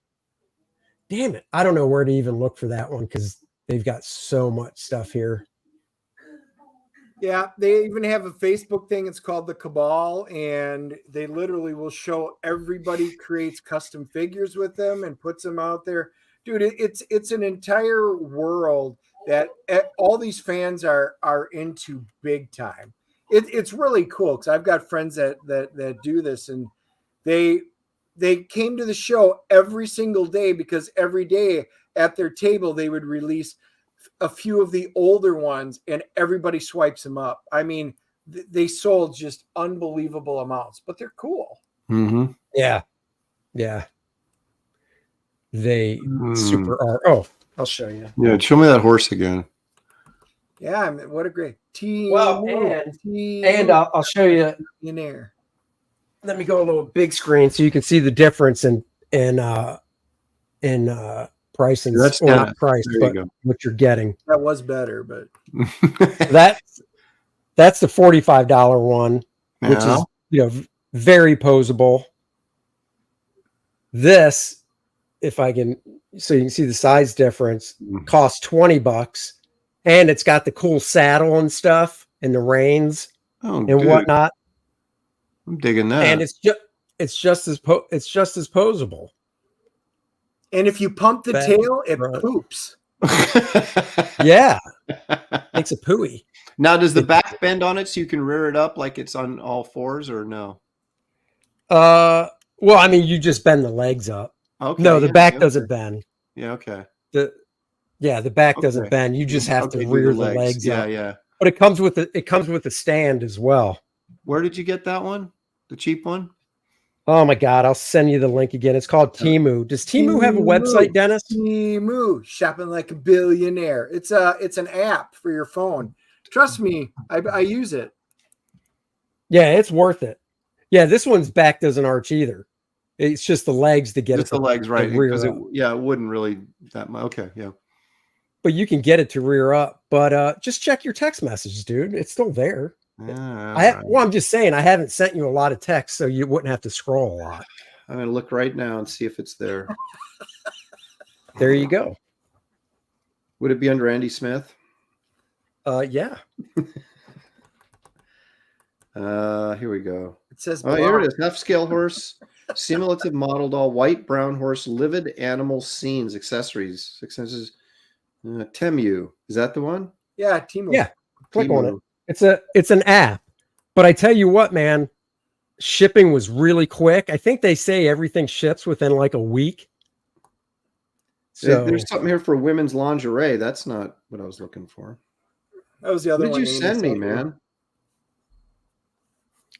S3: damn it, I don't know where to even look for that one because they've got so much stuff here.
S2: Yeah, they even have a Facebook thing. It's called the Cabal, and they literally will show everybody creates custom figures with them and puts them out there. Dude, it's an entire world that all these fans are into big time. It's really cool because I've got friends that do this, and they came to the show every single day because every day at their table they would release a few of the older ones, and everybody swipes them up. I mean, they sold just unbelievable amounts, but they're cool.
S4: Mm-hmm.
S3: Yeah. They super are. Oh, I'll show you.
S4: Yeah, show me that horse again.
S2: Yeah, I mean, what a great team.
S3: Well, and I'll show you
S2: in there.
S3: Let me go a little big screen so you can see the difference in price and not price, but what you're getting.
S2: That was better, but
S3: that's the $45 one, which is very posable. This, if I can, so you can see the size difference, costs $20, and it's got the cool saddle and stuff and the reins and whatnot.
S4: I'm digging that.
S3: And it's just as posable.
S2: And if you pump the tail, it poops.
S3: Yeah. Makes a pooey.
S4: Now, does the back bend on it so you can rear it up like it's on all fours, or no?
S3: Well, I mean, you just bend the legs up.
S4: Okay.
S3: No, the back doesn't bend.
S4: Yeah, okay.
S3: The back doesn't bend. You just have to rear the legs up.
S4: Yeah.
S3: But it comes with a stand as well.
S4: Where did you get that one? The cheap one?
S3: Oh my God, I'll send you the link again. It's called Temu. Does Temu have a website, Dennis?
S2: Temu, shopping like a billionaire. It's an app for your phone. Trust me, I use it.
S3: Yeah, it's worth it. Yeah, this one's back doesn't arch either. It's just the legs to get
S4: it. Just the legs, right? Because it wouldn't really that much. Okay, yeah.
S3: But you can get it to rear up. But just check your text messages, dude. It's still there. I'm just saying I haven't sent you a lot of text, so you wouldn't have to scroll a lot.
S4: I'm gonna look right now and see if it's there.
S3: There you go.
S4: Would it be under Andy Smith?
S3: Yeah.
S4: Here we go.
S2: It says
S4: here it is. Half scale horse, simulative model doll, white, brown horse, livid animal scenes, accessories. Temu. Is that the one?
S2: Yeah, Temu.
S3: Yeah. Click on it. It's an app. But I tell you what, man, shipping was really quick. I think they say everything ships within like a week. So
S4: there's something here for women's lingerie. That's not what I was looking for.
S2: That was the other one.
S4: What did you send me, man?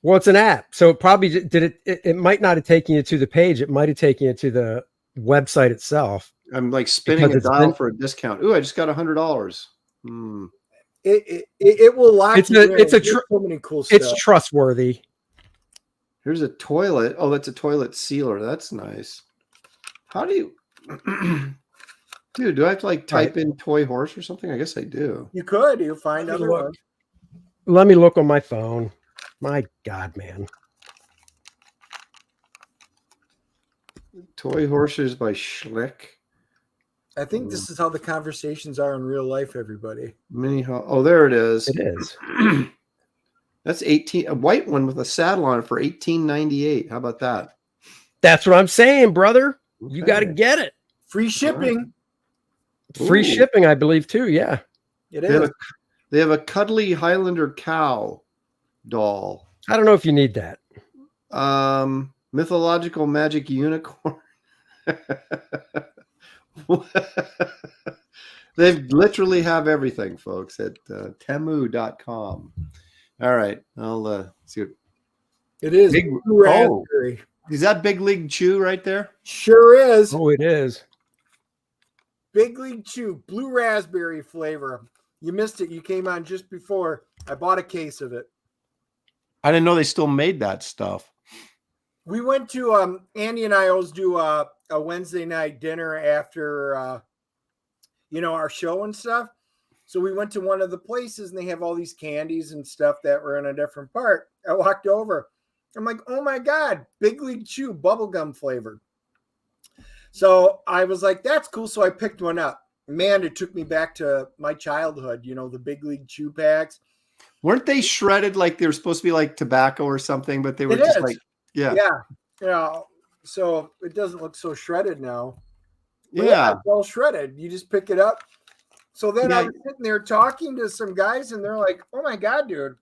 S3: Well, it's an app, so it probably it might not have taken you to the page. It might have taken you to the website itself.
S4: I'm like spinning a dial for a discount. Ooh, I just got $100.
S2: It will lock you in. So many cool stuff.
S3: It's trustworthy.
S4: Here's a toilet. Oh, that's a toilet sealer. That's nice. How do you, dude? Do I have to like type in toy horse or something? I guess I do.
S2: You could. You find other ones.
S3: Let me look on my phone. My God, man.
S4: Toy horses by Schlick.
S2: I think this is how the conversations are in real life, everybody.
S4: Oh, there it is.
S3: It is.
S4: That's a white one with a saddle on it for $18.98. How about that?
S3: That's what I'm saying, brother.
S4: Okay.
S3: You got to get it.
S2: Free shipping.
S3: Free shipping, I believe, too. Yeah.
S2: It is.
S4: They have a cuddly Highlander cow doll. I
S3: don't know if you need that.
S4: Mythological magic unicorn. They literally have everything, folks, at temu.com. All right, I'll see what
S2: it is.
S4: Is that Big League Chew right there?
S2: Sure is.
S3: Oh, it is.
S2: Big League Chew, blue raspberry flavor. You missed it. You came on just before. I bought a case of it.
S4: I didn't know they still made that stuff.
S2: We went to Andy and I always do a Wednesday night dinner after our show and stuff. So we went to one of the places and they have all these candies and stuff that were in a different part. I walked over. I'm like, oh my God, Big League Chew bubblegum flavored. So I was like, that's cool. So I picked one up. Man, it took me back to my childhood, the Big League Chew packs.
S4: Weren't they shredded like they were supposed to be like tobacco or something, but they were yeah. So it doesn't look so shredded now. But yeah, it's all shredded. You just pick it up. So then I was sitting there talking to some guys and they're like, oh my God, dude,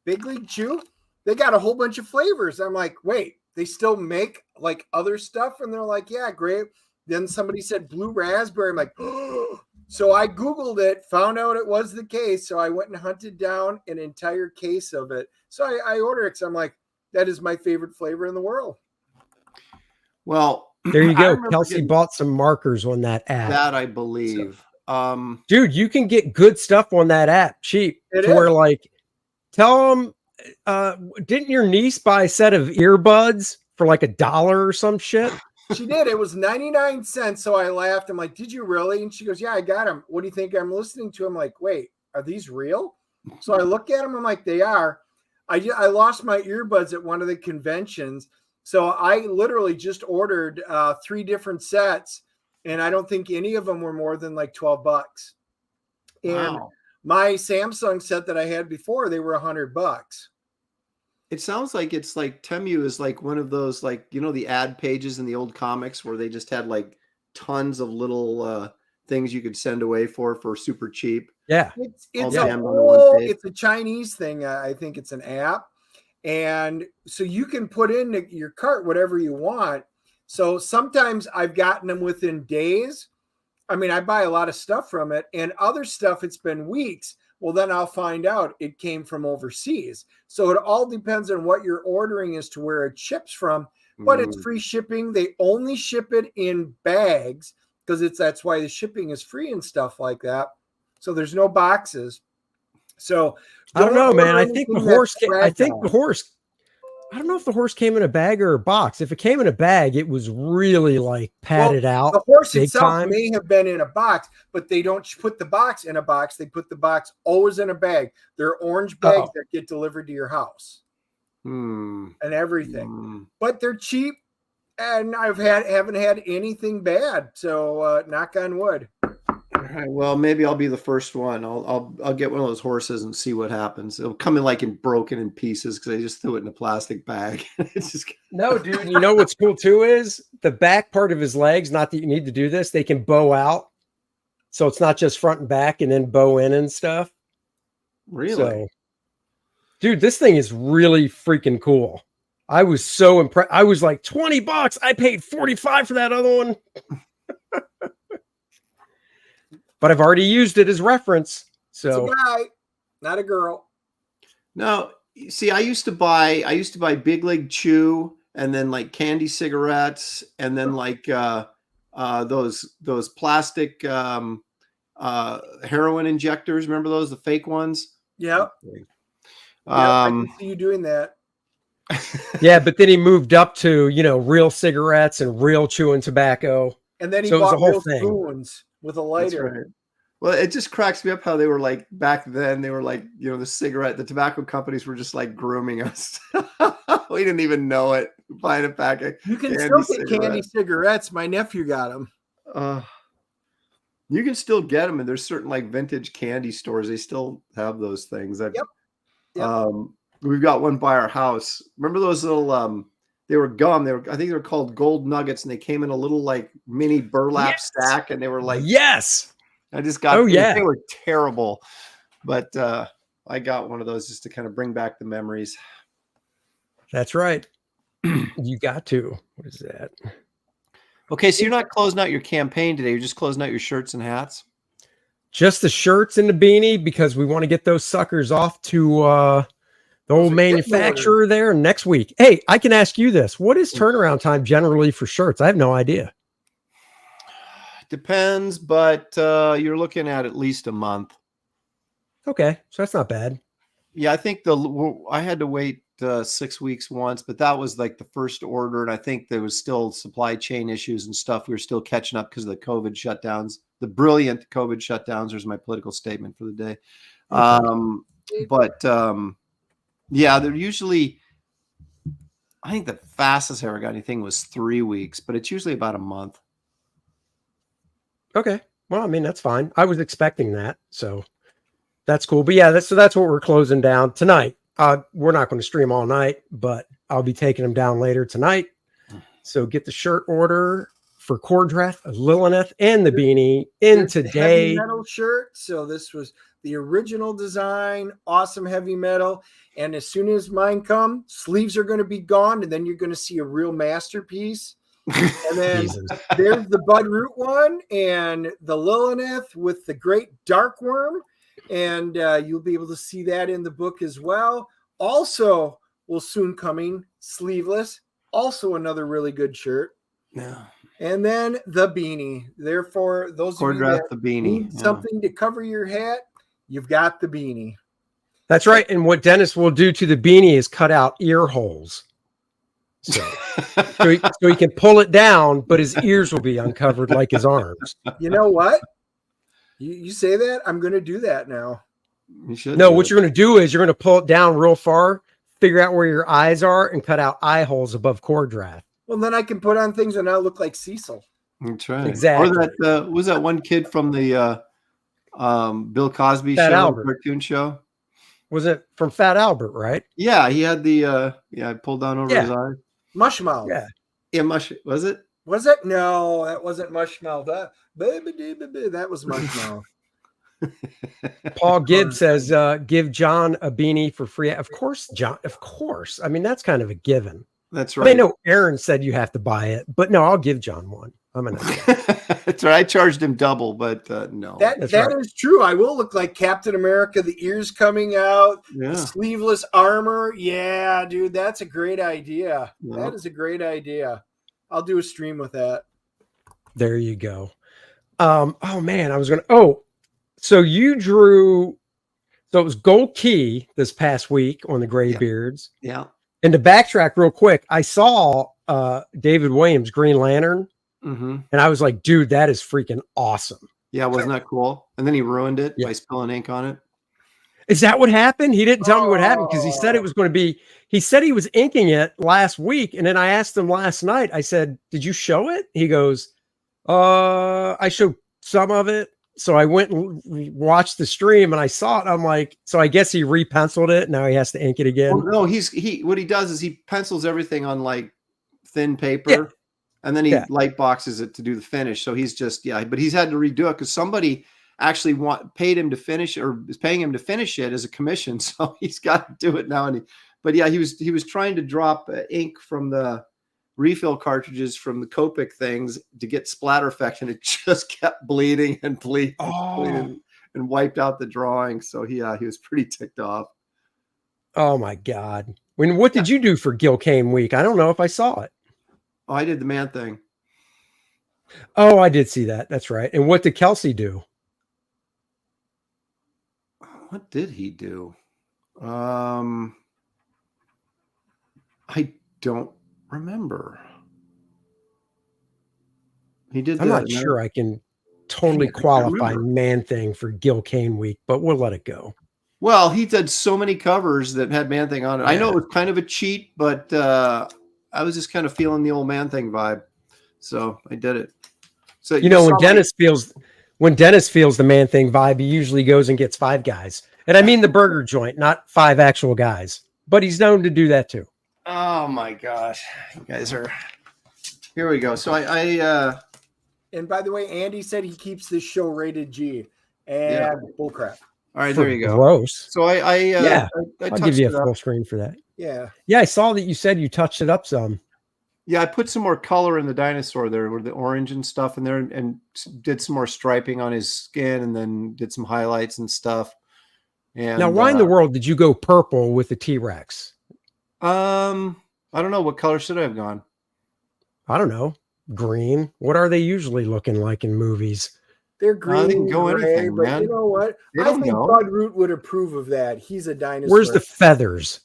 S4: Big League Chew, they got a whole bunch of flavors. I'm like, wait, they still make like other stuff? And they're like, yeah, great. Then somebody said blue raspberry. I'm like, oh. So I Googled it, found out it was the case. So I went and hunted down an entire case of it. So I ordered it because I'm like, that is my favorite flavor in the world. Well,
S3: there you go. Kelsey bought some markers on that app.
S4: That I believe.
S3: Dude, you can get good stuff on that app cheap. Where like, tell them, didn't your niece buy a set of earbuds for like $1 or some shit?
S2: She did. It was 99 cents. So I laughed. I'm like, did you really? And she goes, yeah, I got them. What do you think I'm listening to? I'm like, wait, are these real? So I look at them. I'm like, they are. I lost my earbuds at one of the conventions. So I literally just ordered 3 different sets. And I don't think any of them were more than like $12. And my Samsung set that I had before, they were $100.
S4: It sounds like it's like Temu is like one of those, like, the ad pages in the old comics where they just had like tons of little things you could send away for super cheap.
S3: Yeah.
S2: It's a Chinese thing. I think it's an app. And so you can put in your cart whatever you want. So sometimes I've gotten them within days. I mean, I buy a lot of stuff from it, and other stuff it's been weeks. Well, then I'll find out it came from overseas. So it all depends on what you're ordering as to where it ships from, but it's free shipping. They only ship it in bags because that's why the shipping is free and stuff like that. So there's no boxes. So
S3: I don't know, man. I think the horse, I don't know if the horse came in a bag or a box. If it came in a bag, it was really like padded out.
S2: The horse itself may have been in a box, but they don't put the box in a box. They put the box always in a bag. They're orange bags that get delivered to your house and everything. But they're cheap, and haven't had anything bad. So knock on wood.
S4: All right. Well, maybe I'll be the first one. I'll get one of those horses and see what happens. It'll come in like broken in pieces because I just threw it in a plastic bag. It's just
S3: no, dude. You know what's cool too is the back part of his legs. Not that you need to do this. They can bow out, so it's not just front and back and then bow in and stuff.
S4: Really,
S3: so, dude, this thing is really freaking cool. I was so impressed. I was like $20. I paid $45 for that other one. But I've already used it as reference. So
S2: it's a guy, not a girl.
S4: Now, see, I used to buy Big League Chew, and then like candy cigarettes, and then like those plastic heroin injectors. Remember those, the fake ones?
S2: Yep. I can see you doing that.
S3: Yeah, but then he moved up to, real cigarettes and real chewing tobacco.
S2: And then he bought real spoons with a lighter.
S4: That's right. Well, it just cracks me up how they were like back then. They were like, the tobacco companies were just like grooming us. We didn't even know it. Buying a packet.
S2: You can still get candy cigarettes. My nephew got them.
S4: You can still get them, and there's certain like vintage candy stores. They still have those things.
S2: Yep.
S4: We've got one by our house. Remember those little they were gum. I think they were called Gold Nuggets, and they came in a little like mini burlap sack, and they were like,
S3: yes.
S4: I just got. They were terrible, but I got one of those just to kind of bring back the memories.
S3: That's right. You got to. What is that?
S4: Okay, so you're not closing out your campaign today. You're just closing out your shirts and hats.
S3: Just the shirts and the beanie, because we want to get those suckers off to the old manufacturer there next week. Hey, I can ask you this. What is turnaround time generally for shirts? I have no idea.
S4: Depends, but you're looking at least a month.
S3: Okay, so that's not bad.
S4: Yeah, I think I had to wait 6 weeks once, but that was like the first order, and I think there was still supply chain issues and stuff. We were still catching up because of the COVID shutdowns, the brilliant COVID shutdowns. There's my political statement for the day. Yeah, they're usually. I think the fastest I ever got anything was 3 weeks, but it's usually about a month.
S3: Okay. Well, I mean, that's fine. I was expecting that. So that's cool. But yeah, that's what we're closing down tonight. We're not going to stream all night, but I'll be taking them down later tonight. So get the shirt order for Kor-Drath, Lilith, and the beanie in today.
S2: Heavy metal shirt. So this was the original design, awesome heavy metal. And as soon as mine come, sleeves are going to be gone, and then you're going to see a real masterpiece. And then there's the Bud Root one and the Lilith with the great dark worm. And you'll be able to see that in the book as well. Also, will soon coming sleeveless. Also, another really good shirt.
S4: Yeah.
S2: And then the beanie. Therefore, those of you that need something to cover your hat, you've got the beanie.
S3: That's right. And what Dennis will do to the beanie is cut out ear holes. So he can pull it down, but his ears will be uncovered like his arms.
S2: You know what? You say that? I'm going to do that now.
S4: You should.
S3: No, what you're going to do is you're going to pull it down real far, figure out where your eyes are, and cut out eye holes above Kor-Drath.
S2: Well, then I can put on things and I'll look like Cecil.
S4: That's right.
S3: Exactly.
S4: Or that was that one kid from the Bill Cosby
S3: Fat
S4: show,
S3: Albert.
S4: Cartoon show.
S3: Was it from Fat Albert, right?
S4: Yeah, he had the pulled down over his eye.
S2: Mushmouth.
S4: Yeah, was it?
S2: Was it? No, that wasn't Mushmouth. That was Mushmouth.
S3: Paul Gibbs says, give John a beanie for free. Of course, John. Of course. I mean, that's kind of a given.
S4: That's right.
S3: I know Aaron said you have to buy it, but no, I'll give John one. I'm gonna.
S4: That's right. I charged him double, but no.
S2: That is true. I will look like Captain America. The ears coming out, the sleeveless armor. Yeah, dude, that's a great idea. Yeah. That is a great idea. I'll do a stream with that.
S3: There you go. Oh man, I was gonna. Oh, so you drew. So it was Gold Key this past week on the Graybeards.
S4: Yeah.
S3: And to backtrack real quick, I saw David Williams' Green Lantern, and I was like, dude, that is freaking awesome.
S4: Yeah, wasn't that cool? And then he ruined it by spilling ink on it.
S3: Is that what happened? He didn't tell me what happened because he said it was going to be, he said he was inking it last week. And then I asked him last night, I said, did you show it? He goes, I showed some of it. So I went and watched the stream and I saw it. I'm like, so I guess he repenciled it. Now he has to ink it again.
S4: Well, no, what he does is he pencils everything on like thin paper and then he light boxes it to do the finish. So he's just, but he's had to redo it because somebody actually paid him to finish or is paying him to finish it as a commission. So he's got to do it now. But he was trying to drop ink from the refill cartridges from the Copic things to get splatter effect, and it just kept bleeding and bleeding and wiped out the drawing. So he was pretty ticked off.
S3: Oh my God. What did you do for Gil Kane week? I don't know if I saw it.
S4: Oh, I did the man thing.
S3: Oh, I did see that. That's right. And what did Kelsey do?
S4: What did he do? I don't remember. He did.
S3: I'm not sure I can totally qualify man thing for Gil Kane week, but we'll let it go.
S4: Well, he did so many covers that had man thing on it. Yeah. I know it was kind of a cheat, but I was just kind of feeling the old man thing vibe, so I did it. So
S3: when Dennis feels the man thing vibe, he usually goes and gets 5 guys, and I mean the burger joint, not 5 actual guys. But he's known to do that too.
S4: Oh my gosh, you guys are. Here we go. So
S2: And by the way, Andy said he keeps this show rated G. And bullcrap.
S4: All right, there you go.
S3: Gross.
S4: So I
S3: I'll give you a full screen for that.
S2: Yeah.
S3: Yeah, I saw that you said you touched it up some.
S4: Yeah, I put some more color in the dinosaur there with the orange and stuff in there, and did some more striping on his skin, and then did some highlights and stuff. And
S3: now, why in the world did you go purple with the T-Rex?
S4: I don't know. What color should I have gone?
S3: I don't know. Green. What are they usually looking like in movies?
S2: They're green.
S4: They can go anything,
S2: but
S4: man.
S2: You know what? I think Bud Root would approve of that. He's a dinosaur.
S3: Where's the feathers?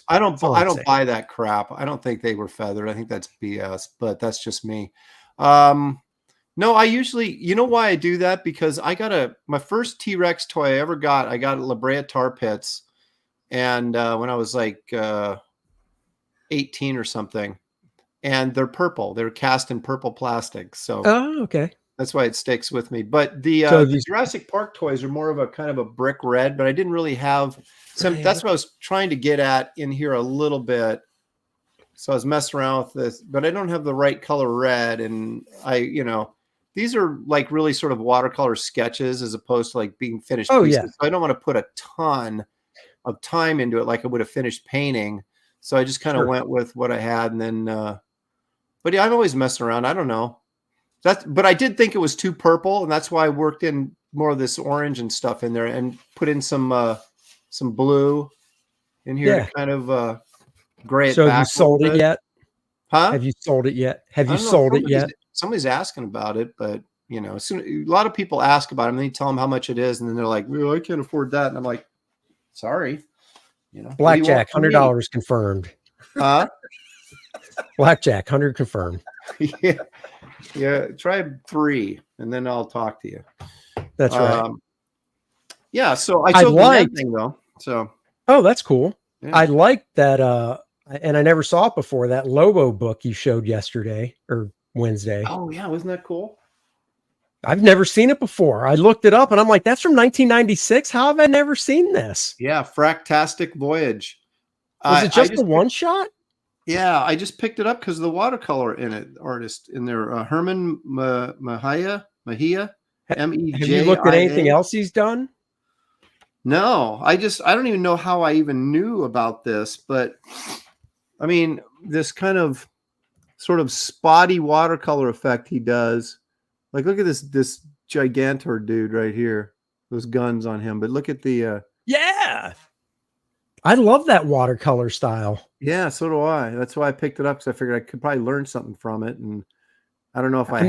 S3: I don't
S4: buy that crap. I don't think they were feathered. I think that's BS, but that's just me. No, I usually, you know why I do that? Because I got my first T-Rex toy I ever got, I got at La Brea Tar Pits. And when I was like 18 or something, and they're purple. They're cast in purple plastic. So
S3: okay.
S4: That's why it sticks with me. But the Jurassic Park toys are more of a kind of a brick red, but I didn't really have some. That's what I was trying to get at in here a little bit. So I was messing around with this, but I don't have the right color red. And these are like really sort of watercolor sketches as opposed to like being finished pieces.
S3: Yeah.
S4: So I don't want to put a ton of time into it like I would have finished painting. So I just kind of went with what I had. And then, but yeah, I'm always messing around. I don't know. But I did think it was too purple, and that's why I worked in more of this orange and stuff in there, and put in some blue in here to kind of gray it back. So
S3: have you sold it yet?
S4: Huh?
S3: Have you sold it yet? Have you sold it yet?
S4: Somebody's asking about it, but a lot of people ask about it, and then you tell them how much it is, and then they're like, "Well, I can't afford that," and I'm like, "Sorry."
S3: Blackjack, $100 confirmed.
S4: Huh?
S3: Blackjack, 100 confirmed.
S4: Yeah. Yeah, try 3, and then I'll talk to you.
S3: That's right.
S4: Yeah, so I sold the thing though. So
S3: that's cool. Yeah. I liked that, and I never saw it before. That Lobo book you showed yesterday or Wednesday.
S4: Oh yeah, wasn't that cool?
S3: I've never seen it before. I looked it up, and I'm like, that's from 1996. How have I never seen this?
S4: Yeah, Fractastic Voyage.
S3: Was it just the one shot?
S4: Yeah, I just picked it up because of the watercolor artist in there, Herman Mejia, Mejia, M-E-J-I-A.
S3: Have you looked at anything else he's done?
S4: No, I don't even know how I even knew about this, but I mean, this kind of sort of spotty watercolor effect he does. Like, look at this Gigantor dude right here, those guns on him. But look at the
S3: I love that watercolor style.
S4: Yeah, so do I. That's why I picked it up, because I figured I could probably learn something from it. And I don't know if I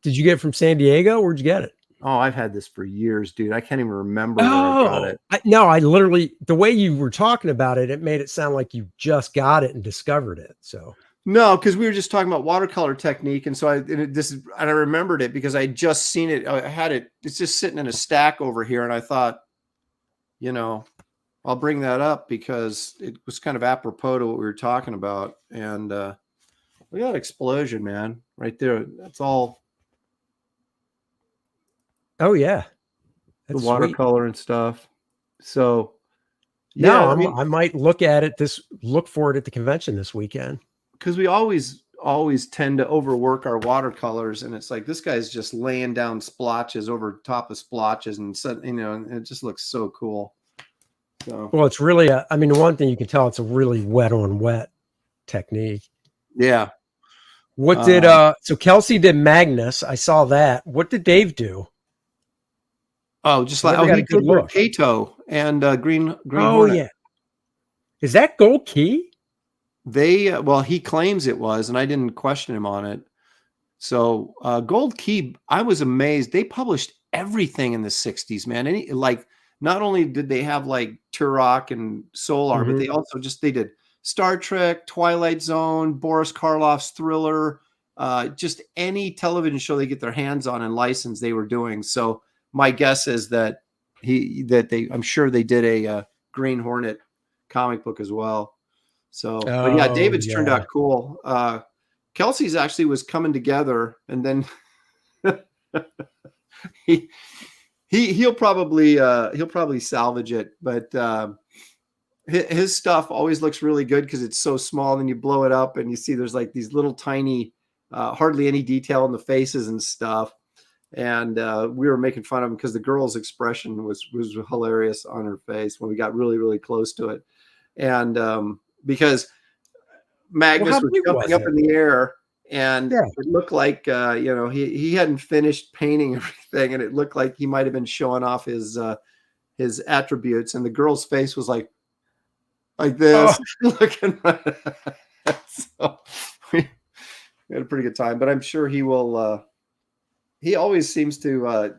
S3: did you get it from San Diego? Where'd you get it?
S4: Oh, I've had this for years, dude. I can't even remember where I got it.
S3: I literally, the way you were talking about it, it made it sound like you just got it and discovered it. So
S4: no, because we were just talking about watercolor technique, and so I remembered it because I had just seen it. I had it. It's just sitting in a stack over here, and I thought, I'll bring that up because it was kind of apropos to what we were talking about. And look at that explosion, man, right there. That's all.
S3: Oh yeah,
S4: that's the watercolor and stuff. So
S3: yeah, I might look at it. Look for it at the convention this weekend,
S4: because we always tend to overwork our watercolors, and it's like this guy's just laying down splotches over top of splotches, and and it just looks so cool. So.
S3: Well, it's really one thing you can tell, it's a really wet on wet technique.
S4: Yeah.
S3: What did so Kelsey did Magnus? I saw that. What did Dave do?
S4: Oh, just like he did with Kato and Green Hornet.
S3: Yeah. Is that Gold Key?
S4: He claims it was, and I didn't question him on it. So Gold Key, I was amazed. They published everything in the 60s, man. Not only did they have like Turok and Solar, but they also they did Star Trek, Twilight Zone, Boris Karloff's Thriller, just any television show they get their hands on and license they were doing. So my guess is that I'm sure they did a Green Hornet comic book as well. So, but yeah, David's turned out cool. Kelsey's actually was coming together, and then he'll probably salvage it, but his stuff always looks really good because it's so small. Then you blow it up, and you see there's like these little tiny, hardly any detail in the faces and stuff. And we were making fun of him because the girl's expression was hilarious on her face when we got really, really close to it. And because Magnus was jumping up in the air, and it looked like he hadn't finished painting everything, and it looked like he might have been showing off his attributes, and the girl's face was like this, looking. So we had a pretty good time, but I'm sure he will. He always seems to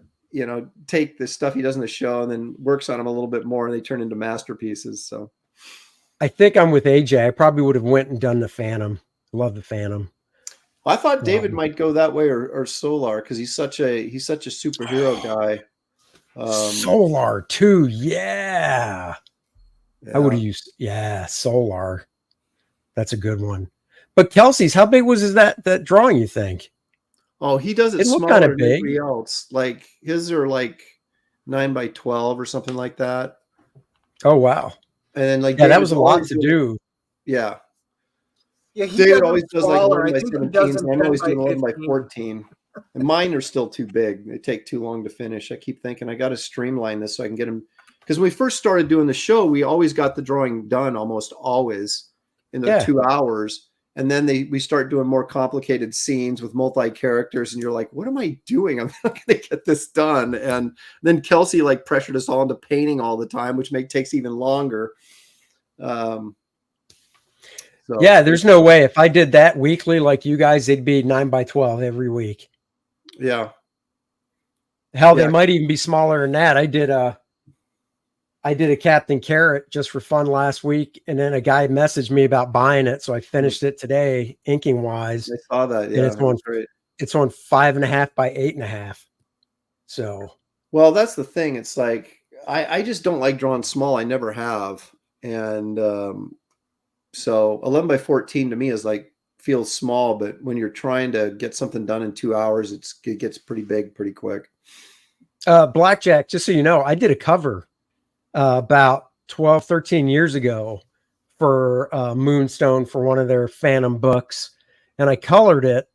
S4: take the stuff he does in the show and then works on them a little bit more, and they turn into masterpieces. So
S3: I think I'm with AJ. I probably would have went and done the Phantom. Love the Phantom.
S4: I thought David might go that way, or Solar, because he's such a superhero guy.
S3: Solar too, yeah. I would have used Solar. That's a good one. But Kelsey's, how big was that drawing, you think?
S4: Oh, he does it smaller than everybody else. Like his are like 9x12 or something like that.
S3: Oh wow!
S4: And then
S3: that was a lot to do.
S4: Yeah.
S2: Yeah,
S4: David always does like 11x17s, and I'm always doing 11x14. And mine are still too big. They take too long to finish. I keep thinking I got to streamline this so I can get them. Because when we first started doing the show, we always got the drawing done almost always in the 2 hours. And then we start doing more complicated scenes with multi-characters, and you're like, what am I doing? I'm not going to get this done. And then Kelsey like pressured us all into painting all the time, which takes even longer.
S3: There's no way. If I did that weekly like you guys, it'd be 9x12 every week.
S4: Yeah.
S3: Hell, they might even be smaller than that. I did a Captain Carrot just for fun last week, and then a guy messaged me about buying it, so I finished it today, inking wise.
S4: I saw that. Yeah,
S3: and it's on 5.5 by 8.5. So,
S4: well, that's the thing. It's like I just don't like drawing small. I never have, and so 11x14 to me is like feels small, but when you're trying to get something done in 2 hours, it gets pretty big pretty quick.
S3: Blackjack, just so you know, I did a cover about 12, 13 years ago for Moonstone for one of their Phantom books. And I colored it,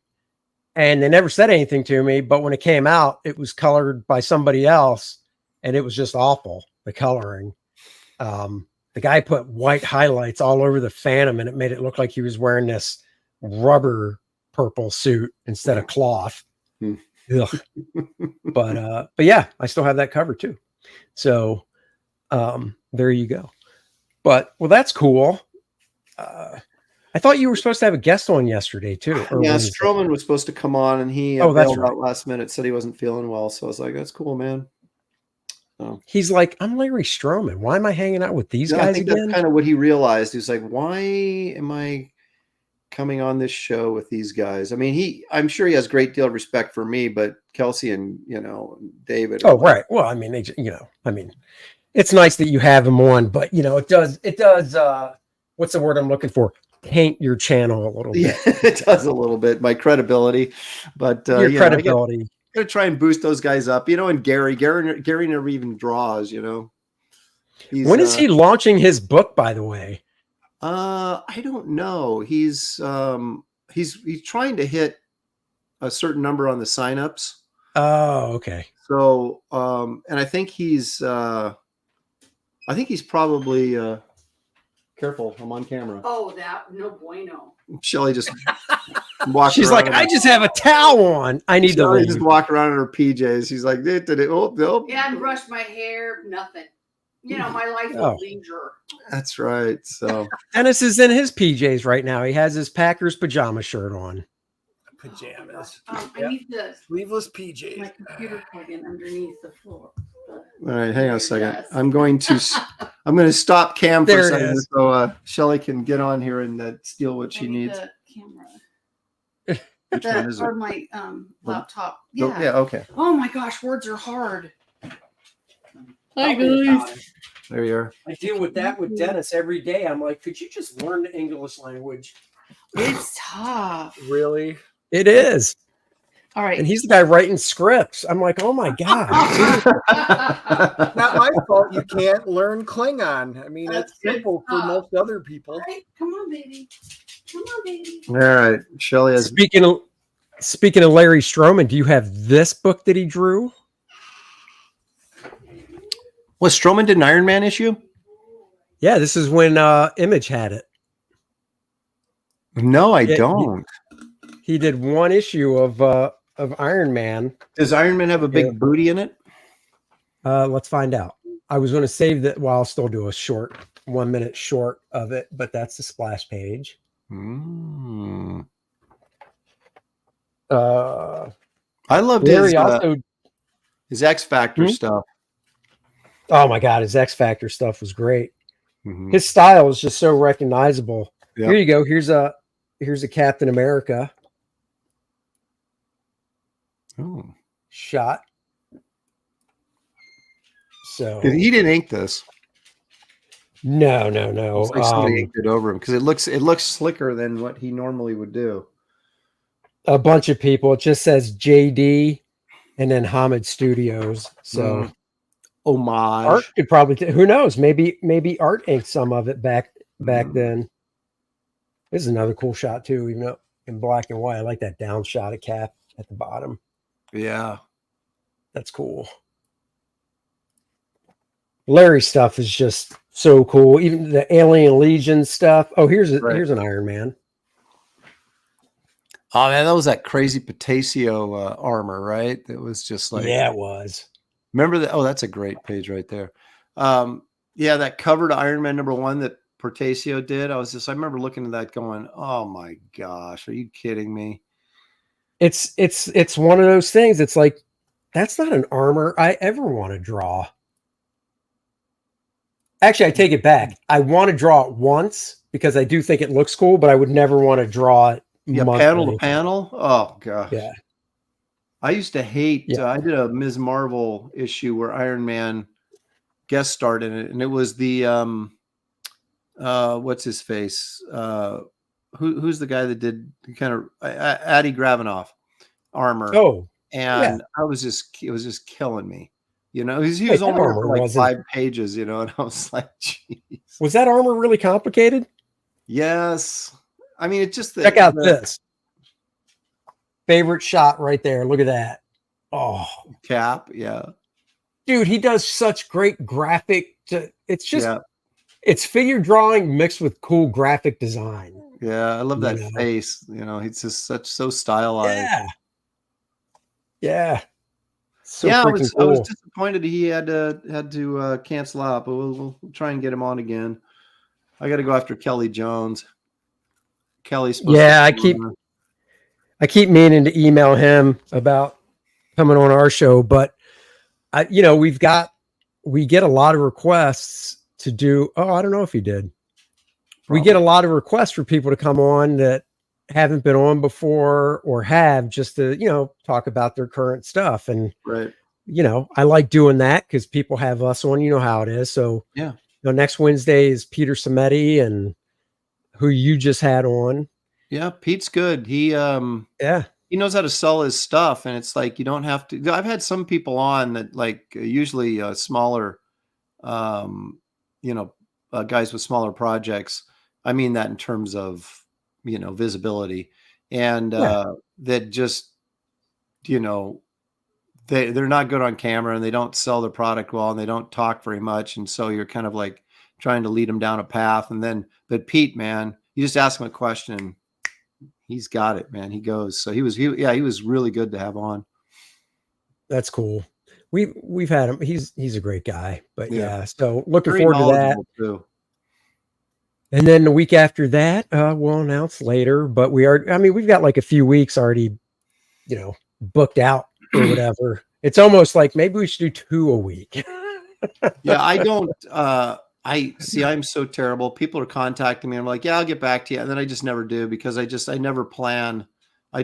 S3: and they never said anything to me. But when it came out, it was colored by somebody else, and it was just awful, the coloring. The guy put white highlights all over the Phantom, and it made it look like he was wearing this rubber purple suit instead of cloth. But yeah, I still have that cover too. So there you go. But that's cool. I thought you were supposed to have a guest on yesterday too.
S4: Yeah, Stroman was supposed to come on, and he bailed out last minute, said he wasn't feeling well. So I was like, that's cool, man. Oh.
S3: He's like, I'm Larry Stroman. Why am I hanging out with these guys again?
S4: That's kind of what he realized. He's like, why am I coming on this show with these guys? I mean, I'm sure he has a great deal of respect for me, but Kelsey and David.
S3: Oh, right. Well, I mean, it's nice that you have him on, but it does what's the word I'm looking for? Taint your channel a little bit.
S4: Yeah, it does a little bit, my credibility, but
S3: your credibility.
S4: Gotta try and boost those guys up, and Gary never even draws,
S3: When is he launching his book, by the way?
S4: I don't know. He's trying to hit a certain number on the signups.
S3: Oh, okay.
S4: So, and I think he's probably careful. I'm on camera.
S5: Oh, that no bueno.
S4: Shelly just walks.
S3: She's like, I just have a towel on. I need
S4: Shelly
S3: to
S4: just walk around in her PJs. She's like, oh.
S5: Yeah, and brush my hair, nothing. You know, my life of leisure.
S4: That's right. So
S3: Dennis is in his PJs right now. He has his Packers pajama shirt on.
S2: Pajamas.
S5: I need the
S2: Sleeveless PJs.
S5: my computer plug in underneath the floor.
S4: all right, hang on a second. I'm going to stop Cam for a second so Shelly can get on here and steal what she needs.
S5: The camera.
S4: Which one is it?
S5: Or my laptop.
S4: Oh,
S5: Yeah.
S4: yeah. Okay.
S5: Oh my gosh, words are hard.
S3: Hi, guys.
S4: There you are.
S3: I deal with that with Dennis every day. I'm like, could you just learn the English language?
S5: It's tough.
S2: Really?
S3: It is.
S5: All right.
S3: And he's the guy writing scripts. I'm like, oh my God.
S2: Not my fault you can't learn Klingon. I mean, it's simple for most other people.
S5: All right, come on, baby. Come on, baby.
S4: All right. Shelly has.
S3: Speaking of Larry Stroman, do you have this book that he drew?
S4: Was Stroman did an Iron Man issue?
S3: Yeah, this is when Image had it.
S4: No, I don't.
S3: He did one issue of Iron Man.
S4: Does Iron Man have a big booty in it?
S3: Let's find out. I was going to save that. Well, I'll still do a short 1 minute short of it, but that's the splash page.
S4: Mm.
S3: I
S4: I loved his X Factor stuff.
S3: Oh my God, his X Factor stuff was great.
S4: Mm-hmm.
S3: His style is just so recognizable.
S4: Yep.
S3: Here you go. Here's a Captain America shot. So
S4: he didn't ink this.
S3: No.
S4: It's like somebody inked it over him because it looks slicker than what he normally would do.
S3: A bunch of people. It just says JD and then Hamid Studios. So
S4: homage.
S3: Art could probably who knows? Maybe Art inked some of it back then. This is another cool shot too, even though in black and white. I like that down shot of Cap at the bottom.
S4: Yeah,
S3: that's cool. Larry stuff is just so cool. Even the Alien Legion stuff. Oh, here's an Iron Man.
S4: Oh man, that was that crazy Potasio armor, right? It was just like
S3: it was.
S4: Remember that? Oh, that's a great page right there. Yeah, that cover to Iron Man #1 that Portasio did. I remember looking at that going, oh my gosh, are you kidding me?
S3: It's one of those things. It's like, that's not an armor I ever want to draw. Actually, I take it back. I want to draw it once because I do think it looks cool, but I would never want to draw it.
S4: Yeah, panel to panel. Oh gosh.
S3: Yeah.
S4: I used to hate. I did a Ms. Marvel issue where Iron Man guest starred in it, and it was the what's his face? Who's the guy that did kind of Adi Gravinoff armor?
S3: Oh,
S4: and it was just killing me. You know, he was only for like 5 pages. You know, and I was like, "Jeez."
S3: Was that armor really complicated?
S4: Yes. I mean, it's just
S3: check out this favorite shot right there. Look at that. Oh,
S4: Cap. Yeah,
S3: dude, he does such great graphic. It's just it's figure drawing mixed with cool graphic design.
S4: Yeah, I love that face. You know, he's just so stylized.
S3: Yeah. So
S4: I
S3: cool.
S4: was disappointed he had to cancel out, but we'll try and get him on again. I got to go after Kelly Jones. Kelly's supposed to
S3: I keep meaning to email him about coming on our show, but we get a lot of requests to do. Oh, I don't know if he did. Probably. We get a lot of requests for people to come on that haven't been on before or have just to, talk about their current stuff. And, I like doing that because people have us on, you know how it is. So, next Wednesday is Peter Samedi and who you just had on.
S4: Yeah. Pete's good. He knows how to sell his stuff. And it's like, you don't have to, I've had some people on that usually smaller, guys with smaller projects. I mean that in terms of, visibility and that just, they're not good on camera and they don't sell their product well and they don't talk very much. And so you're kind of like trying to lead them down a path. But Pete, man, you just ask him a question and he's got it, man. He goes. So he was really good to have on.
S3: That's cool. We've had him. He's a great guy. But yeah, so looking forward to that.
S4: Too.
S3: And then the week after that, we'll announce later. But we've got like a few weeks already, booked out or whatever. It's almost like maybe we should do 2 a week.
S4: Yeah, I don't. I'm so terrible. People are contacting me. I'm like, yeah, I'll get back to you, and then I just never do because I never plan. I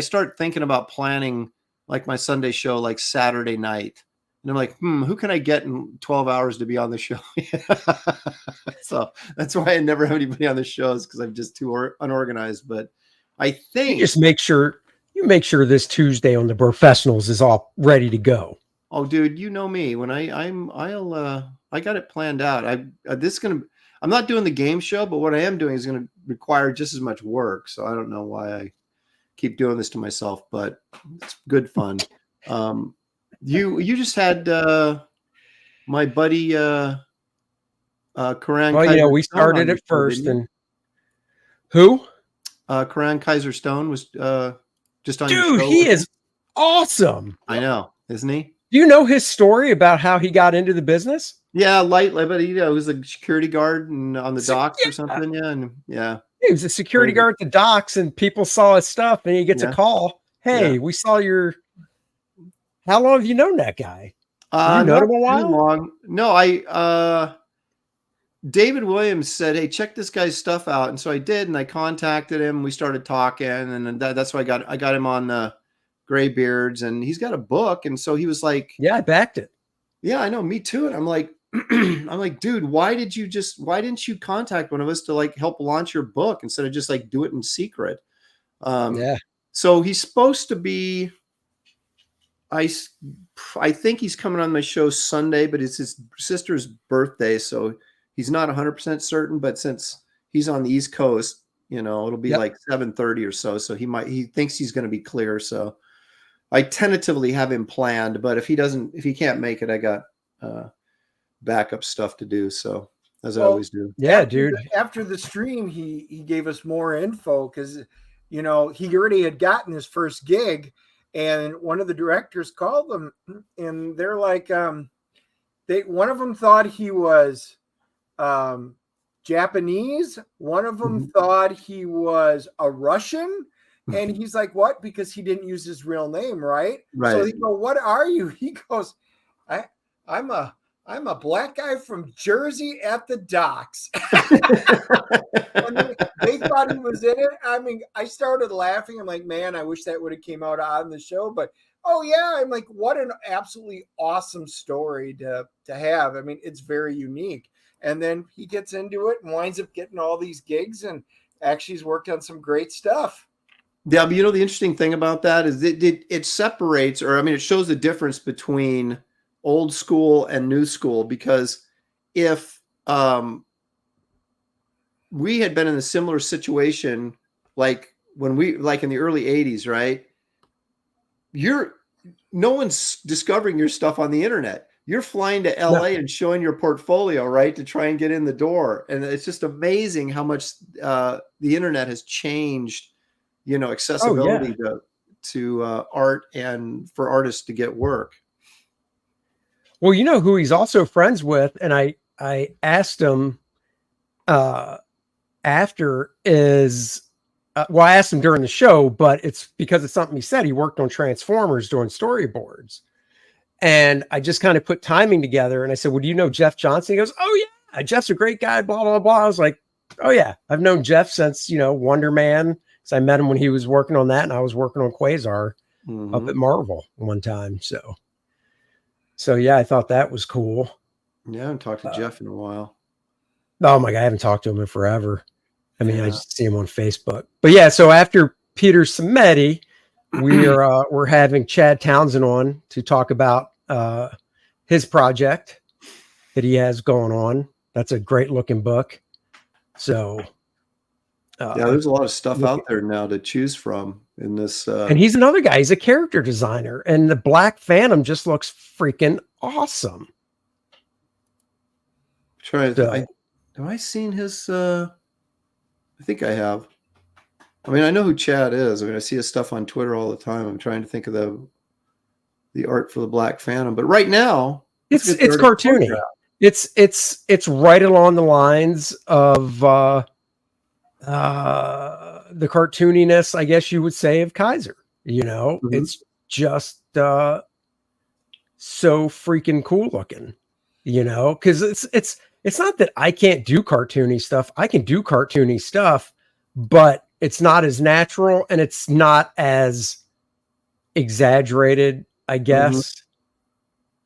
S4: start thinking about planning like my Sunday show like Saturday night. And I'm like, who can I get in 12 hours to be on the show? So that's why I never have anybody on the shows because I'm just too unorganized. But I think
S3: you just make sure this Tuesday on the Professionals is all ready to go.
S4: Oh, dude, you know me. When I got it planned out. I'm not doing the game show, but what I am doing is going to require just as much work. So I don't know why I keep doing this to myself, but it's good fun. You just had my buddy Karan.
S3: Well, we started it first, and who?
S4: Karan Kaiser Stone was just on.
S3: Dude, he is awesome.
S4: I know, isn't he?
S3: Do you know his story about how he got into the business?
S4: Yeah, lightly, but he was a security guard and on the docks or something. Yeah,
S3: He was a security guard at the docks, and people saw his stuff, and he gets a call. Hey, we saw your. How long have you known that guy? You known him a while?
S4: Long. No, David Williams said, "Hey, check this guy's stuff out," and so I did, and I contacted him. We started talking, and that's why I got him on Graybeards, and he's got a book, and so he was like,
S3: "Yeah, I backed it."
S4: Yeah, I know, me too. And I'm like, dude, why didn't you contact one of us to like help launch your book instead of just like do it in secret? So he's supposed to be. I think he's coming on my show Sunday, but it's his sister's birthday, so he's not 100% certain. But since he's on the East Coast, it'll be like 7:30 or so. So he thinks he's going to be clear. So I tentatively have him planned, but if he can't make it, I got backup stuff to do. So as I always do.
S3: Yeah, dude.
S2: After the stream, he gave us more info because he already had gotten his first gig. And one of the directors called them, and they're like, one of them thought he was Japanese. One of them thought he was a Russian. And he's like, what? Because he didn't use his real name, right? So they go, what are you? He goes, I'm a black guy from Jersey at the docks. And they thought he was in it. I mean, I started laughing. I'm like, man, I wish that would have came out on the show. But I'm like, what an absolutely awesome story to have. I mean, it's very unique. And then he gets into it and winds up getting all these gigs and actually he's worked on some great stuff.
S4: Yeah, but the interesting thing about that is it separates, it shows the difference between old school and new school, because if we had been in a similar situation, like when like in the early 80s, right? No one's discovering your stuff on the internet. You're flying to LA and showing your portfolio, right? To try and get in the door. And it's just amazing how much the internet has changed, accessibility to art and for artists to get work.
S3: Well, who he's also friends with, and I asked him after is, I asked him during the show, but it's because it's something he said. He worked on Transformers doing storyboards. And I just kind of put timing together, and I said, well, do you know Jeff Johnson? He goes, oh, yeah, Jeff's a great guy, blah, blah, blah. I was like, oh, yeah, I've known Jeff since, Wonder Man. So I met him when he was working on that, and I was working on Quasar up at Marvel one time. So yeah, I thought that was cool.
S4: Yeah, I haven't talked to Jeff in a while.
S3: Oh my God, I haven't talked to him in forever. I mean, I just see him on Facebook. But yeah, so after Peter Samedi, we're having Chad Townsend on to talk about his project that he has going on. That's a great looking book. So
S4: there's a lot of stuff out there now to choose from in this.
S3: And he's another guy. He's a character designer, and the Black Phantom just looks freaking awesome.
S4: Have I seen his? I think I have. I mean, I know who Chad is. I mean, I see his stuff on Twitter all the time. I'm trying to think of the art for the Black Phantom, but right now
S3: it's cartoony. It's right along the lines of the cartooniness, I guess you would say, of Kaiser. You know, it's just so freaking cool looking. You know, because it's not that I can't do cartoony stuff. I can do cartoony stuff, but it's not as natural and it's not as exaggerated, I guess.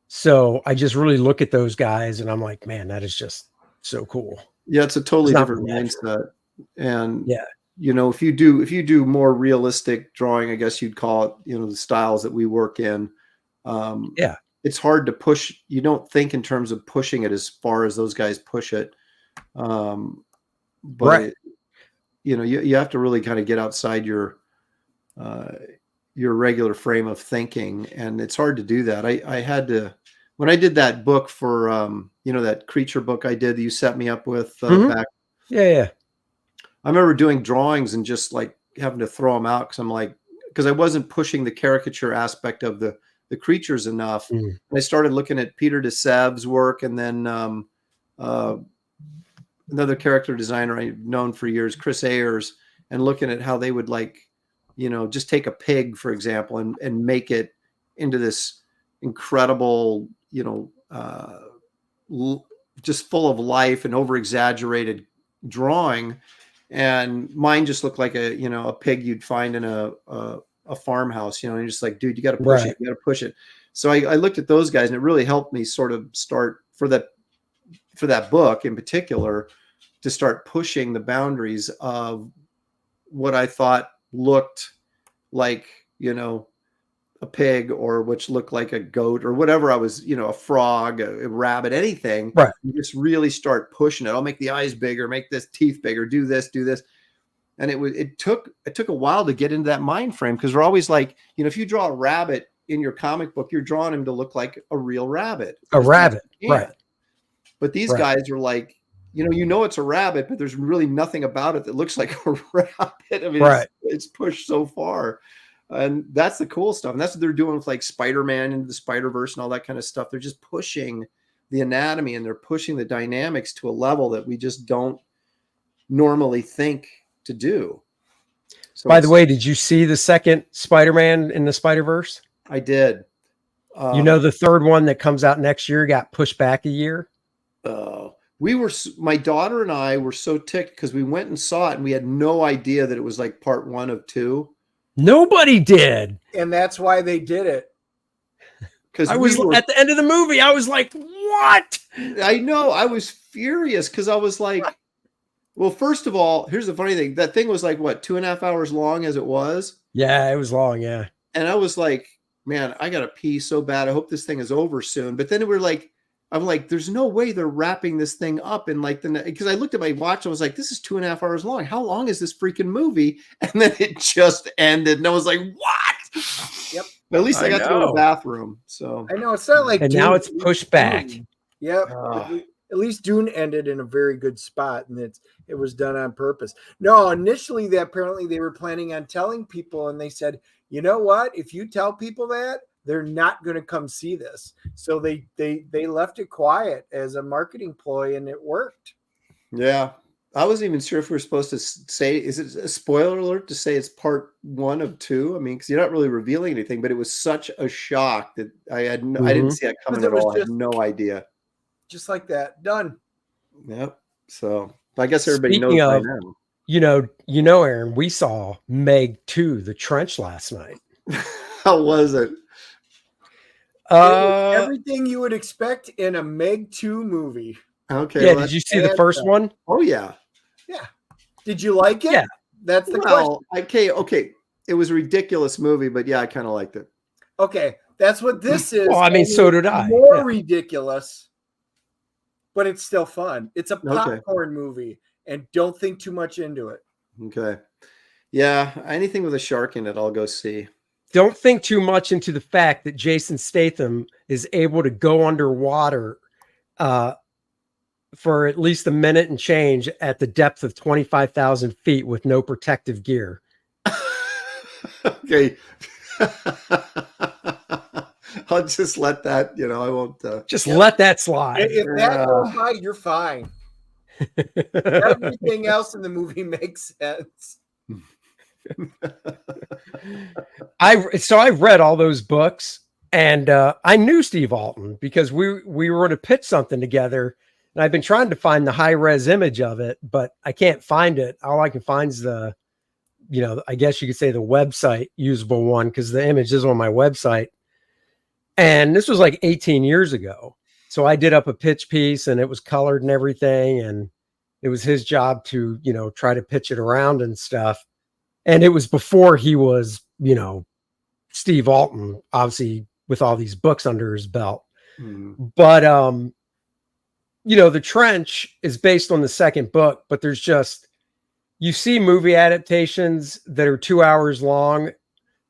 S3: So I just really look at those guys and I'm like, man, that is just so cool.
S4: Yeah, it's a totally different mindset. And you know, if you do more realistic drawing, I guess you'd call it, you know, the styles that we work in. It's hard to push. You don't think in terms of pushing it as far as those guys push it. But you know, you have to really kind of get outside your regular frame of thinking, and it's hard to do that. I had to, when I did that book for you know, that creature book I did that you set me up with back. I remember doing drawings and just like having to throw them out because I wasn't pushing the caricature aspect of the creatures enough. And I started looking at Peter de Sèvres' work, and then another character designer I've known for years, Chris Ayers, and looking at how they would, like, you know, just take a pig, for example, and make it into this incredible, you know, just full of life and over exaggerated drawing. And mine just looked like a pig you'd find in a farmhouse, you know, and you're just like, dude, you got to push it. You got to push it. So I looked at those guys, and it really helped me sort of start for that book in particular, to start pushing the boundaries of what I thought looked like, you know, a pig, or which looked like a goat, or whatever I was, you know, a frog, a rabbit, anything. You just really start pushing it. I'll make the eyes bigger, make this teeth bigger, do this. And it took a while to get into that mind frame, because we're always like, you know, if you draw a rabbit in your comic book, you're drawing him to look like a real rabbit. But these guys are like, you know, it's a rabbit, but there's really nothing about it that looks like a rabbit. I mean, it's pushed so far. And that's the cool stuff. And that's what they're doing with like Spider-Man into the Spider-Verse and all that kind of stuff. They're just pushing the anatomy, and they're pushing the dynamics to a level that we just don't normally think to do. So,
S3: by the way, did you see the second Spider-Man in the Spider-Verse?
S4: I did.
S3: You know, the third one that comes out next year got pushed back a year.
S4: My daughter and I were so ticked because we went and saw it, and we had no idea that it was like part 1 of 2.
S3: Nobody did.
S2: And that's why they did it.
S4: Because
S3: I was at the end of the movie, I was like, what?
S4: I know. I was furious because I was like, well, first of all, here's the funny thing. That thing was like, what, 2.5 hours long as it was?
S3: Yeah, it was long. Yeah.
S4: And I was like, man, I got to pee so bad. I hope this thing is over soon. But then I'm like, there's no way they're wrapping this thing up in like because I looked at my watch and I was like, this is 2.5 hours long. How long is this freaking movie? And then it just ended, and I was like, what?
S2: Yep.
S4: But at least I got to go to the bathroom. So
S2: I know it's not like,
S3: and now it's pushed back.
S2: Yep. At least Dune ended in a very good spot, and it was done on purpose. No, initially apparently they were planning on telling people, and they said, you know what? If you tell people that, they're not going to come see this. So they left it quiet as a marketing ploy, and it worked.
S4: Yeah. I wasn't even sure if we were supposed to say, is it a spoiler alert to say it's part 1 of 2? I mean, because you're not really revealing anything, but it was such a shock that I didn't see it coming at all. I had no idea.
S2: Just like that. Done.
S4: Yep. So I guess everybody knows by now.
S3: You know, Aaron, we saw Meg 2, The Trench, last night.
S4: How was it?
S2: Everything you would expect in a Meg 2 movie.
S4: Okay.
S3: Yeah. Did you see the first one?
S4: Oh yeah.
S2: Yeah. Did you like it?
S3: Yeah.
S2: That's the question.
S4: Okay. It was a ridiculous movie, but yeah, I kind of liked it.
S2: Okay. That's what this is.
S3: Well, I mean, so did I.
S2: More ridiculous, but it's still fun. It's a popcorn movie, and don't think too much into it.
S4: Okay. Yeah. Anything with a shark in it, I'll go see.
S3: Don't think too much into the fact that Jason Statham is able to go underwater for at least a minute and change at the depth of 25,000 feet with no protective gear.
S4: Okay. I'll just let that, I won't.
S3: Just let that slide.
S2: If that goes by, you're fine. Everything else in the movie makes sense.
S3: I've read all those books, and I knew Steve Alton because we were going to pitch something together, and I've been trying to find the high res image of it, but I can't find it. All I can find is the, I guess you could say the website usable one, because the image is on my website. And this was like 18 years ago. So I did up a pitch piece, and it was colored and everything. And it was his job to, try to pitch it around and stuff. And it was before he was, Steve Alton, obviously with all these books under his belt. But, The Trench is based on the second book, but there's just, you see movie adaptations that are 2 hours long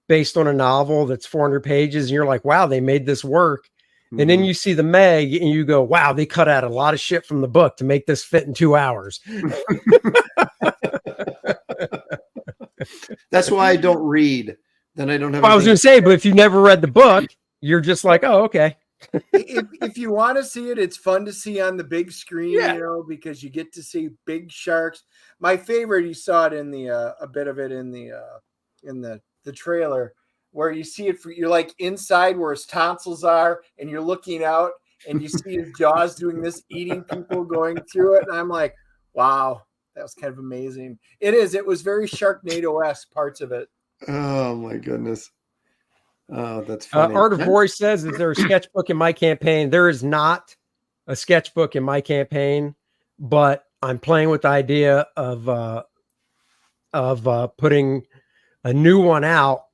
S3: based on a novel that's 400 pages. And you're like, wow, they made this work. And then you see the Meg and you go, wow, they cut out a lot of shit from the book to make this fit in 2 hours.
S4: That's why I don't read. Then I don't have.
S3: I was going to say, but if you never read the book, you're just like, oh, okay.
S2: if you want to see it, it's fun to see on the big screen, because you get to see big sharks. My favorite, you saw it in the a bit of it in the trailer, where you see it you're like inside where his tonsils are, and you're looking out and you see his jaws doing this, eating people going through it. And I'm like, wow, that was kind of amazing. It was very Sharknado-esque parts of it.
S4: Oh my goodness. Oh, that's funny.
S3: Art of Voice says, is there a sketchbook in my campaign? There is not a sketchbook in my campaign, but I'm playing with the idea of putting a new one out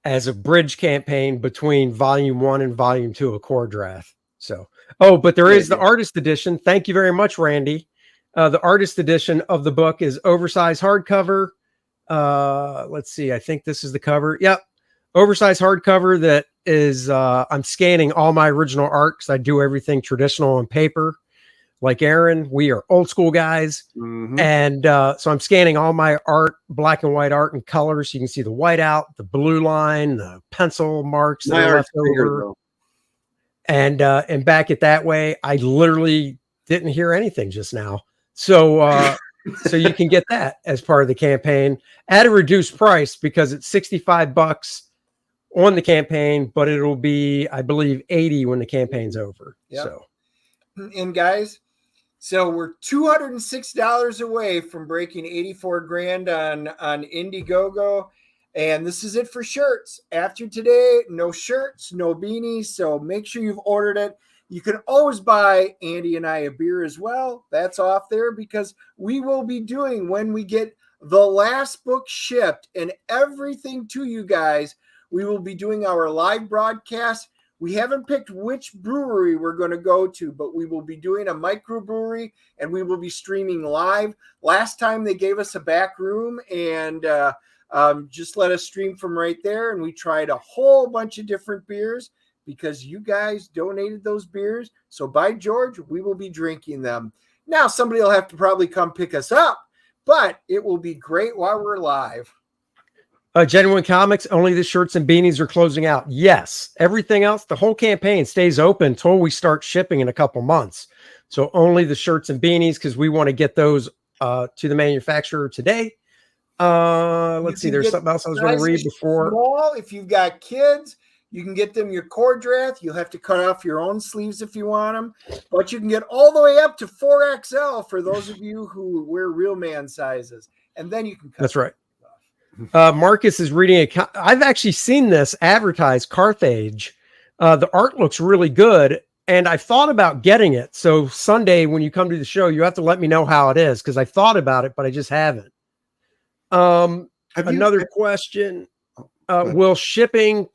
S3: as a bridge campaign between volume 1 and volume 2 of Kor-Drath. So, but there is the artist edition. Thank you very much, Randy. The artist edition of the book is oversized hardcover. Let's see. I think this is the cover. Yep. Oversized hardcover that is, I'm scanning all my original art because I do everything traditional on paper. Like Aaron, we are old school guys. And so I'm scanning all my art, black and white art and colors. So you can see the whiteout, the blue line, the pencil marks that are left over. And back it that way. I literally didn't hear anything just now. So so you can get that as part of the campaign at a reduced price, because it's $65 on the campaign, but it'll be, I believe, $80 when the campaign's over.
S2: Yep.
S3: So,
S2: and guys, so we're $206 away from breaking 84 grand on Indiegogo. And this is it for shirts. After today, no shirts, no beanies. So make sure you've ordered it. You can always buy Andy and I a beer as well. That's off there, because we will be doing, when we get the last book shipped and everything to you guys, we will be doing our live broadcast. We haven't picked which brewery we're going to go to, but we will be doing a microbrewery, and we will be streaming live. Last time they gave us a back room and just let us stream from right there. And we tried a whole bunch of different beers, because you guys donated those beers. So by George, we will be drinking them. Now somebody will have to probably come pick us up, but it will be great while we're live.
S3: Genuine Comics, only the shirts and beanies are closing out. Yes. Everything else, the whole campaign stays open until we start shipping in a couple months. So only the shirts and beanies, because we want to get those to the manufacturer today. Let's see. There's something else I was going to read before.
S2: Small, if you've got kids, you can get them your Kor-Drath. You'll have to cut off your own sleeves if you want them. But you can get all the way up to 4XL for those of you who wear real man sizes. And then you can cut.
S3: That's right. Marcus is reading I've actually seen this advertised, Carthage. The art looks really good, and I thought about getting it. So Sunday, when you come to the show, you have to let me know how it is, because I thought about it, but I just haven't. Another question. Will shipping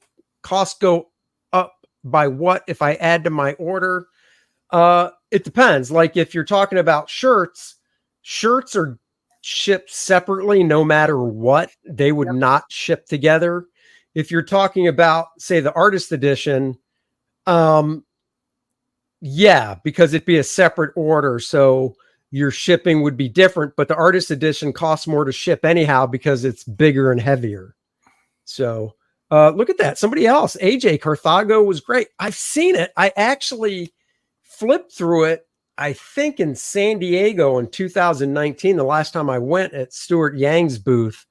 S3: costs go up by what if I add to my order? It depends. Like if you're talking about shirts are shipped separately no matter what. They would not ship together. If you're talking about, say, the artist edition, because it'd be a separate order, so your shipping would be different, but the artist edition costs more to ship anyhow because it's bigger and heavier. So look at that. Somebody else, AJ Carthago was great. I've seen it. I actually flipped through it, I think in San Diego in 2019, the last time I went at Stuart Yang's booth.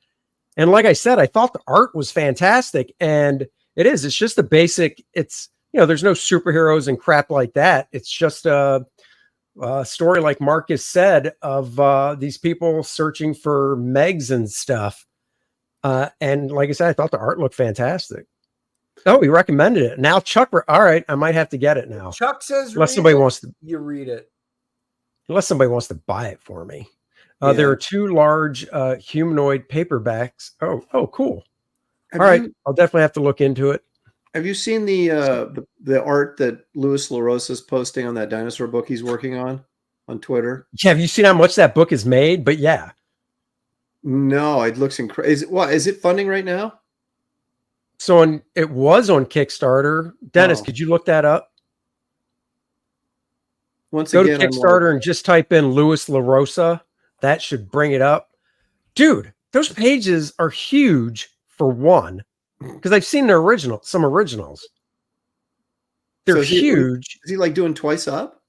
S3: And like I said, I thought the art was fantastic. And it is. It's just a basic, it's, there's no superheroes and crap like that. It's just a story, like Marcus said, of these people searching for Megs and stuff. And like I said, I thought the art looked fantastic. Oh, he recommended it. Now Chuck, all right, I might have to get it now.
S2: Chuck says,
S3: unless somebody wants to,
S2: you read it.
S3: Unless somebody wants to buy it for me. There are 2 large humanoid paperbacks. Oh, cool. All right, I'll definitely have to look into it.
S4: Have you seen the art that Louis LaRosa is posting on that dinosaur book he's working on Twitter?
S3: Yeah, have you seen how much that book is made? But yeah.
S4: No, it looks incredible. Is it funding right now?
S3: So it was on Kickstarter. Dennis, could you look that up? Go to Kickstarter and just type in Louis LaRosa. That should bring it up. Dude, those pages are huge for one, because I've seen some originals. They're huge.
S4: Is he like doing twice up?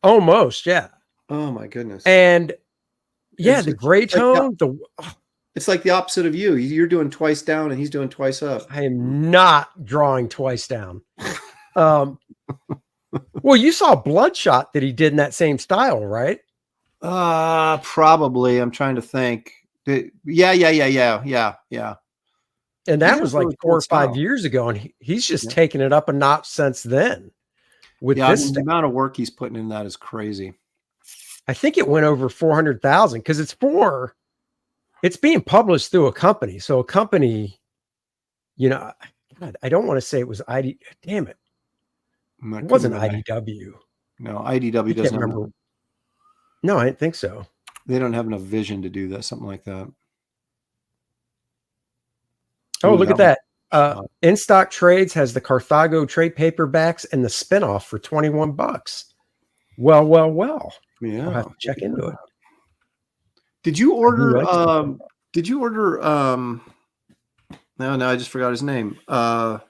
S3: Almost, yeah.
S4: Oh my goodness.
S3: And the gray tone,
S4: it's like the opposite of you. You're doing twice down and he's doing twice up.
S3: I am not drawing twice down. Well, you saw Bloodshot that he did in that same style, right?
S4: Probably. I'm trying to think. Yeah.
S3: And that was like 4 or 5 years ago, and he's just taken it up a notch since then. With this
S4: the amount of work he's putting in that is crazy.
S3: I think it went over 400,000 because it's being published through a company. So a company, I don't want to say it was ID. Damn it. It wasn't IDW.
S4: No, IDW doesn't remember.
S3: No, I didn't think so.
S4: They don't have enough vision to do that, something like that.
S3: Oh, look at that. In Stock Trades has the Carthago trade paperbacks and the spinoff for $21. Well.
S4: Yeah.
S3: I'll have to check into it.
S4: Did you order no, I just forgot his name.
S3: Damn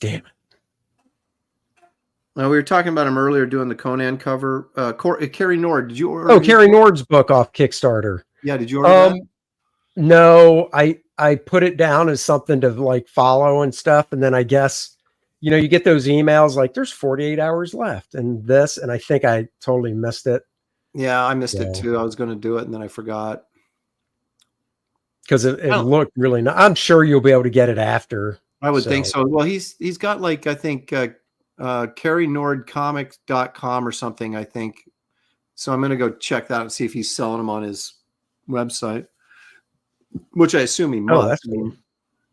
S3: it.
S4: We were talking about him earlier doing the Conan cover. Carrie Nord, did you order?
S3: Oh, Carrie Nord's book off Kickstarter.
S4: Yeah, did you order that?
S3: No, I put it down as something to like follow and stuff. And then I guess, you get those emails like there's 48 hours left and this, and I think I totally missed it.
S4: Yeah, I missed it too. I was going to do it and then I forgot.
S3: Because it looked really nice. I'm sure you'll be able to get it after.
S4: I would think so. Well, he's got like, I think, carrynordcomics.com or something, I think. So I'm going to go check that and see if he's selling them on his website, which I assume he must.
S3: That's cool.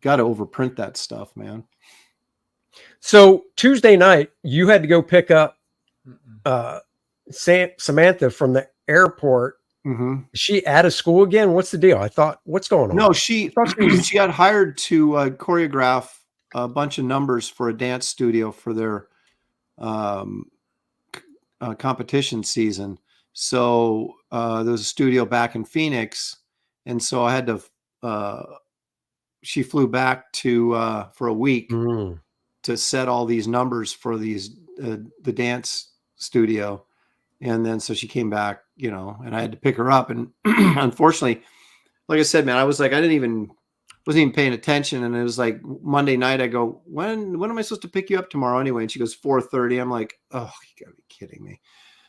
S4: Got to overprint that stuff, man.
S3: So Tuesday night, you had to go pick up Samantha from the airport.
S4: Mm-hmm.
S3: Is she out of school again? What's the deal? What's going on?
S4: No, she got hired to choreograph a bunch of numbers for a dance studio for their competition season. So there was a studio back in Phoenix, and so I had to. She flew back to for a week to set all these numbers for these the dance studio, and then so she came back, and I had to pick her up, and unfortunately, like I said, man, I was like, wasn't even paying attention, and it was like Monday night. I go, when am I supposed to pick you up tomorrow anyway? And she goes 4:30. I'm like, oh, you gotta be kidding me.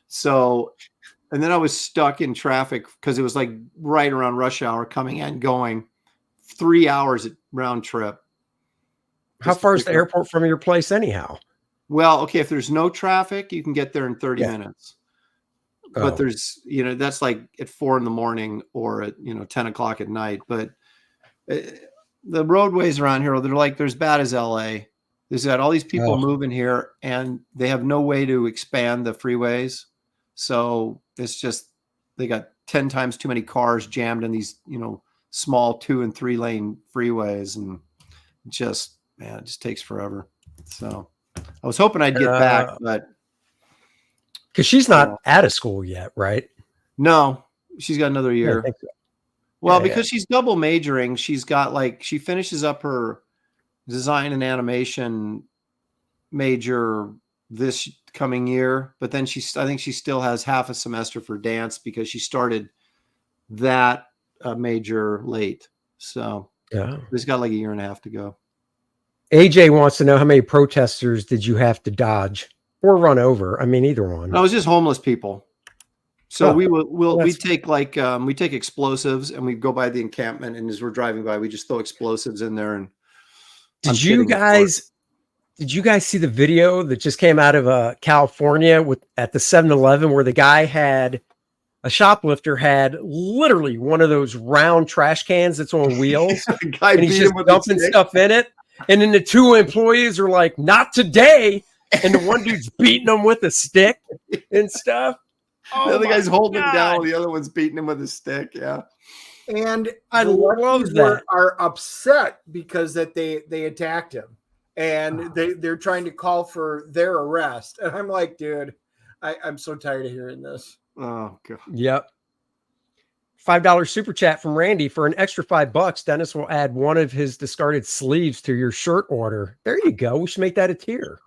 S4: So, and then I was stuck in traffic because it was like right around rush hour, coming and going, 3 hours round trip.
S3: How far is the airport from your place anyhow?
S4: Well, okay, if there's no traffic, you can get there in 30 minutes. But there's, that's like at 4 a.m. or at 10 o'clock at night. But the roadways around here, they're as bad as LA. There's got all these people moving here, and they have no way to expand the freeways. So it's just, they got 10 times too many cars jammed in these, small 2 and 3 lane freeways, and it just takes forever. So I was hoping I'd get back, but
S3: because she's not out of school yet, right?
S4: No, she's got another year. Well,
S3: Yeah,
S4: because she's double majoring, she's got like she finishes up her design and animation major this coming year, but then I think she still has half a semester for dance because she started that major late. So she's got like a year and a half to go.
S3: AJ wants to know how many protesters did you have to dodge or run over? I mean, either one.
S4: No, it was just homeless people. So we take like we take explosives and we go by the encampment, and as we're driving by, we just throw explosives in there. And
S3: did you guys see the video that just came out of California at the 7-Eleven where the guy a shoplifter had literally one of those round trash cans that's on wheels, and he's just dumping stuff in it, and then the two employees are like, "Not today," and the one dude's beating them with a stick and stuff.
S4: Oh, the other guy's holding him down, the other one's beating him with a stick. Yeah.
S2: And
S3: I love that.
S2: Are upset because that they attacked him, and they're trying to call for their arrest. And I'm like, dude, I'm so tired of hearing this.
S4: Oh god.
S3: Yep. $5 super chat from Randy. For an extra $5, Dennis will add one of his discarded sleeves to your shirt order. There you go. We should make that a tier.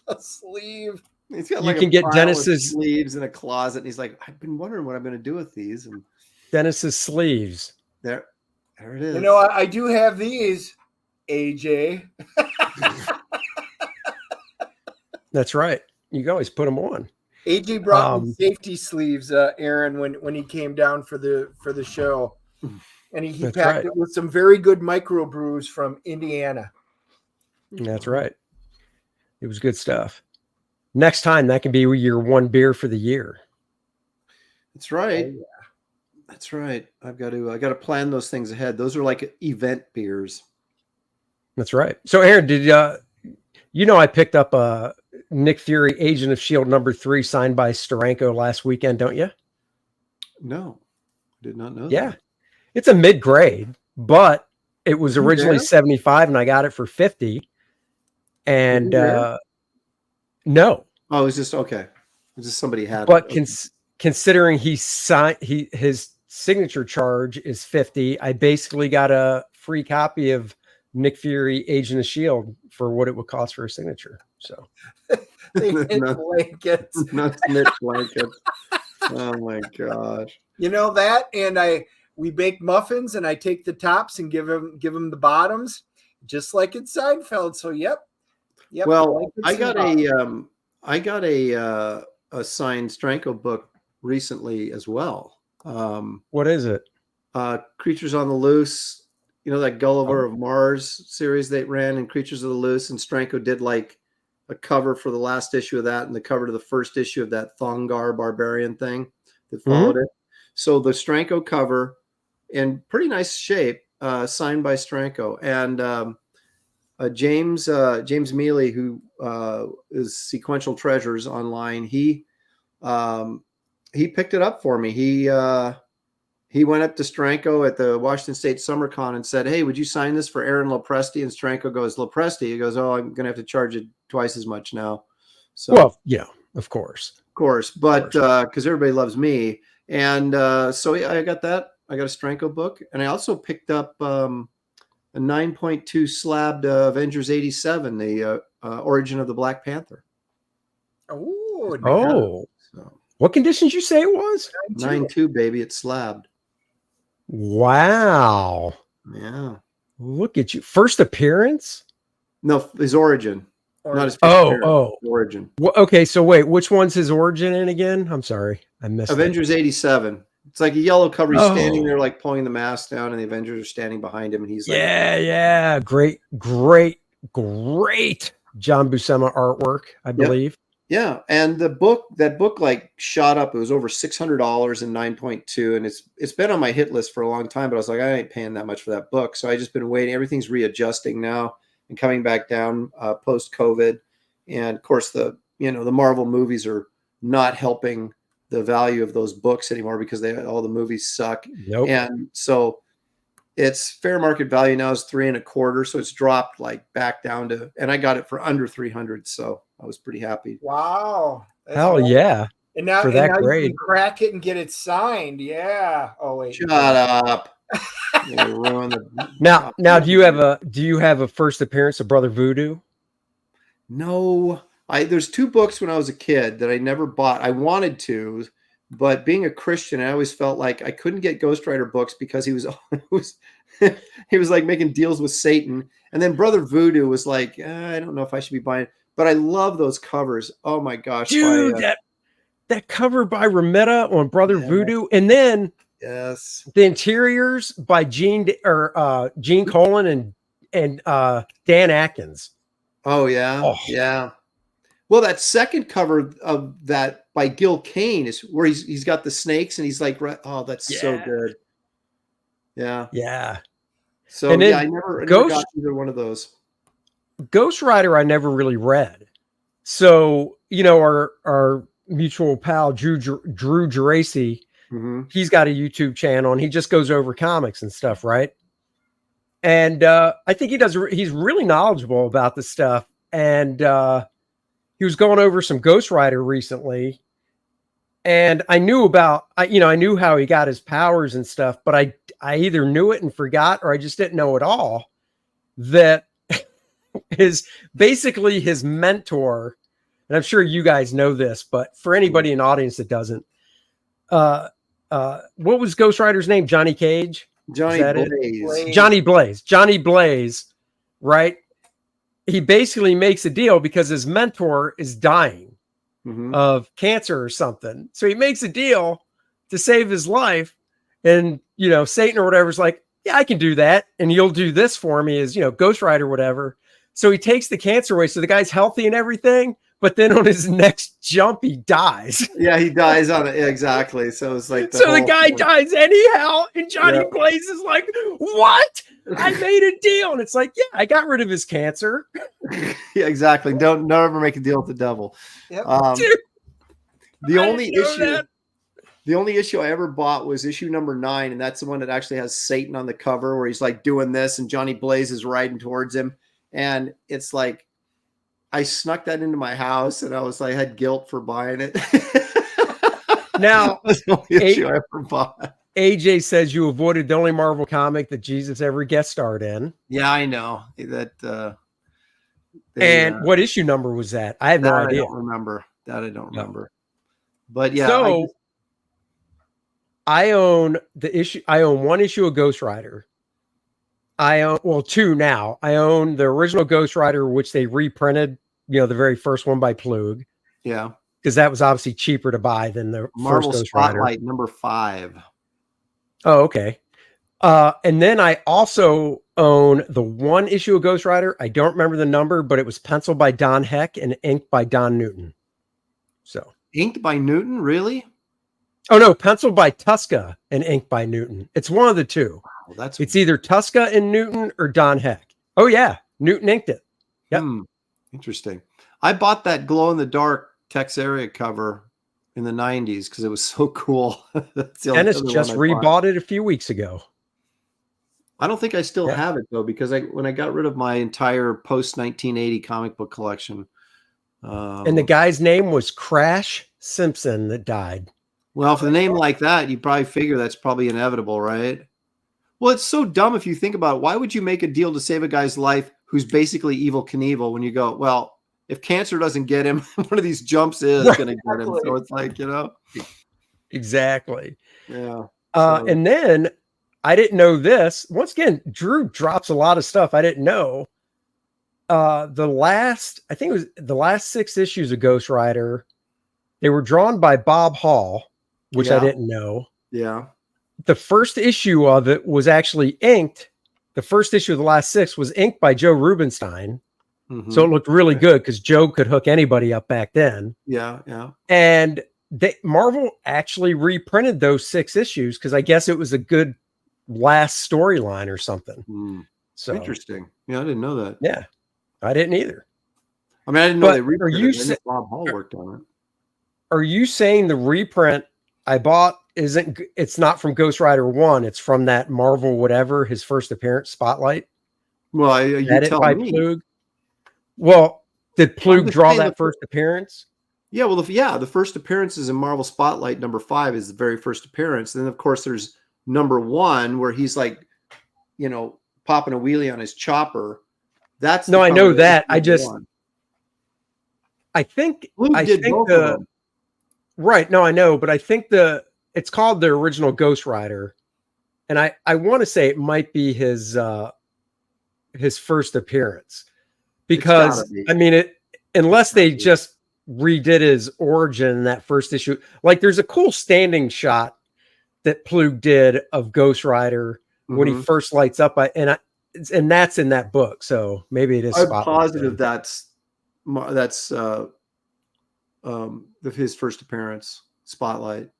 S2: A sleeve.
S4: He's got
S3: you can get Dennis's
S4: sleeves in a closet, and he's like, I've been wondering what I'm going to do with these. And
S3: Dennis's sleeves.
S4: There it is.
S2: You know, I do have these, AJ.
S3: That's right. You can always put them on.
S2: AJ brought me safety sleeves, Aaron, when he came down for the show, and he packed it with some very good microbrews from Indiana.
S3: That's right. It was good stuff. Next time, that can be your one beer for the year.
S4: That's right.
S2: Oh, yeah.
S4: That's right. I got to plan those things ahead. Those are like event beers.
S3: That's right. So, Aaron, did I picked up a Nick Fury Agent of S.H.I.E.L.D. #3 signed by Steranko last weekend, don't you?
S4: No, I did not know
S3: Yeah.
S4: that.
S3: It's a mid-grade, but it was originally 75 and I got it for 50. And no.
S4: Oh, it was just okay. It was just somebody had
S3: but
S4: it.
S3: Considering his signature charge is 50, I basically got a free copy of Nick Fury Agent of S.H.I.E.L.D. for what it would cost for a signature. So
S2: blankets.
S4: Not knit blankets. Oh my gosh.
S2: You know that, and we bake muffins, and I take the tops and give them the bottoms, just like in Seinfeld. So yep.
S4: Well, I got a signed Steranko book recently as well.
S3: What is it?
S4: Creatures on the Loose. You know that Gulliver of Mars series they ran in Creatures of the Loose, and Steranko did like a cover for the last issue of that and the cover to the first issue of that Thongar Barbarian thing that followed it. So the Steranko cover in pretty nice shape, signed by Steranko, and James Mealy, who is Sequential Treasures online, he picked it up for me. He went up to Steranko at the Washington State Summer Con and said, "Hey, would you sign this for Aaron Lopresti?" And Steranko goes, "Lopresti?" He goes, "Oh, I'm going to have to charge you twice as much now." So,
S3: well, yeah, of course,
S4: but because everybody loves me, and so I got that. I got a Steranko book, and I also picked up a 9.2 slabbed Avengers 87, the origin of the Black Panther.
S2: Oh,
S4: so,
S3: what condition did you say it was?
S4: 9.2, baby. It's slabbed.
S3: Wow.
S4: Yeah.
S3: Look at you. First appearance?
S4: No, his origin. Not his origin.
S3: Well, okay, so wait, which one's his origin in again? I'm sorry. I missed
S4: Avengers 87. It's like a yellow cover. He's standing there like pulling the mask down, and the Avengers are standing behind him, and he's like,
S3: yeah. Great John Buscema artwork, I believe.
S4: Yeah, and that book like shot up. It was over $600 in 9.2, and it's been on my hit list for a long time. But I was like, I ain't paying that much for that book, so I just been waiting. Everything's readjusting now and coming back down post COVID, and of course the Marvel movies are not helping the value of those books anymore because all the movies suck.
S3: Nope.
S4: And so its fair market value now is $3.25, so it's dropped like back down to, and I got it for under $300, so I was pretty happy.
S2: Wow.
S3: Hell yeah.
S2: And now,
S3: for
S2: and
S3: that
S2: now you
S3: grade.
S2: can crack it and get it signed. Yeah. Oh wait.
S4: Shut up. Ruin the
S3: Now, do you have a first appearance of Brother Voodoo?
S4: No. There's 2 books when I was a kid that I never bought. I wanted to, but being a Christian, I always felt like I couldn't get Ghost Rider books because he was he was like making deals with Satan. And then Brother Voodoo was like, I don't know if I should be buying it. But I love those covers. Oh my gosh.
S3: Dude, that cover by Romita on Brother Voodoo, and then
S4: yes,
S3: the interiors by Gene Colan and Dan Atkins.
S4: Oh yeah. Yeah. Well, that second cover of that by Gil Kane is where he's got the snakes and he's like, oh, that's so good. Yeah.
S3: Yeah.
S4: So I never got either one of those.
S3: Ghost Rider I never really read. So, our mutual pal Drew Geraci, he's got a YouTube channel and he just goes over comics and stuff, right? And I think he's really knowledgeable about this stuff. And he was going over some Ghost Rider recently. And I knew I knew how he got his powers and stuff, but I either knew it and forgot, or I just didn't know at all that basically his mentor, and I'm sure you guys know this, but for anybody in the audience that doesn't, what was Ghost Rider's name? Johnny Cage? Johnny Blaze, right? He basically makes a deal because his mentor is dying of cancer or something. So he makes a deal to save his life. And, Satan or whatever is like, yeah, I can do that. And you'll do this for me as, Ghost Rider, whatever. So he takes the cancer away. So the guy's healthy and everything. But then on his next jump, he dies.
S4: Yeah, he dies on it. Yeah, exactly. So it's like
S3: the guy dies anyhow. And Johnny Blaze is like, what? I made a deal. And it's like, yeah, I got rid of his cancer.
S4: Yeah, exactly. Don't ever make a deal with the devil.
S3: Yep.
S4: The only issue I ever bought was issue number 9. And that's the one that actually has Satan on the cover where he's like doing this and Johnny Blaze is riding towards him. And it's like, I snuck that into my house and I had guilt for buying it.
S3: Now,
S4: that's the only issue I ever bought.
S3: AJ says you avoided the only Marvel comic that Jesus ever guest starred in.
S4: Yeah, I know that.
S3: And what issue number was that? I have no idea.
S4: I don't remember. I don't remember. But yeah.
S3: So I own one issue of Ghost Rider. I own 2 now. I own the original Ghost Rider, which they reprinted, the very first one by Plug.
S4: Yeah.
S3: Because that was obviously cheaper to buy than the
S4: Marvel
S3: first Ghost
S4: Spotlight
S3: Rider.
S4: number 5.
S3: Oh, okay. And then I also own the one issue of Ghost Rider. I don't remember the number, but it was penciled by Don Heck and inked by Don Newton. So
S4: inked by Newton, really?
S3: Oh no, penciled by Tuska and inked by Newton. It's one of the two.
S4: Wow,
S3: it's either Tuska and Newton or Don Heck. Oh yeah, Newton inked it. Yep.
S4: Interesting. I bought that glow in the dark Tex area cover in the 90s because it was so cool.
S3: Dennis just rebought it a few weeks ago.
S4: I don't think I still have it though, because when I got rid of my entire post 1980 comic book collection.
S3: And the guy's name was Crash Simpson that died.
S4: Well, for the name like that, you probably figure that's probably inevitable, right? Well, it's so dumb if you think about it. Why would you make a deal to save a guy's life who's basically Evel Knievel when you go, well, if cancer doesn't get him, one of these jumps is going to get him. So it's like,
S3: Exactly.
S4: Yeah.
S3: And then I didn't know this. Once again, Drew drops a lot of stuff I didn't know. I think it was the last 6 issues of Ghost Rider. They were drawn by Bob Hall, which I didn't know.
S4: Yeah.
S3: The first issue of it was actually inked. The first issue of the last 6 was inked by Joe Rubinstein. Mm-hmm. So it looked really good because Joe could hook anybody up back then.
S4: Yeah, yeah.
S3: And Marvel actually reprinted those 6 issues because I guess it was a good last storyline or something. So
S4: interesting. Yeah, I didn't know that.
S3: Yeah, I didn't either.
S4: I mean, I didn't know they reprinted it. Bob Hall worked on it.
S3: Are you saying the reprint I bought it's not from Ghost Rider 1, it's from that Marvel whatever, his first appearance, Spotlight?
S4: Well, you tell me.
S3: Plug? Well, did Plug draw that first appearance?
S4: Yeah, well, the first appearance is in Marvel Spotlight. Number 5 is the very first appearance. Then, of course, there's number 1 where he's like, popping a wheelie on his chopper. That's
S3: no, I know that. I think
S4: Blue did both of them.
S3: Right. No, I know, but I think it's called the original Ghost Rider, and I want to say it might be his first appearance, because I mean unless they just redid his origin in that first issue. Like, there's a cool standing shot that Plug did of Ghost Rider when he first lights up, and that's in that book. So maybe it is.
S4: I'm positive that's his first appearance, Spotlight.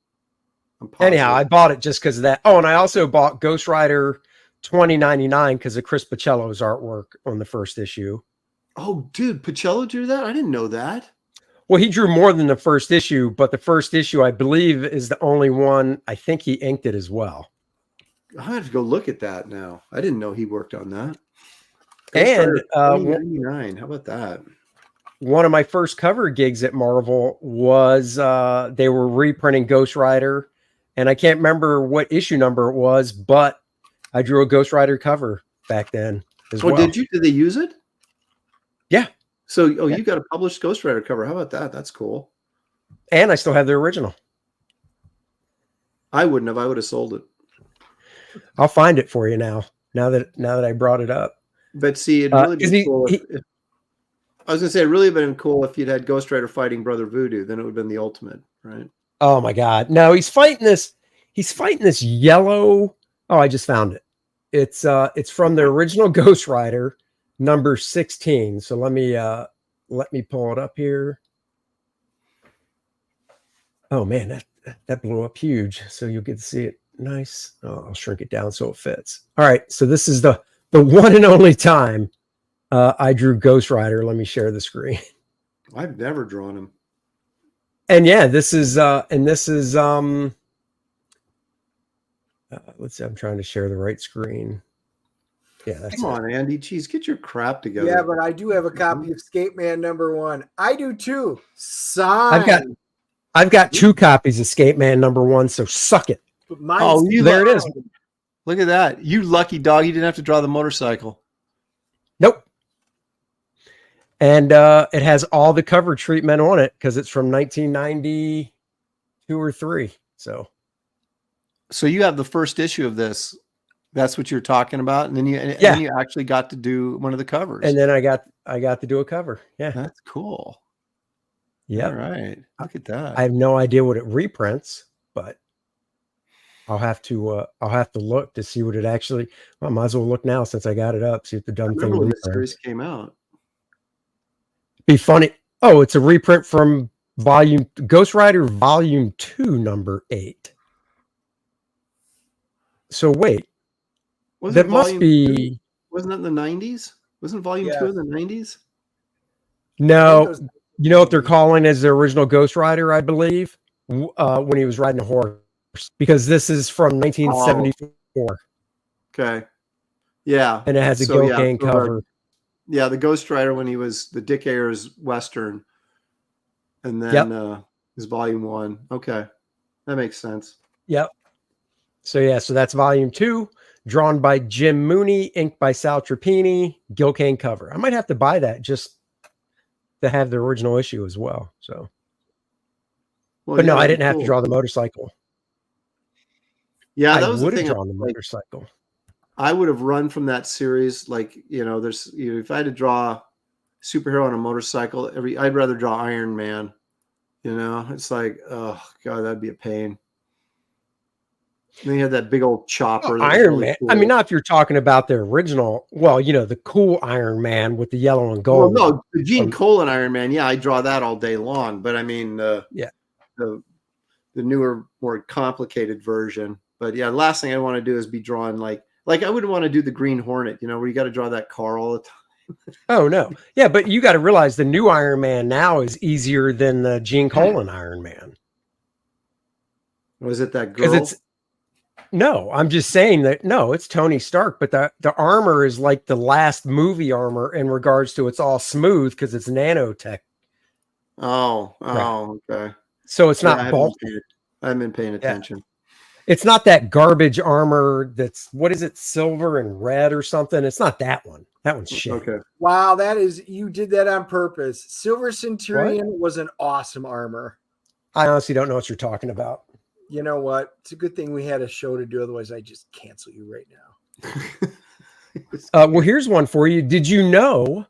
S3: Anyhow, I bought it just because of that. Oh, and I also bought Ghost Rider 2099 because of Chris Pacello's artwork on the first issue.
S4: Oh, dude, Pacello drew that? I didn't know that.
S3: Well, he drew more than the first issue, but the first issue, I believe, is the only one. I think he inked it as well.
S4: I have to go look at that now. I didn't know he worked on that.
S3: And
S4: 2099. How about that?
S3: One of my first cover gigs at Marvel was they were reprinting Ghost Rider, and I can't remember what issue number it was, but I drew a Ghost Rider cover back then as well.
S4: Did you? Did they use it?
S3: Yeah.
S4: So, you got a published Ghost Rider cover. How about that? That's cool.
S3: And I still have the original.
S4: I wouldn't have. I would have sold it.
S3: I'll find it for you now that I brought it up.
S4: But see, it really been cool. I was gonna say, it really been cool if you'd had Ghost Rider fighting Brother Voodoo. Then it would have been the ultimate, right?
S3: Oh my God! No, he's fighting this yellow. Oh, I just found it. It's from the original Ghost Rider, number 16. So let me pull it up here. Oh man, that blew up huge. So you'll get to see it. Nice. Oh, I'll shrink it down so it fits. All right. So this is the one and only time I drew Ghost Rider. Let me share the screen.
S4: I've never drawn him.
S3: And yeah, this is let's see, I'm trying to share the right screen. Yeah, that's
S4: Come on, Andy. Jeez, get your crap together.
S2: Yeah, but I do have a copy of Skate Man number 1. I do too. Signed.
S3: I've got 2 copies of Skate Man number 1, so suck it.
S4: There it is. Look at that. You lucky dog. You didn't have to draw the motorcycle.
S3: Nope. And it has all the cover treatment on it because it's from 1992 or 3. So
S4: you have the first issue of this. That's what you're talking about, and then you actually got to do one of the covers.
S3: And then I got to do a cover. Yeah,
S4: that's cool.
S3: Yeah.
S4: All right. Look at that.
S3: I have no idea what it reprints, but I'll have to look to see what it actually. Well, I might as well look now since I got it up. See if the dumb thing.
S4: When the series came out.
S3: Be funny. Oh, it's a reprint from Ghost Rider Volume 2, number 8. So wait, that must be.
S4: 2? Wasn't that in the 90s? Wasn't Volume 2 in the 90s?
S3: No, you know what they're calling as the original Ghost Rider, I believe, when he was riding a horse, because this is from 1974.
S4: Okay. Yeah.
S3: And it has a Gil Kane cover.
S4: Yeah, the Ghost Rider when he was the Dick Ayers Western. And then his Volume 1. Okay. That makes sense.
S3: Yep. So that's Volume 2, drawn by Jim Mooney, inked by Sal Trapani, Gil Kane cover. I might have to buy that just to have the original issue as well. So, but no, I didn't have to draw the motorcycle.
S4: Yeah, that was
S3: the
S4: thing.
S3: Drawn the motorcycle.
S4: I would have run from that series. Like, if I had to draw superhero on a motorcycle, I'd rather draw Iron Man. It's like, oh God, that'd be a pain. And then you had that big old chopper.
S3: Iron Man. Cool. I mean, not if you're talking about the original. Well, the cool Iron Man with the yellow and gold.
S4: Well, no, the Gene Colan Iron Man. Yeah, I draw that all day long. But I mean, the newer, more complicated version. But yeah, the last thing I want to do is be drawing like I wouldn't want to do the Green Hornet. Where you got to draw that car all the time.
S3: Oh no, yeah, but you got to realize the new Iron Man now is easier than the Gene Colan Iron Man.
S4: Was it that girl?
S3: No, I'm just saying that it's Tony Stark, but the armor is like the last movie armor in regards to it's all smooth because it's nanotech
S4: Okay.
S3: So it's not
S4: I
S3: bulky.
S4: haven't been paying attention.
S3: It's not that garbage armor that's, what is it, silver and red or something? It's not that one. That one's shit.
S4: Okay.
S2: Wow, you did that on purpose. Silver Centurion was an awesome armor.
S3: I honestly don't know what you're talking about.
S2: You know what? It's a good thing we had a show to do. Otherwise, I'd just cancel you right now.
S3: Well, here's one for you. Did you know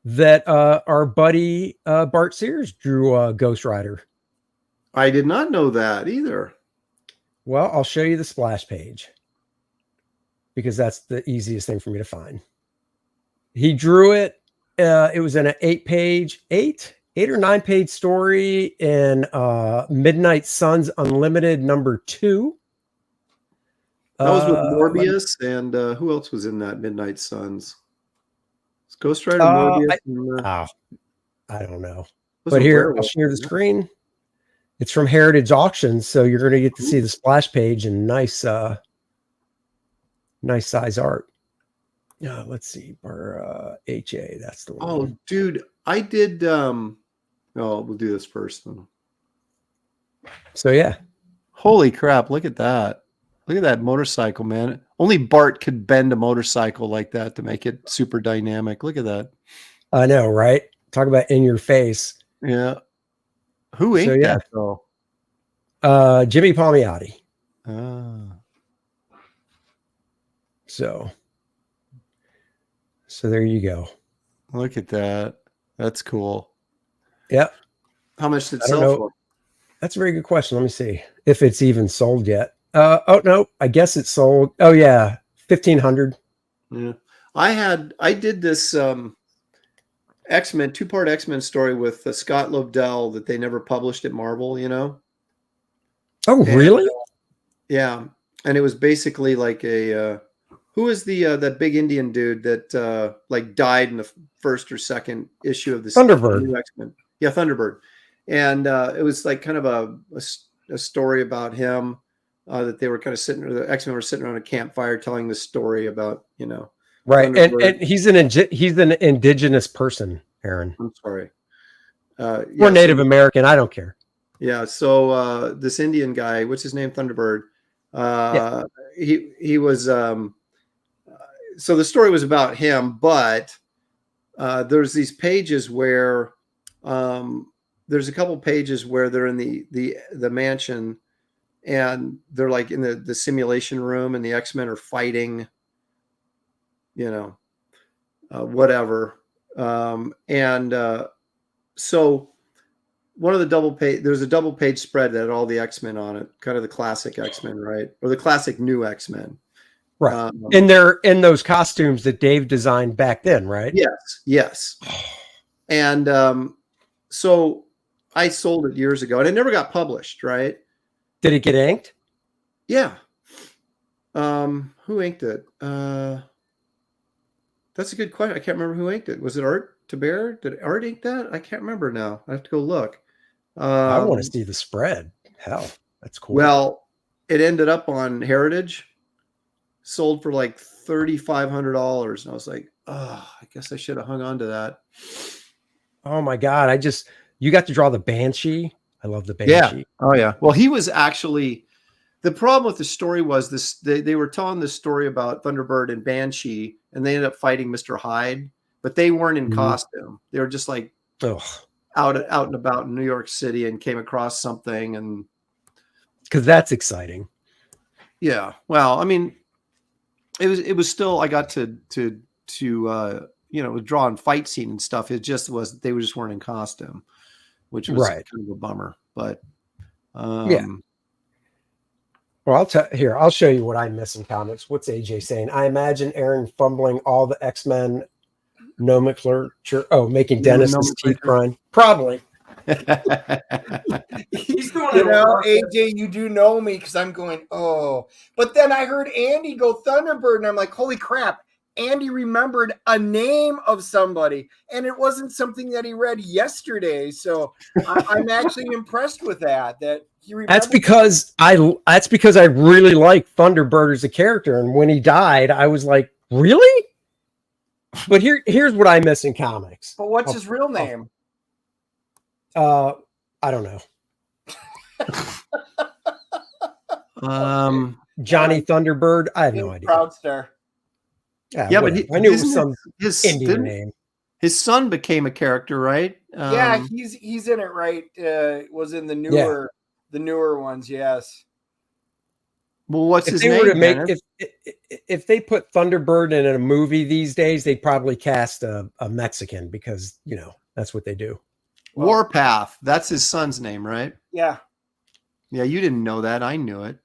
S3: that our buddy Bart Sears drew Ghost Rider?
S4: I did not know that either.
S3: Well, I'll show you the splash page because that's the easiest thing for me to find. He drew it. It was in an 8 or 9 page story in Midnight Suns Unlimited #2.
S4: That was with Morbius, and who else was in that Midnight Suns? It's Ghost Rider, Morbius.
S3: I don't know. But here, I'll share the screen. It's from Heritage Auctions, so you're going to get to see the splash page and nice size art. Let's see, HA. That's the one.
S4: Oh, dude, I did. We'll do this first.
S3: So yeah,
S4: holy crap! Look at that. Look at that motorcycle, man. Only Bart could bend a motorcycle like that to make it super dynamic. Look at that.
S3: I know, right? Talk about in your face.
S4: Yeah. Who ain't that though?
S3: Jimmy Palmiotti. So there you go.
S4: Look at that. That's cool.
S3: Yep.
S4: How much did it sell for?
S3: That's a very good question. Let me see if it's even sold yet. Oh no, I guess it's sold. Oh yeah, 1,500.
S4: Yeah. I did this X-Men 2-part X-Men story with Scott Lobdell that they never published at Marvel, you know.
S3: Oh, really?
S4: Yeah. And it was basically like a who is the that big Indian dude that like died in the first or second issue of the
S3: Thunderbird
S4: X-Men. Yeah, Thunderbird. And it was like kind of a story about him that they were kind of the X-Men were sitting around a campfire telling the story about, you know.
S3: Right. And he's an indigenous person, Aaron.
S4: I'm sorry.
S3: Or Native American. I don't care.
S4: Yeah. So this Indian guy, what's his name? Thunderbird. He was. So the story was about him, but there's these pages where there's a couple pages where they're in the mansion, and they're like in the simulation room, and the X-Men are fighting. You know, whatever. So one of the there's a double page spread that had all the X-Men on it, kind of the classic X-Men, right? Or the classic new X-Men.
S3: Right. And they're in those costumes that Dave designed back then, right?
S4: Yes. And so I sold it years ago and it never got published, right?
S3: Did it get inked?
S4: Yeah. Who inked it? That's a good question. I can't remember who inked it. Was it Art Taber? Did Art ink that? I can't remember now. I have to go look.
S3: I want to see the spread. Hell, that's cool.
S4: Well, it ended up on Heritage, sold for like $3,500. And I was like, I guess I should have hung on to that.
S3: Oh my God. You got to draw the Banshee. I love the Banshee.
S4: Yeah. Oh yeah. Well, he was actually, the problem with the story was this, they were telling this story about Thunderbird and Banshee, and they ended up fighting Mr. Hyde, but they weren't in costume. They were just like out and about in New York City and came across something. And
S3: because that's exciting.
S4: Yeah. Well, I mean, it was still, I got to draw and fight scene and stuff. It just was, they just weren't in costume, which was kind of a bummer, but
S3: yeah. Well, I'll show you what I miss in comics. What's AJ saying? I imagine Aaron fumbling all the X-Men nomenclature. Oh, making Dennis's teeth grind. Probably.
S2: He's doing it. AJ, you do know me because I'm going, oh. But then I heard Andy go Thunderbird, and I'm like, holy crap. Andy remembered a name of somebody, and it wasn't something that he read yesterday. So I'm actually impressed with that he remembered. That's because I really like Thunderbird as a character, and when he died, I was like, really? But here's what I miss in comics. But what's his real name?
S3: I don't know. Johnny Thunderbird. I have no idea.
S2: Proud Star.
S3: Yeah, but I knew it was some Indian name.
S4: His son became a character, right?
S2: Yeah, he's in it, right? Was in the newer ones, yes.
S4: Well, what's his name?
S3: If they put Thunderbird in a movie these days, they'd probably cast a Mexican because that's what they do.
S4: Warpath. That's his son's name, right?
S2: Yeah.
S4: Yeah, you didn't know that. I knew it.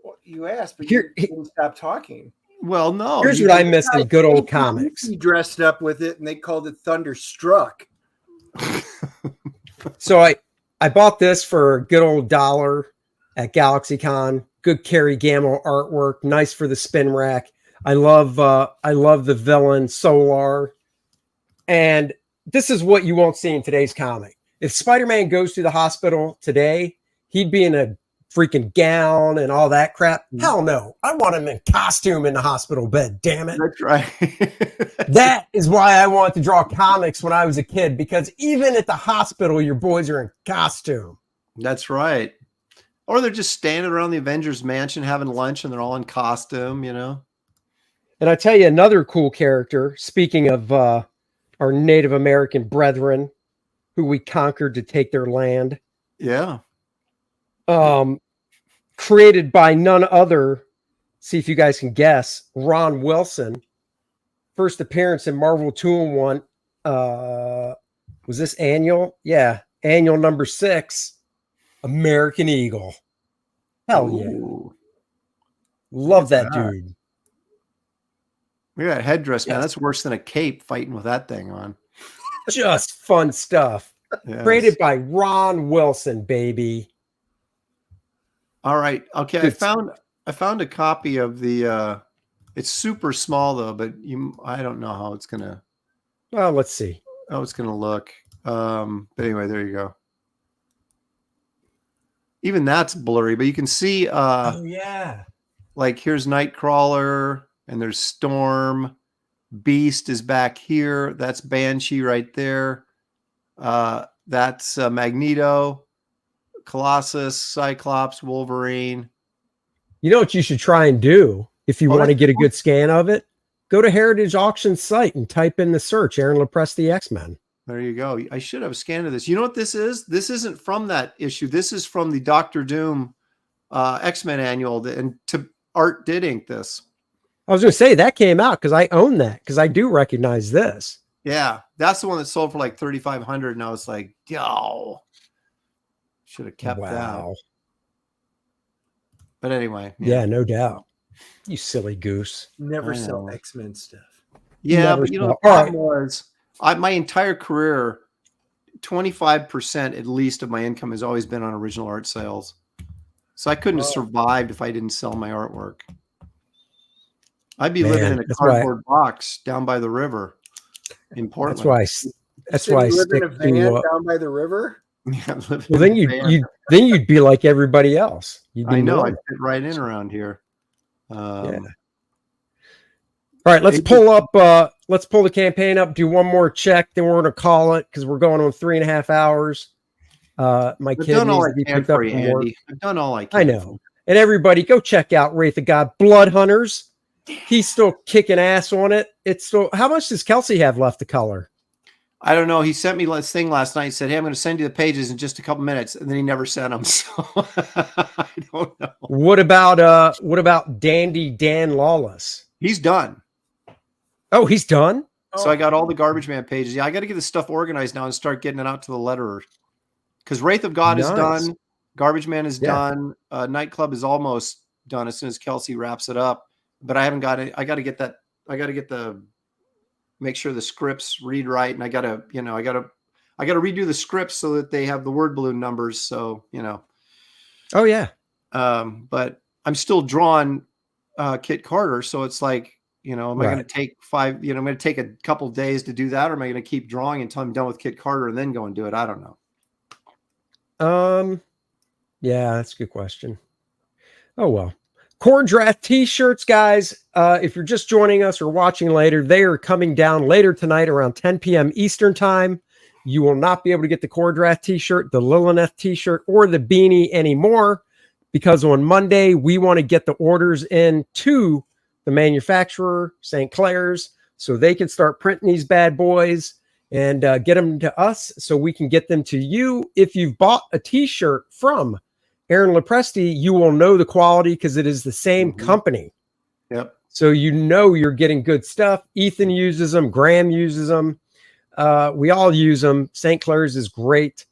S2: Well, you asked, but you didn't stop talking.
S4: Well, no.
S3: Here's what I miss in good old comics.
S2: He dressed up with it, and they called it Thunderstruck.
S3: So I bought this for a good old $1 at GalaxyCon. Good Kerry Gamble artwork, nice for the spin rack. I love the villain Solar, and this is what you won't see in today's comic. If Spider-Man goes to the hospital today, he'd be in a freaking gown and all that crap. Hell no. I want him in costume in the hospital bed, damn it.
S4: That's right.
S3: That is why I wanted to draw comics when I was a kid, because even at the hospital, your boys are in costume.
S4: That's right. Or they're just standing around the Avengers mansion having lunch and they're all in costume,
S3: And I tell you another cool character, speaking of our Native American brethren who we conquered to take their land.
S4: Yeah.
S3: Created by none other, see if you guys can guess, Ron Wilson. First appearance in Marvel 2-in-1. Was this annual? Yeah. Annual number 6. American Eagle. Hell yeah.
S4: Ooh.
S3: Love that dude.
S4: Look at that headdress, man. That's worse than a cape fighting with that thing on.
S3: Just fun stuff. Yes. Created by Ron Wilson, baby.
S4: All right. Okay. I found a copy of the it's super small though, but I don't know how it's gonna
S3: let's see.
S4: How it's gonna look. But anyway, there you go. Even that's blurry, but you can see
S3: oh yeah.
S4: Like here's Nightcrawler and there's Storm. Beast is back here. That's Banshee right there. That's Magneto, Colossus, Cyclops, Wolverine.
S3: You know what you should try and do if you want to get a good scan of it? Go to Heritage Auction site and type in the search Aaron LaPresse, the X-Men.
S4: There you go. I should have scanned this. You know what this is? This isn't from that issue. This is from the Doctor Doom X-Men annual, and Art did ink this.
S3: I was going to say that came out because I own that because I do recognize this.
S4: Yeah, that's the one that sold for like $3,500, and I was like, yo, should have kept that. But anyway,
S3: yeah, no doubt. You silly goose.
S2: Never sell X-Men stuff.
S4: Yeah, but the problem was my entire career, 25% at least of my income has always been on original art sales. So I couldn't have survived if I didn't sell my artwork. I'd be living in a cardboard box down by the river in Portland.
S3: That's why I stick
S2: in a van down by the river.
S4: Yeah,
S3: well, then you'd be like everybody else.
S4: I know. I'd fit right in around here.
S3: Yeah. All right, let's pull up. Let's pull the campaign up. Do one more check, then we're going to call it because we're going on 3.5 hours. My kid needs to be picked up from work.
S4: I've done all I can.
S3: I know. And everybody, go check out Wraith of God, Blood Hunters. He's still kicking ass on it. It's still. How much does Kelsey have left to color?
S4: I don't know. He sent me this thing last night. He said, "Hey, I'm going to send you the pages in just a couple minutes," and then he never sent them. So I don't know.
S3: What about Dandy Dan Lawless?
S4: He's done.
S3: Oh, he's done.
S4: So I got all the Garbage Man pages. Yeah, I got to get this stuff organized now and start getting it out to the letterer. Because Wraith of God is done. Garbage Man is done. Nightclub is almost done as soon as Kelsey wraps it up. But I haven't got it. I got to get that. I got to get make sure the scripts read right. And I got to redo the scripts so that they have the word balloon numbers. So,
S3: Oh yeah.
S4: But I'm still drawing Kit Carter. So it's like, am I going to take I'm going to take a couple days to do that, or am I going to keep drawing until I'm done with Kit Carter and then go and do it? I don't know.
S3: Yeah, that's a good question. Oh, well. Kor-Drath T-Shirts, guys. If you're just joining us or watching later, they are coming down later tonight around 10 p.m. Eastern time. You will not be able to get the Kor-Drath T-shirt, the Lilith T-shirt, or the beanie anymore, because on Monday, we want to get the orders in to the manufacturer, St. Clair's, so they can start printing these bad boys and get them to us so we can get them to you. If you've bought a T-shirt from Aaron Lopresti, you will know the quality because it is the same company.
S4: Yep.
S3: So you know you're getting good stuff. Ethan uses them. Graham uses them. We all use them. St. Clair's is great.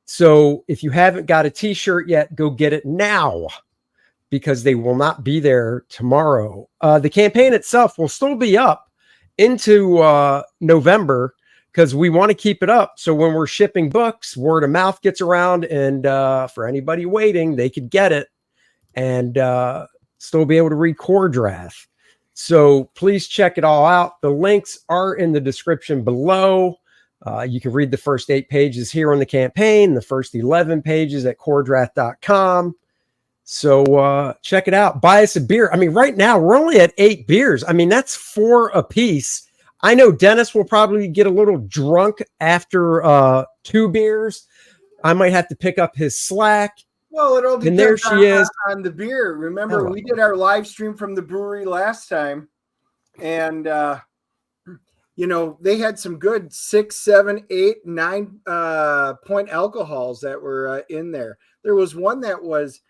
S3: So if you haven't got a T-shirt yet, go get it now because they will not be there tomorrow. The campaign itself will still be up into November because we want to keep it up. So when we're shipping books, word of mouth gets around, and for anybody waiting, they could get it and still be able to read Kor-Drath. So please check it all out. The links are in the description below. You can read the first 8 pages here on the campaign, the first 11 pages at Kor-Drath.com. So check it out. Buy us a beer. I mean, right now we're only at 8 beers. I mean, that's 4 a piece. I know Dennis will probably get a little drunk after 2 beers. I might have to pick up his slack.
S2: Well, it all depends
S3: there she is.
S2: On the beer. Remember, we did our live stream from the brewery last time, and they had some good 6, 7, 8, 9 point alcohols that were in there. There was one that was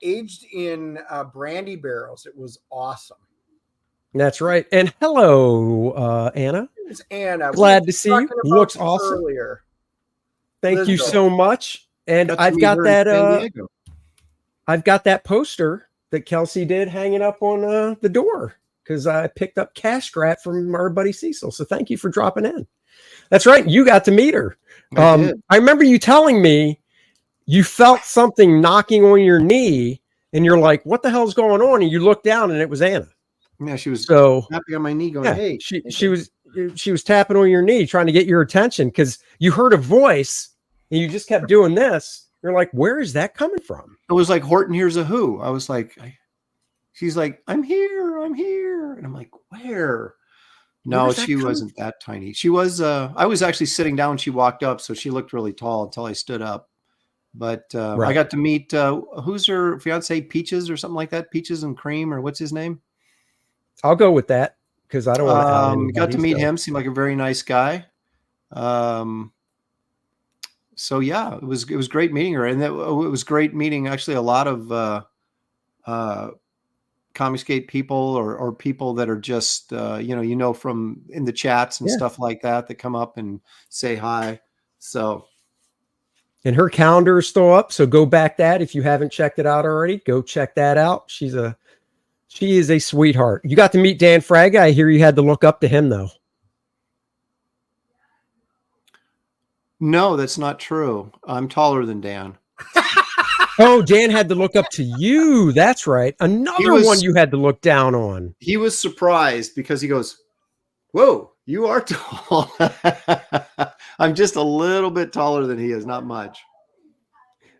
S2: aged in brandy barrels. It was awesome.
S3: That's right. And hello, Anna.
S2: It's Anna.
S3: Glad to see you. Looks awesome.
S2: Earlier.
S3: Thank you so much. And I've got that. I've got that poster that Kelsey did hanging up on the door because I picked up cash scrap from our buddy Cecil. So thank you for dropping in. That's right. You got to meet her. I remember you telling me you felt something knocking on your knee, and you're like, "What the hell's going on?" And you look down, and it was Anna.
S4: Yeah, she was
S3: tapping
S4: on my knee going, hey.
S3: She was tapping on your knee trying to get your attention because you heard a voice and you just kept doing this. You're like, where is that coming from?
S4: It was like Horton Hears a Who. I was like, she's like, I'm here. And I'm like, where? No, she wasn't that tiny. She was, I was actually sitting down when she walked up, so she looked really tall until I stood up. But I got to meet, who's her fiance, Peaches or something like that? Peaches and Cream, or what's his name?
S3: I'll go with that because I don't want to.
S4: Got to meet him. Seemed like a very nice guy. So yeah, it was great meeting her, and it was great meeting actually a lot of Comicsgate people or people that are just from in the chats and stuff like that come up and say hi. So.
S3: And her calendar is still up, so go back that if you haven't checked it out already. Go check that out. She is a sweetheart. You got to meet Dan Fraga. I hear you had to look up to him, though.
S4: No, that's not true. I'm taller than Dan.
S3: Oh, Dan had to look up to you. That's right. Another one you had to look down on.
S4: He was surprised because he goes, whoa, you are tall. I'm just a little bit taller than he is, not much.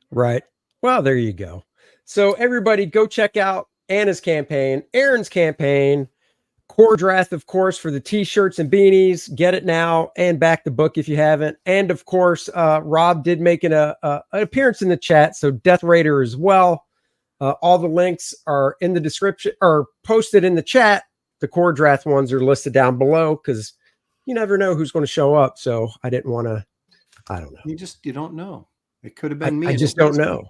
S3: Right. Well, there you go. So everybody go check out Anna's campaign, Aaron's campaign, Kor-Drath, of course, for the T-shirts and beanies. Get it now and back the book if you haven't. And of course, Rob did make an appearance in the chat, so Death Raider as well. All the links are in the description or posted in the chat. The Kor-Drath ones are listed down below because you never know who's going to show up. So I didn't want to. I don't know.
S4: You don't know. It could have been me.
S3: I just don't know.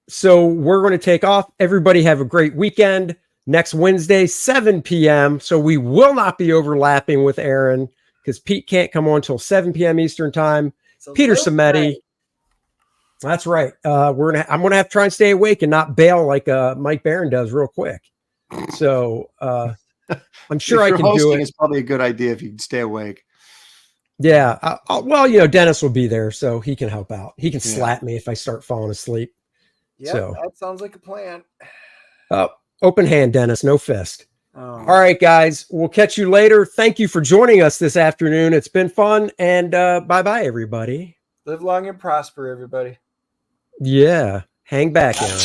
S3: So we're going to take off. Everybody have a great weekend. Next Wednesday, 7 p.m. So we will not be overlapping with Aaron because Pete can't come on until 7 p.m. Eastern time. So Peter Sametti. That's right. I'm going to have to try and stay awake and not bail like Mike Barron does real quick. So I'm sure I can do it.
S4: It's probably a good idea if you can stay awake.
S3: Yeah. Well, Dennis will be there, so he can help out. He can slap me if I start falling asleep.
S2: Yeah, so, that sounds like a plan.
S3: Open hand, Dennis, no fist. All right, guys, we'll catch you later. Thank you for joining us this afternoon. It's been fun, and bye-bye, everybody.
S2: Live long and prosper, everybody.
S3: Yeah, hang back, Aaron.